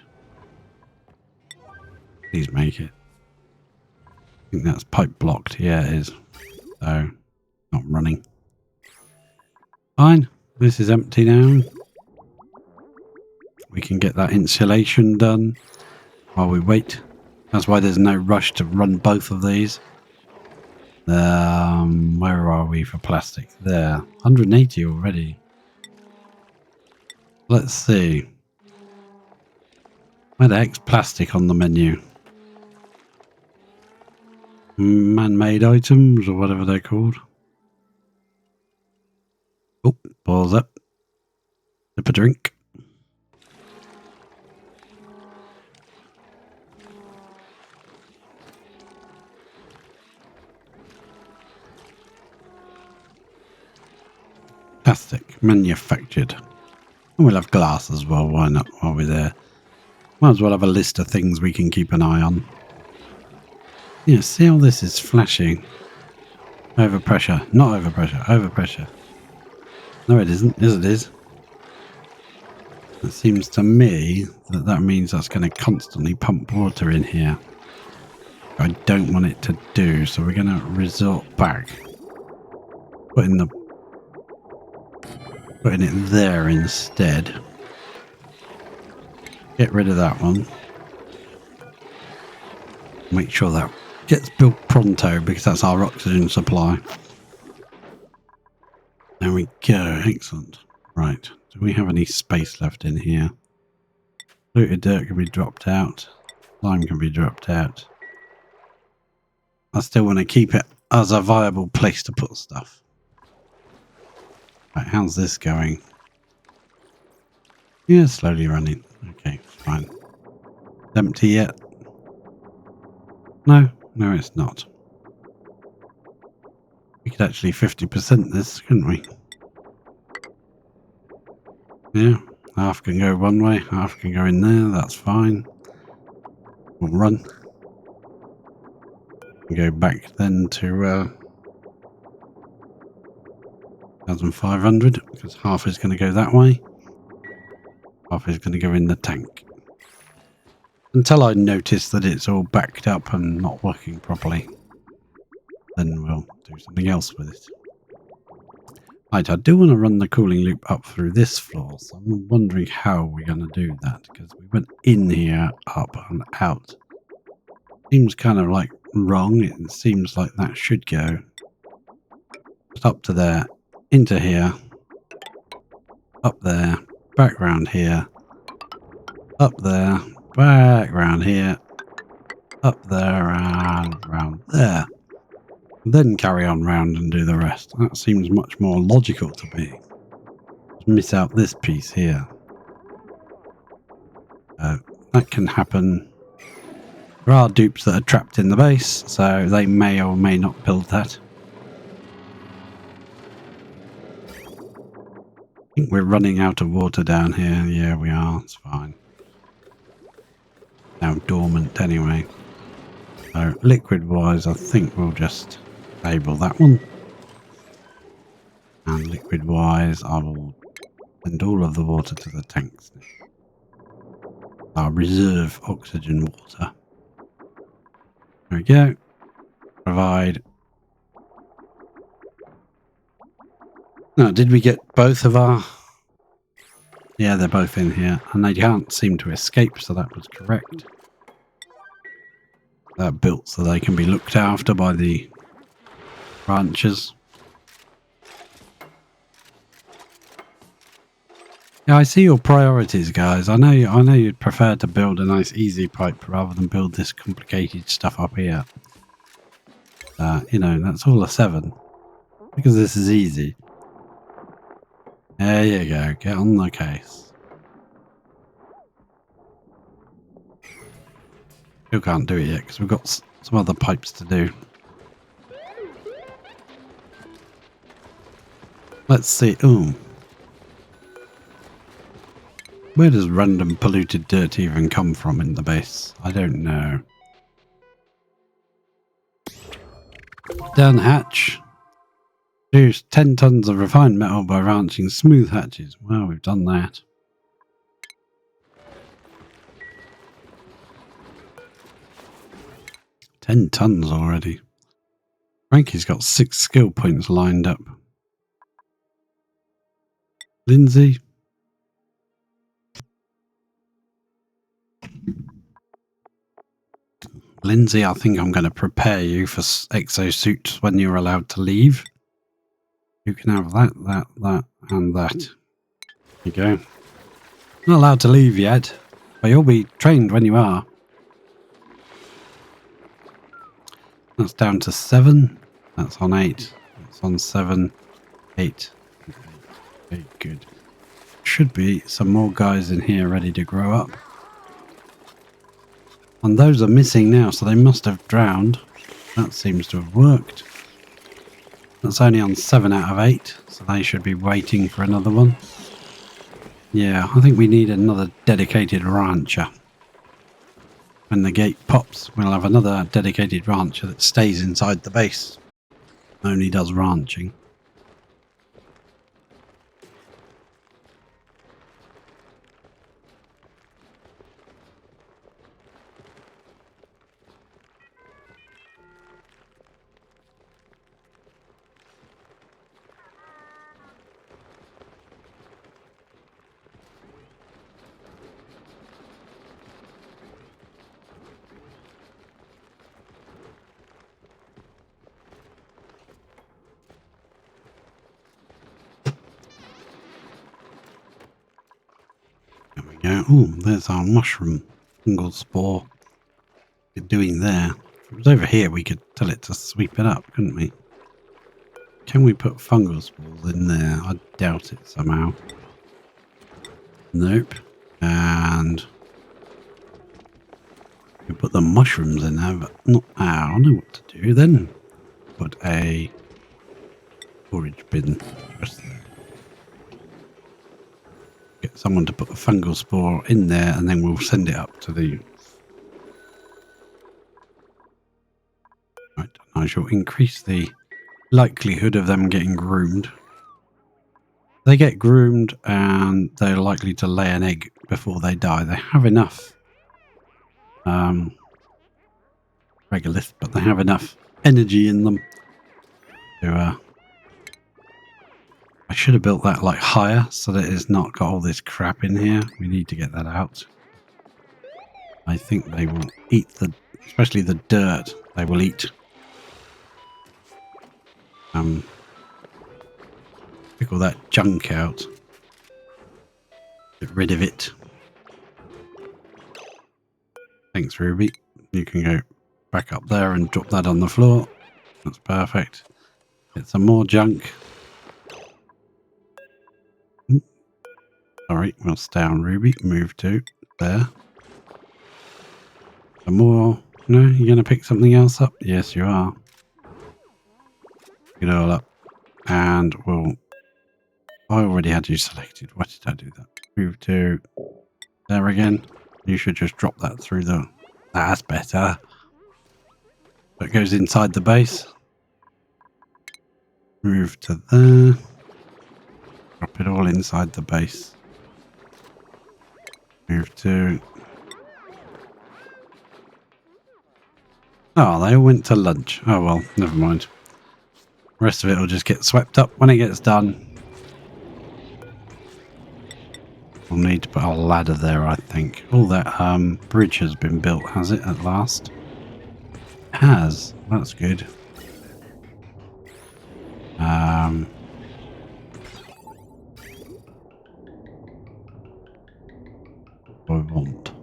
Please make it. I think that's pipe blocked. Yeah, it is. So, not running. Fine. This is empty now. We can get that insulation done while we wait. That's why there's no rush to run both of these. Where are we for plastic? There. 180 already. Let's see. Where the heck's plastic on the menu? Man-made items or whatever they're called. Oh, pause up. Sip a drink. Fantastic. Manufactured. And we'll have glass as well. Why not while we're there? Might as well have a list of things we can keep an eye on. Yeah, see how this is flashing? Overpressure. Not overpressure. Overpressure. No, it isn't. Yes, it is. It seems to me that that means that's going to constantly pump water in here. I don't want it to do, so we're going to resort back. Putting it there instead. Get rid of that one. Make sure that gets built pronto because that's our oxygen supply. There we go. Excellent. Right. Do we have any space left in here? Looted dirt can be dropped out. Lime can be dropped out. I still want to keep it as a viable place to put stuff. Right, how's this going? Yeah, slowly running. Okay, fine. Empty yet? No, it's not. We could actually 50% this, couldn't we? Yeah, half can go one way, half can go in there, that's fine. We'll run. And go back then to 1,500, because half is going to go that way. Half is going to go in the tank. Until I notice that it's all backed up and not working properly. Then we'll do something else with it. Right, I do want to run the cooling loop up through this floor, so I'm wondering how we're going to do that, because we went in here, up and out. Seems kind of like wrong. It seems like that should go just up to there, into here, up there, back round here, up there, back round here, up there and round there. Then carry on round and do the rest. That seems much more logical to me. Just miss out this piece here. That can happen. There are dupes that are trapped in the base, so they may or may not build that. I think we're running out of water down here. Yeah, we are. It's fine. Now dormant anyway. So liquid-wise, I think we'll just label that one. And liquid-wise, I will send all of the water to the tanks. Our reserve oxygen water. There we go. Provide. Now, did we get both of our... Yeah, they're both in here. And they can't seem to escape, so that was correct. They're built so they can be looked after by the branches. Yeah, I see your priorities, guys. I know you'd prefer to build a nice easy pipe rather than build this complicated stuff up here. You know, that's all a 7. Because this is easy. There you go. Get on the case. Still can't do it yet because we've got some other pipes to do. Let's see. Ooh. Where does random polluted dirt even come from in the base? I don't know. Down hatch. Produce 10 tons of refined metal by ranching smooth hatches. Well, we've done that. $10 tons already. Frankie's got 6 skill points lined up. Lindsay. Lindsay, I think I'm going to prepare you for exosuits when you're allowed to leave. You can have that, and that. There you go. Not allowed to leave yet, but you'll be trained when you are. That's down to 7. That's on 8. That's on 7. 8. Okay, good. Should be some more guys in here ready to grow up. And those are missing now, so they must have drowned. That seems to have worked. That's only on 7 out of 8, so they should be waiting for another one. Yeah, I think we need another dedicated rancher. When the gate pops, we'll have another dedicated rancher that stays inside the base. Only does ranching. Yeah, oh, there's our mushroom fungal spore. We're doing there. If it was over here, we could tell it to sweep it up, couldn't we? Can we put fungal spores in there? I doubt it somehow. Nope. And we put the mushrooms in there, but not. I know what to do then. Put a storage bin just there. Get someone to put a fungal spore in there, and then we'll send it up to the. Right, I shall increase the likelihood of them getting groomed. They get groomed, and they're likely to lay an egg before they die. They have enough regolith, but they have enough energy in them to. I should have built that like higher so that it's not got all this crap in here. We need to get that out. I think they will eat especially the dirt. They will eat. Pick all that junk out. Get rid of it. Thanks, Ruby. You can go back up there and drop that on the floor. That's perfect. Get some more junk. Sorry, we'll stay on Ruby. Move to there. Some more. No, you're going to pick something else up? Yes, you are. Pick it all up. And we'll... I already had you selected. Why did I do that? Move to there again. You should just drop that through the... That's better. That goes inside the base. Move to there. Drop it all inside the base. Move to... Oh, they all went to lunch. Oh well, never mind. The rest of it will just get swept up when it gets done. We'll need to put a ladder there, I think. Oh, that bridge has been built, has it, at last? It has. That's good.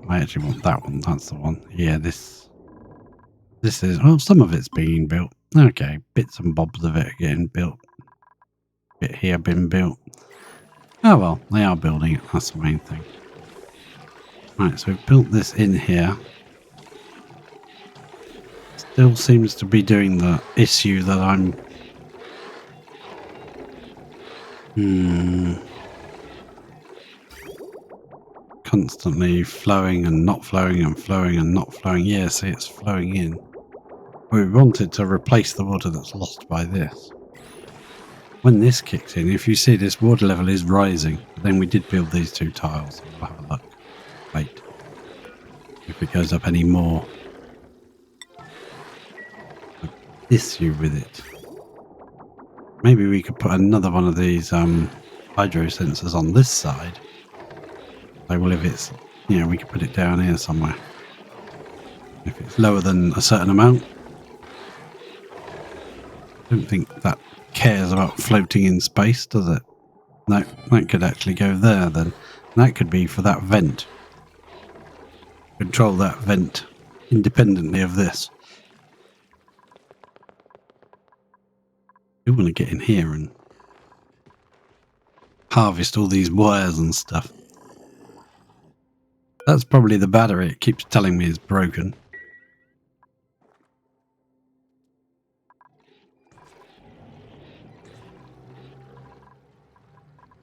I actually want that one. That's the one. Yeah, this is... Well, some of it's being built. Okay, bits and bobs of it getting built. Bit here been built. Oh well, they are building it. That's the main thing. Right, so we've built this in here. Still seems to be doing the issue that I'm... constantly flowing and not flowing and flowing and not flowing. Yeah, see, it's flowing in. We wanted to replace the water that's lost by this. When this kicks in, if you see this water level is rising, but then we did build these two tiles. We'll have a look. Wait. If it goes up any more. Issue with it. Maybe we could put another one of these hydro sensors on this side. So well, if it's, you know, we could put it down here somewhere. If it's lower than a certain amount. I don't think that cares about floating in space, does it? No, that could actually go there then. That could be for that vent. Control that vent independently of this. We want to get in here and harvest all these wires and stuff. That's probably the battery. It keeps telling me is broken.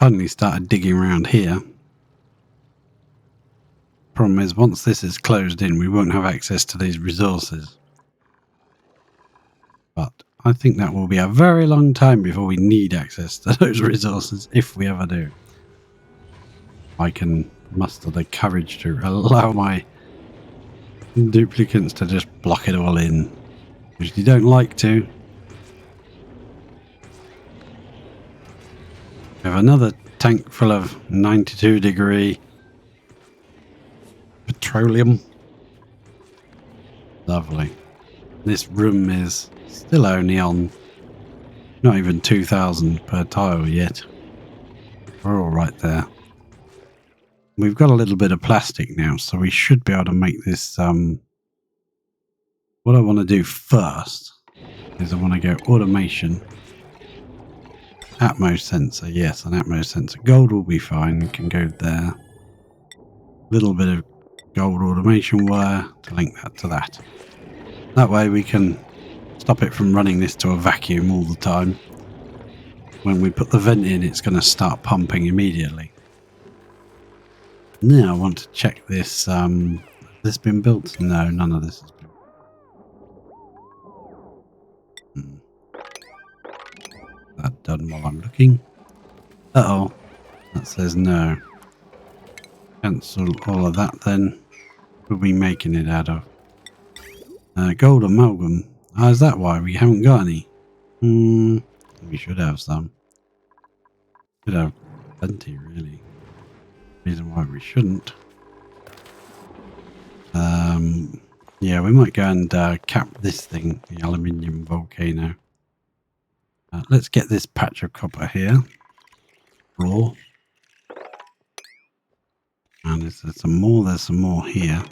finally started digging around here. Problem is, once this is closed in, we won't have access to these resources. But I think that will be a very long time before we need access to those resources, if we ever do. I can muster the courage to allow my duplicants to just block it all in, which you don't like to. We have another tank full of 92-degree petroleum. Lovely. This room is still only on not even 2,000 per tile yet. We're all right there. We've got a little bit of plastic now, so we should be able to make this. What I want to do first is I want to go automation. Atmos sensor, yes, an Atmos sensor. Gold will be fine, we can go there. Little bit of gold automation wire to link that to that. That way we can stop it from running this to a vacuum all the time. When we put the vent in, it's going to start pumping immediately. Now I want to check this. Has this been built? No, none of this has been. That done while I'm looking. Uh-oh. That says no. Cancel all of that then. What are we making it out of? Gold amalgam. Oh, is that why we haven't got any? We should have some. Should have plenty, really. Reason why we shouldn't. Yeah, we might go and cap this thing, the aluminium volcano. Let's get this patch of copper here. Raw. And is there some more? There's some more here.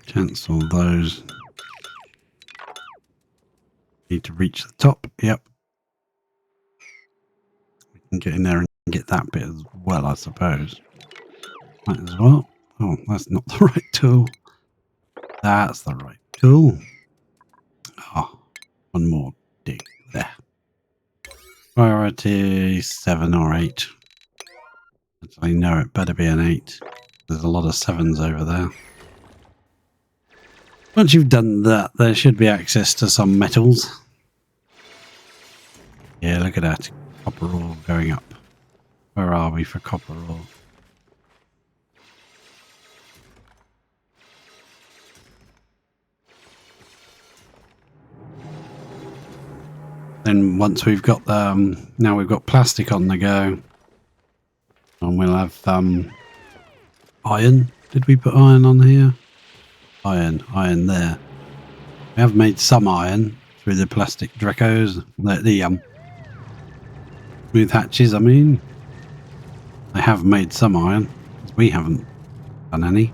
Cancel those. Need to reach the top. Yep. We can get in there and get that bit as well, I suppose. Might as well. Oh, that's not the right tool. That's the right tool. Oh, one more dig there. Priority 7 or 8. Actually, no, it better be an 8. There's a lot of 7s over there. Once you've done that, there should be access to some metals. Yeah, look at that. Copper ore going up. Where are we for copper ore? Then once we've got now we've got plastic on the go, and we'll have iron. Did we put iron on here? Iron there. We have made some iron through the plastic Drecos, the smooth hatches. I mean, they have made some iron. We haven't done any.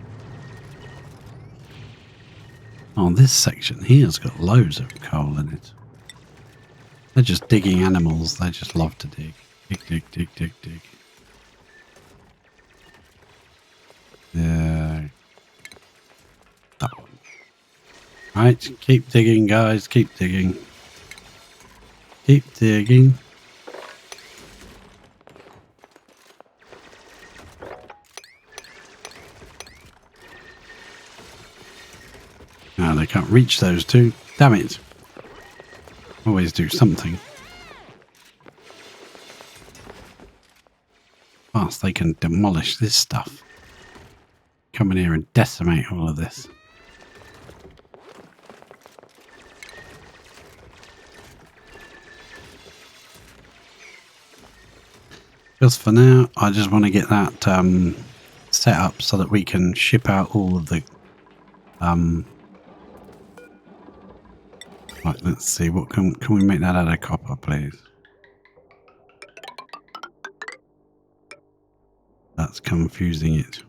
Oh, this section here's got loads of coal in it. They're just digging animals. They just love to dig. Dig. Yeah. That one. Right, keep digging, guys. Keep digging. Keep digging. No, they can't reach those two. Damn it. Always do something. Fast they can demolish this stuff. Come in here and decimate all of this. Just for now, I just want to get that set up so that we can ship out all of the right, let's see, what can we make that out of copper, please? That's confusing it.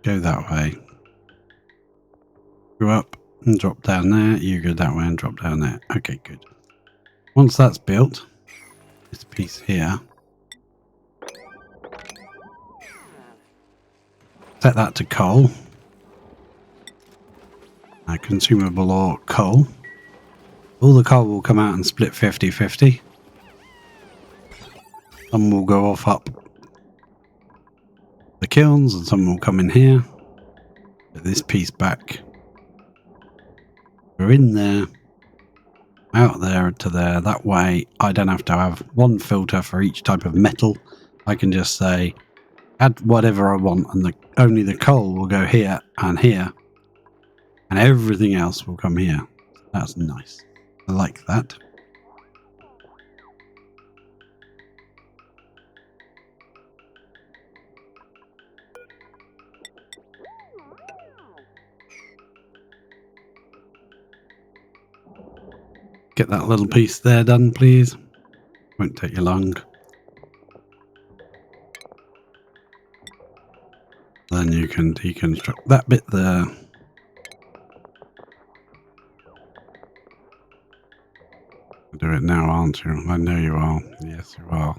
Go that way. Go up and drop down there. You go that way and drop down there. Okay, good. Once that's built, this piece here, set that to coal. consumable or coal. All the coal will come out and split 50-50. Some will go off up the kilns and some will come in here. Put this piece back. We're in there, out there to there. That way I don't have to have one filter for each type of metal. I can just say add whatever I want and only the coal will go here and everything else will come here. That's nice. I like that. Get that little piece there done, please. Won't take you long. Then you can deconstruct that bit there. Do it now, aren't you? I know you are. Yes, you are.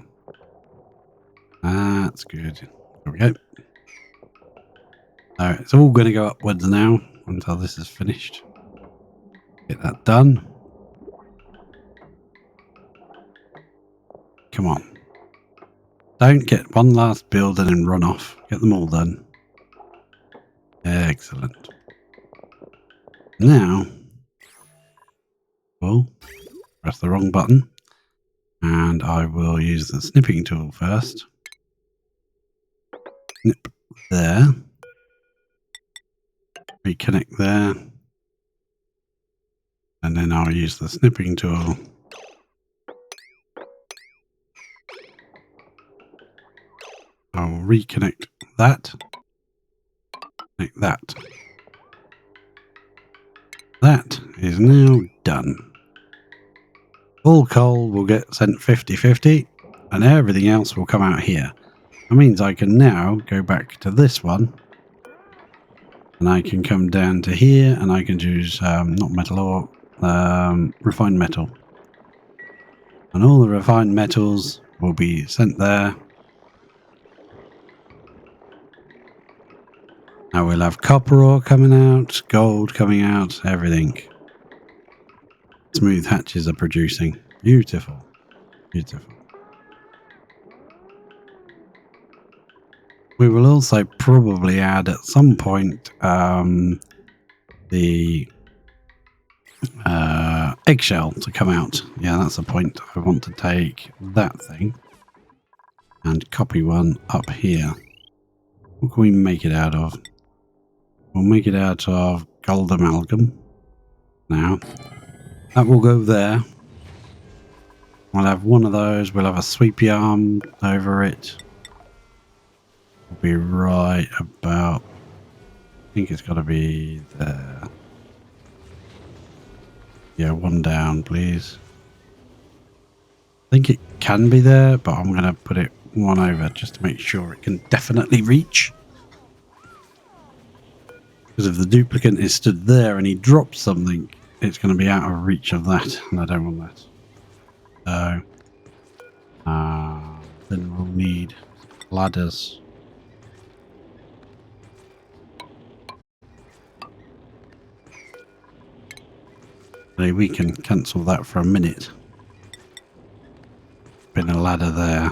That's good. There we go. So it's all going to go upwards now until this is finished. Get that done. Come on. Don't get one last build and then run off. Get them all done. Excellent. Now, well, press the wrong button. And I will use the snipping tool first. Snip there. Reconnect there. And then I'll use the snipping tool. I'll reconnect that. Connect that. That is now done. All coal will get sent 50-50 and everything else will come out here. That means I can now go back to this one and I can come down to here and I can choose not metal ore, refined metal. And all the refined metals will be sent there. Now we'll have copper ore coming out, gold coming out, everything. Smooth hatches are producing. Beautiful. Beautiful. We will also probably add at some point the eggshell to come out. Yeah, that's the point. I want to take that thing and copy one up here. What can we make it out of? We'll make it out of gold amalgam. Now, that will go there. We'll have one of those. We'll have a sweepy arm over it. We'll be right about... I think it's got to be there. Yeah, one down, please. I think it can be there, but I'm going to put it one over just to make sure it can definitely reach. Because if the duplicate is stood there and he drops something, it's going to be out of reach of that, and I don't want that. So, then we'll need ladders. So we can cancel that for a minute. Put a ladder there.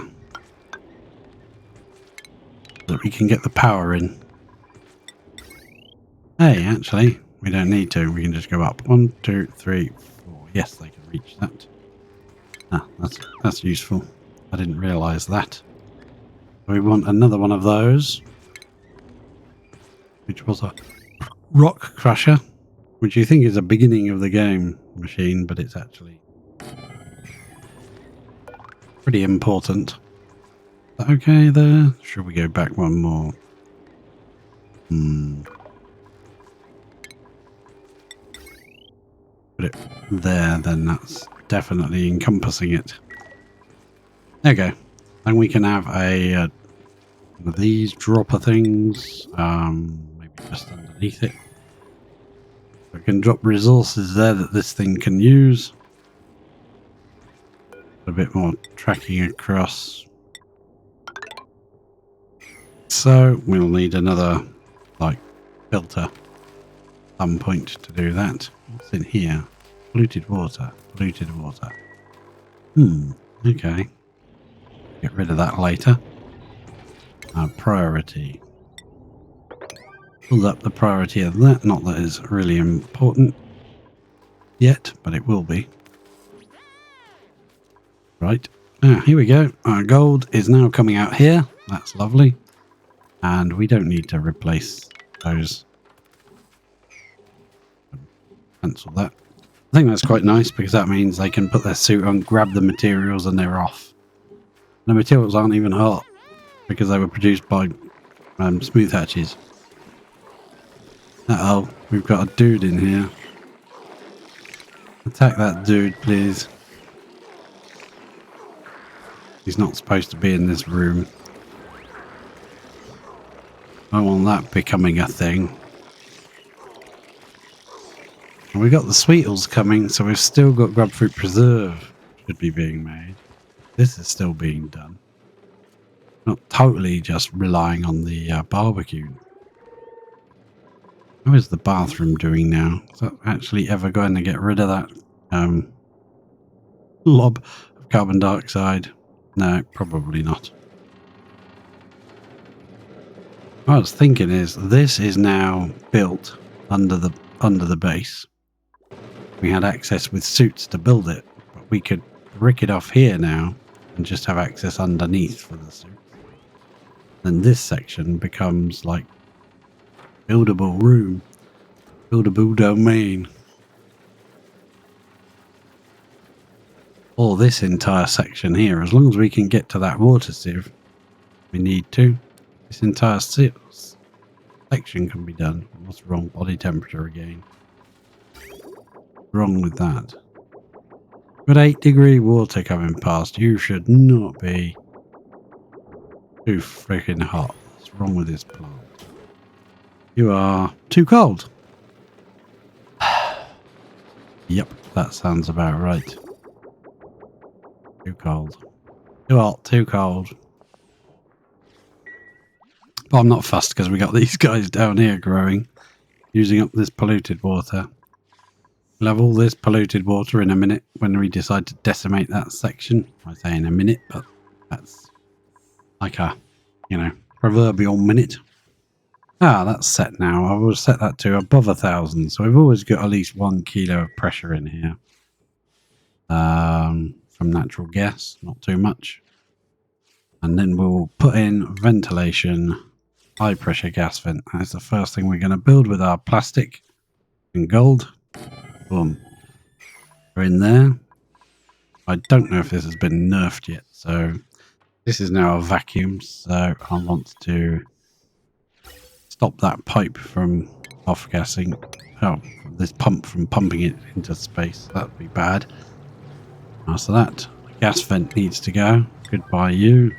So that we can get the power in. Hey, actually, we don't need to. We can just go up. 1, 2, 3, 4. Yes, they can reach that. Ah, that's useful. I didn't realise that. We want another one of those, which was a rock crusher, which you think is a beginning of the game machine, but it's actually pretty important. Is that okay there? Should we go back one more? Put it there, then that's definitely encompassing it. There we go. And we can have a one of these dropper things, maybe just underneath it. We can drop resources there that this thing can use. A bit more tracking across. So we'll need another like filter. some point to do that. What's in here? Polluted water. Polluted water. Okay. Get rid of that later. Priority. Build up the priority of that. Not that it's really important yet, but it will be. Right. Here we go. Our gold is now coming out here. That's lovely. And we don't need to replace those. Cancel that. I think that's quite nice because that means they can put their suit on, grab the materials, and they're off. The materials aren't even hot because they were produced by smooth hatches. Uh-oh, we've got a dude in here. Attack that dude, please. He's not supposed to be in this room. I want that becoming a thing. And we got the Sweetles coming, so we've still got Grubfruit Preserve should be being made. This is still being done. Not totally just relying on the barbecue. How is the bathroom doing now? Is that actually ever going to get rid of that lob of carbon dioxide? No, probably not. What I was thinking is this is now built under the base. We had access with suits to build it, but we could rick it off here now and just have access underneath for the suits. Then this section becomes like buildable room, buildable domain. Or this entire section here, as long as we can get to that water sieve, we need to. This entire section can be done. What's wrong? Body temperature again. What's wrong with that? Got 8-degree water coming past. You should not be too freaking hot. What's wrong with this plant? You are too cold. Yep, that sounds about right. Too cold. Too hot, too cold. But I'm not fussed because we got these guys down here growing, using up this polluted water. We'll have all this polluted water in a minute when we decide to decimate that section. I say in a minute, but that's like a, proverbial minute. That's set now. I will set that to above 1,000. So we've always got at least 1 kilo of pressure in here. From natural gas, not too much. And then we'll put in ventilation, high pressure gas vent. That's the first thing we're going to build with our plastic and gold. Boom. We're in there. I don't know if this has been nerfed yet. So this is now a vacuum. So I want to stop that pipe from off-gassing. Oh, this pump from pumping it into space. That would be bad. So that gas vent needs to go. Goodbye, you.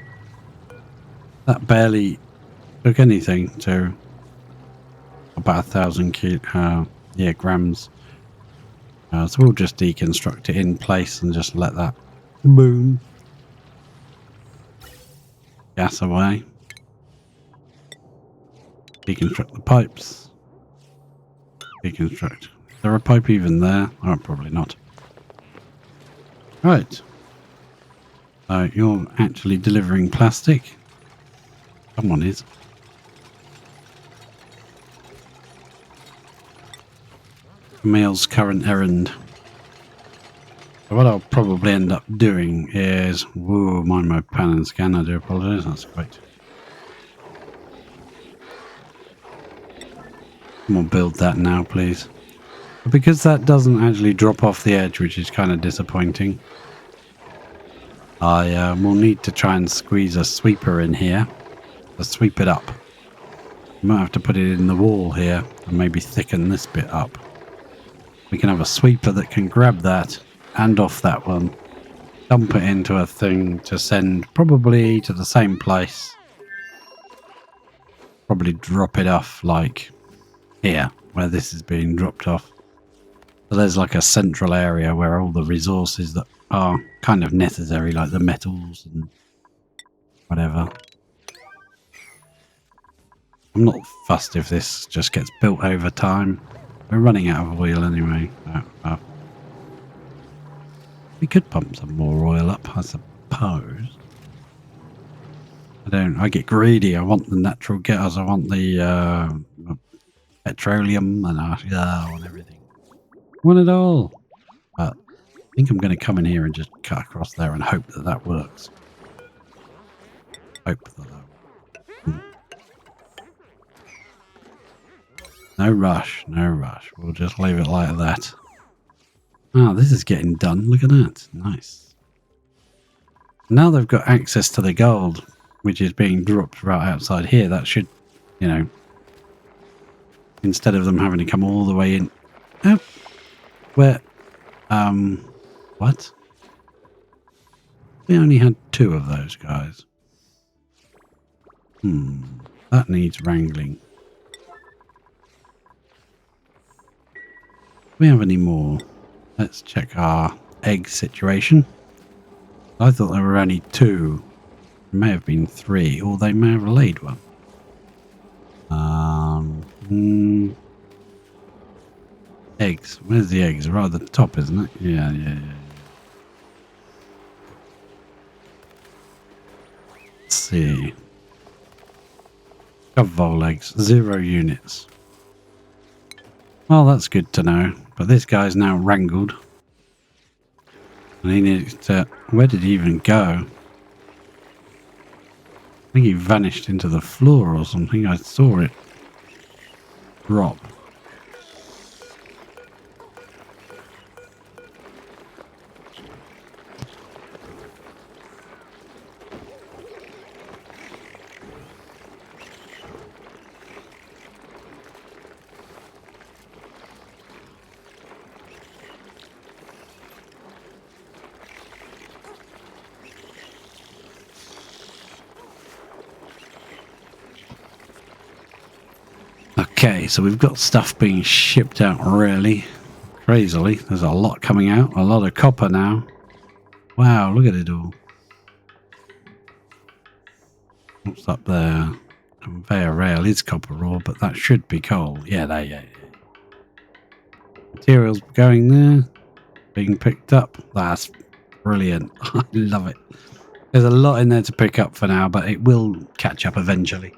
That barely took anything to about 1,000 grams. So we'll just deconstruct it in place and just let that boom. Gas away. Deconstruct the pipes. Deconstruct. Is there a pipe even there? Oh, probably not. Right. So you're actually delivering plastic. Someone is. Camille's current errand. So what I'll probably end up doing is... Whoa, mind my pan and scan, I do apologise. That's great. We'll build that now, please. But because that doesn't actually drop off the edge, which is kind of disappointing, I will need to try and squeeze a sweeper in here to sweep it up. Might have to put it in the wall here and maybe thicken this bit up. We can have a sweeper that can grab that and off that one, dump it into a thing to send probably to the same place. Probably drop it off like here, where this is being dropped off. So there's like a central area where all the resources that are kind of necessary, like the metals and whatever. I'm not fussed if this just gets built over time. We're running out of oil anyway. We could pump some more oil up, I suppose. I get greedy. I want the natural gas. I want the petroleum and I want everything. I want it all. But I think I'm going to come in here and just cut across there and hope that that works. Hope that works. No rush, no rush. We'll just leave it like that. Oh, this is getting done. Look at that. Nice. Now they've got access to the gold, which is being dropped right outside here. That should, you know, instead of them having to come all the way in. Oh, where? What? We only had 2 of those guys. That needs wrangling. Do we have any more? Let's check our egg situation. I thought there were only 2. There may have been 3, or they may have laid one. Eggs. Where's the eggs? Right at the top, isn't it? Yeah. Let's see. Vole eggs. 0 units. Well, that's good to know. But this guy's now wrangled. And he needs to... Where did he even go? I think he vanished into the floor or something. I saw it drop. Okay, so we've got stuff being shipped out really crazily. There's a lot coming out. A lot of copper now. Wow, look at it all. What's up there? Conveyor rail is copper ore, but that should be coal. Yeah. Materials going there. Being picked up. That's brilliant. I love it. There's a lot in there to pick up for now, but it will catch up eventually.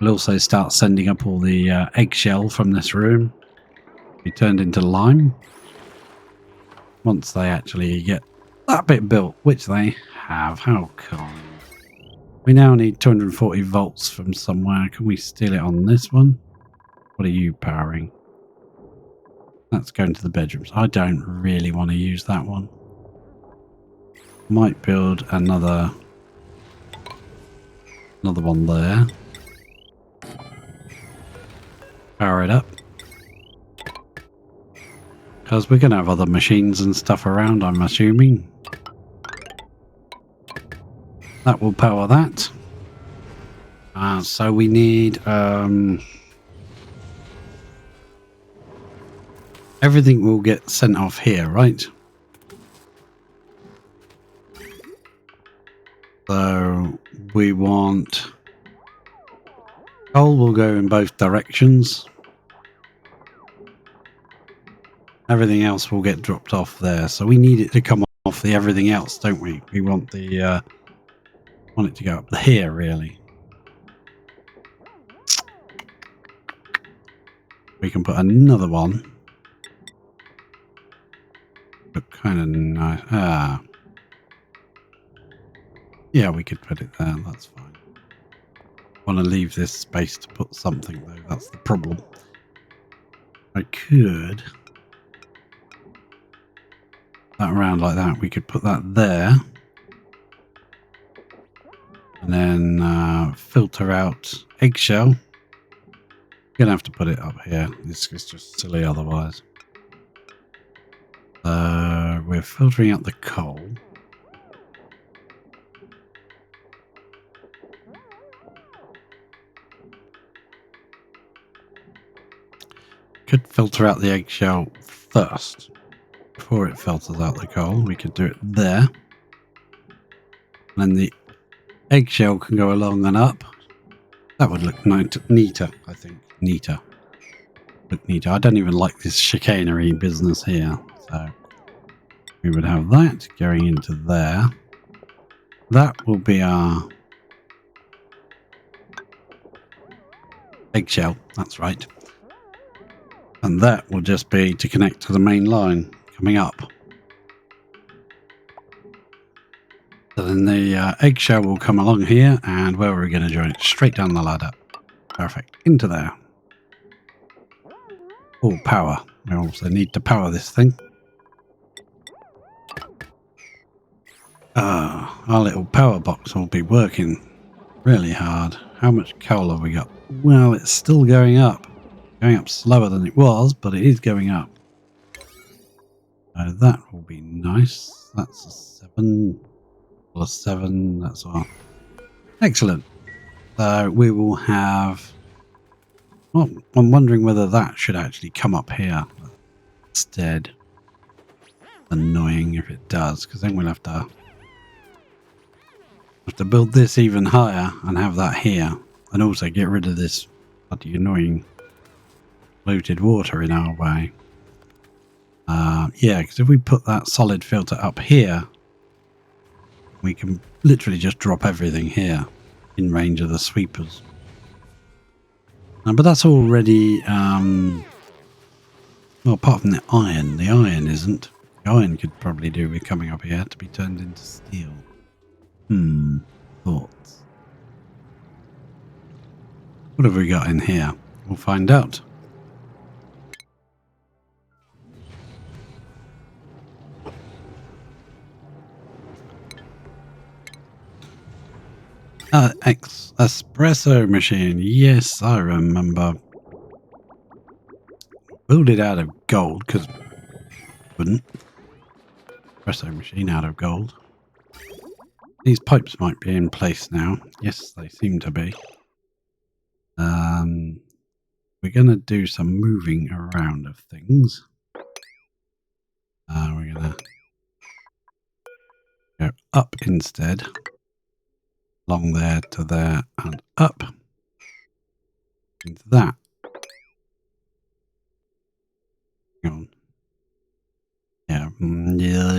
We'll also start sending up all the eggshell from this room. Be turned into lime. Once they actually get that bit built, which they have. How come? We now need 240 volts from somewhere. Can we steal it on this one? What are you powering? That's going to the bedrooms. I don't really want to use that one. Might build another one there. Power it up. Because we're going to have other machines and stuff around, I'm assuming. That will power that. So we need... everything will get sent off here, right? So we want... Coal will go in both directions. Everything else will get dropped off there. So we need it to come off the everything else, don't we? We want the want it to go up here, really. We can put another one. Look kind of nice. Yeah, we could put it there. That's fine. Want to leave this space to put something though. That's the problem. I could that around like that. We could put that there, and then filter out eggshell. Gonna have to put it up here. This is just silly otherwise. We're filtering out the coal. Could filter out the eggshell first before it filters out the coal. We could do it there. And then the eggshell can go along and up. That would look neater, I think. Neater. look neater. I don't even like this chicanery business here. So we would have that going into there. That will be our eggshell. That's right. And that will just be to connect to the main line coming up. So then the eggshell will come along here, and where are we going to join it? Straight down the ladder. Perfect. Into there. Oh, power. We also need to power this thing. Our little power box will be working really hard. How much coal have we got? Well, it's still going up. Going up slower than it was, but it is going up. So that will be nice. That's a 7 plus 7. That's all. Excellent. So we will have... Well, I'm wondering whether that should actually come up here instead. Annoying if it does, because then we'll have to build this even higher and have that here, and also get rid of this bloody annoying polluted water in our way. Yeah, because if we put that solid filter up here, we can literally just drop everything here in range of the sweepers. But that's already, well, apart from the iron isn't. The iron could probably do with coming up here to be turned into steel. Thoughts. What have we got in here? We'll find out. Espresso machine. Yes, I remember. Build it out of gold, because wouldn't. Espresso machine out of gold. These pipes might be in place now. Yes, they seem to be. We're going to do some moving around of things. We're going to go up instead. Along there to there and up. Into that. Hang on. Yeah,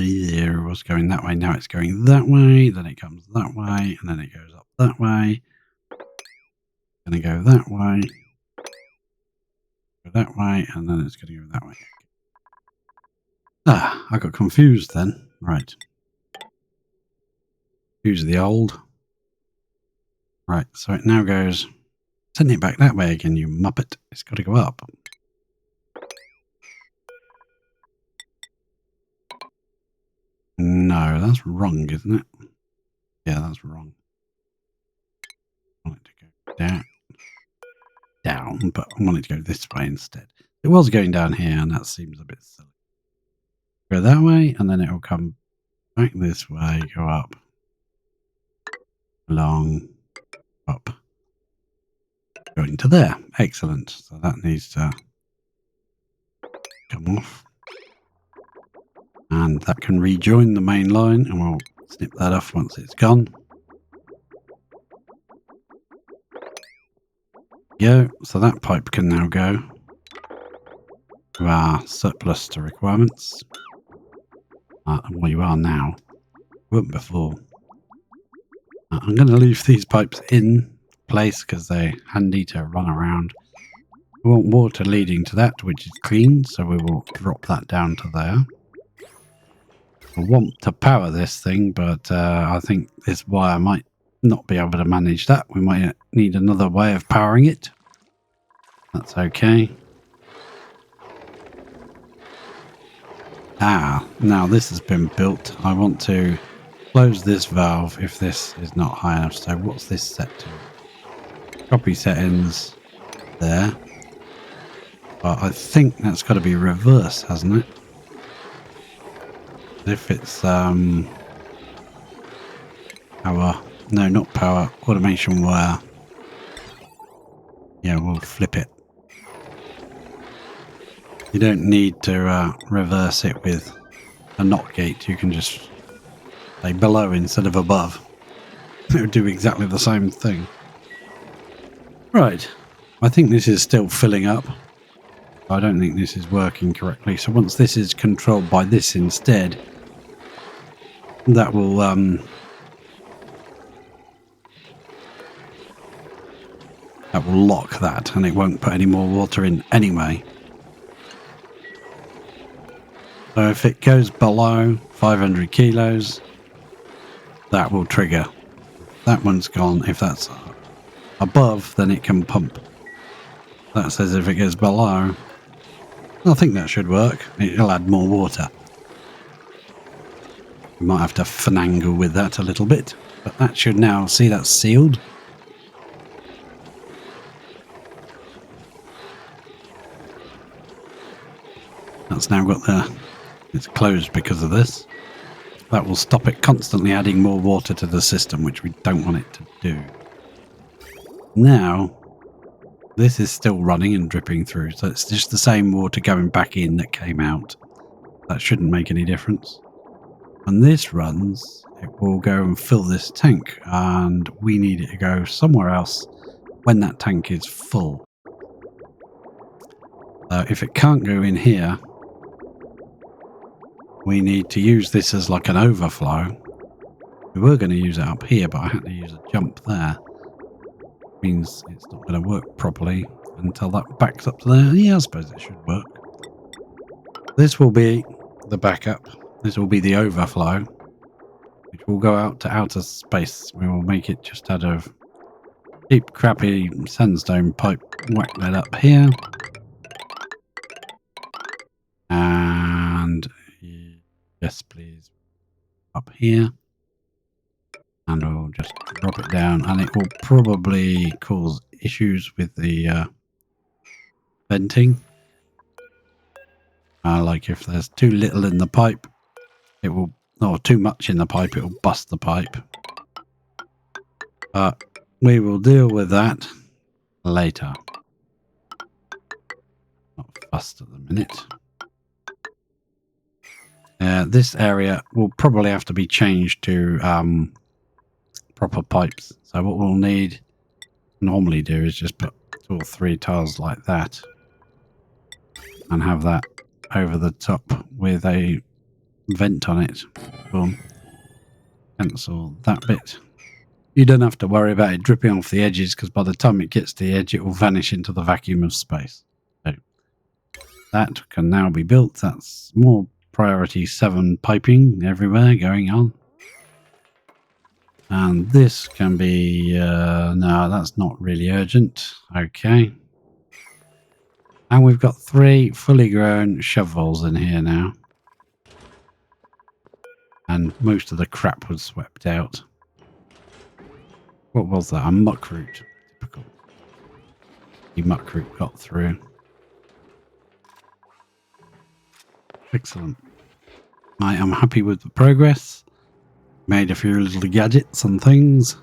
it was going that way. Now it's going that way. Then it comes that way. And then it goes up that way. Going to go that way. Go that way. And then it's going to go that way. Ah, I got confused then. Right. Use the old. Right, so it now goes... Send it back that way again, you muppet. It's got to go up. No, that's wrong, isn't it? Yeah, that's wrong. I want it to go down, but I want it to go this way instead. It was going down here, and that seems a bit silly. Go that way, and then it will come back this way, go up. Along. Up. Going to there. Excellent. So that needs to come off. And that can rejoin the main line, and we'll snip that off once it's gone. Go. So that pipe can now go to our surplus to requirements. Well, you are now. You weren't before. I'm going to leave these pipes in place because they're handy to run around. We want water leading to that, which is clean, so we will drop that down to there. I want to power this thing, but I think this wire might not be able to manage that. We might need another way of powering it. That's okay. Now this has been built. I want to close this valve if this is not high enough. So what's this set to? Copy settings there. But I think that's got to be reverse, hasn't it? If it's power, no, not power, automation wire. Yeah, we'll flip it. You don't need to reverse it with a NOT gate. You can just say below instead of above. It would do exactly the same thing. Right, I think this is still filling up. I don't think this is working correctly. So once this is controlled by this instead, that will lock that, and it won't put any more water in anyway. So if it goes below 500 kilos, that will trigger. That one's gone. If that's above, then it can pump. That says if it goes below, I think that should work. It'll add more water. We might have to finagle with that a little bit, but that should now, see, that's sealed. That's now got it's closed because of this. That will stop it constantly adding more water to the system, which we don't want it to do. Now, this is still running and dripping through, so it's just the same water going back in that came out. That shouldn't make any difference. When this runs, it will go and fill this tank, and we need it to go somewhere else when that tank is full. If it can't go in here, we need to use this as like an overflow. We were going to use it up here, but I had to use a jump there. Means it's not going to work properly until that backs up to there. Yeah, I suppose it should work. This will be the backup. This will be the overflow, which will go out to outer space. We will make it just out of cheap, crappy sandstone pipe. Whack that up here. And yes, please. Up here. And we'll just drop it down, and it will probably cause issues with the venting. Like if there's too little in the pipe, it will, or too much in the pipe, it will bust the pipe. But we will deal with that later. Not fussed at the minute. This area will probably have to be changed to proper pipes. So what we'll need normally do is just put 2 or 3 tiles like that and have that over the top with a vent on it. Boom. Cancel that bit. You don't have to worry about it dripping off the edges, because by the time it gets to the edge, it will vanish into the vacuum of space. So that can now be built. That's more priority 7 piping everywhere going on. And this can be, no, that's not really urgent. Okay. And we've got 3 fully grown shovels in here now. And most of the crap was swept out. What was that? A muckroot. Typical. The muckroot got through. Excellent. I am happy with the progress. Made a few little gadgets and things.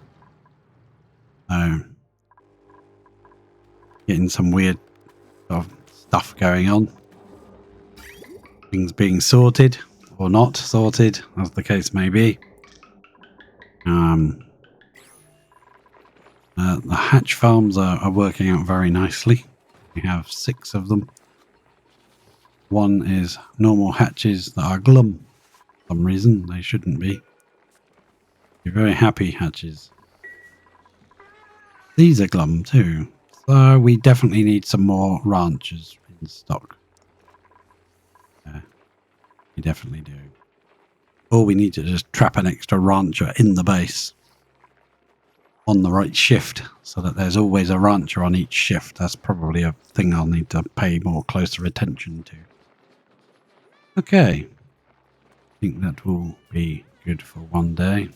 Getting some weird sort of stuff going on. Things being sorted or not sorted, as the case may be. The hatch farms are working out very nicely. We have 6 of them. 1 is normal hatches that are glum. For some reason they shouldn't be. You're very happy hatches. These are glum too. So we definitely need some more ranchers in stock. Yeah, we definitely do. Or we need to just trap an extra rancher in the base on the right shift, so that there's always a rancher on each shift. That's probably a thing I'll need to pay more closer attention to. Okay. I think that will be good for one day.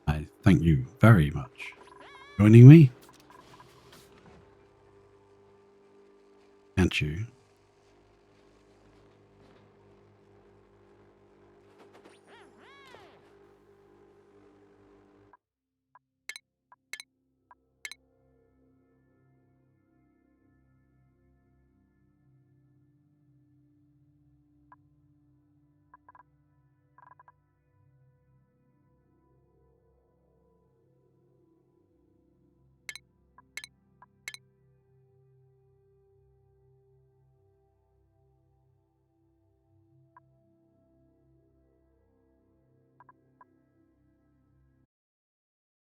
I thank you very much for joining me. Can't you?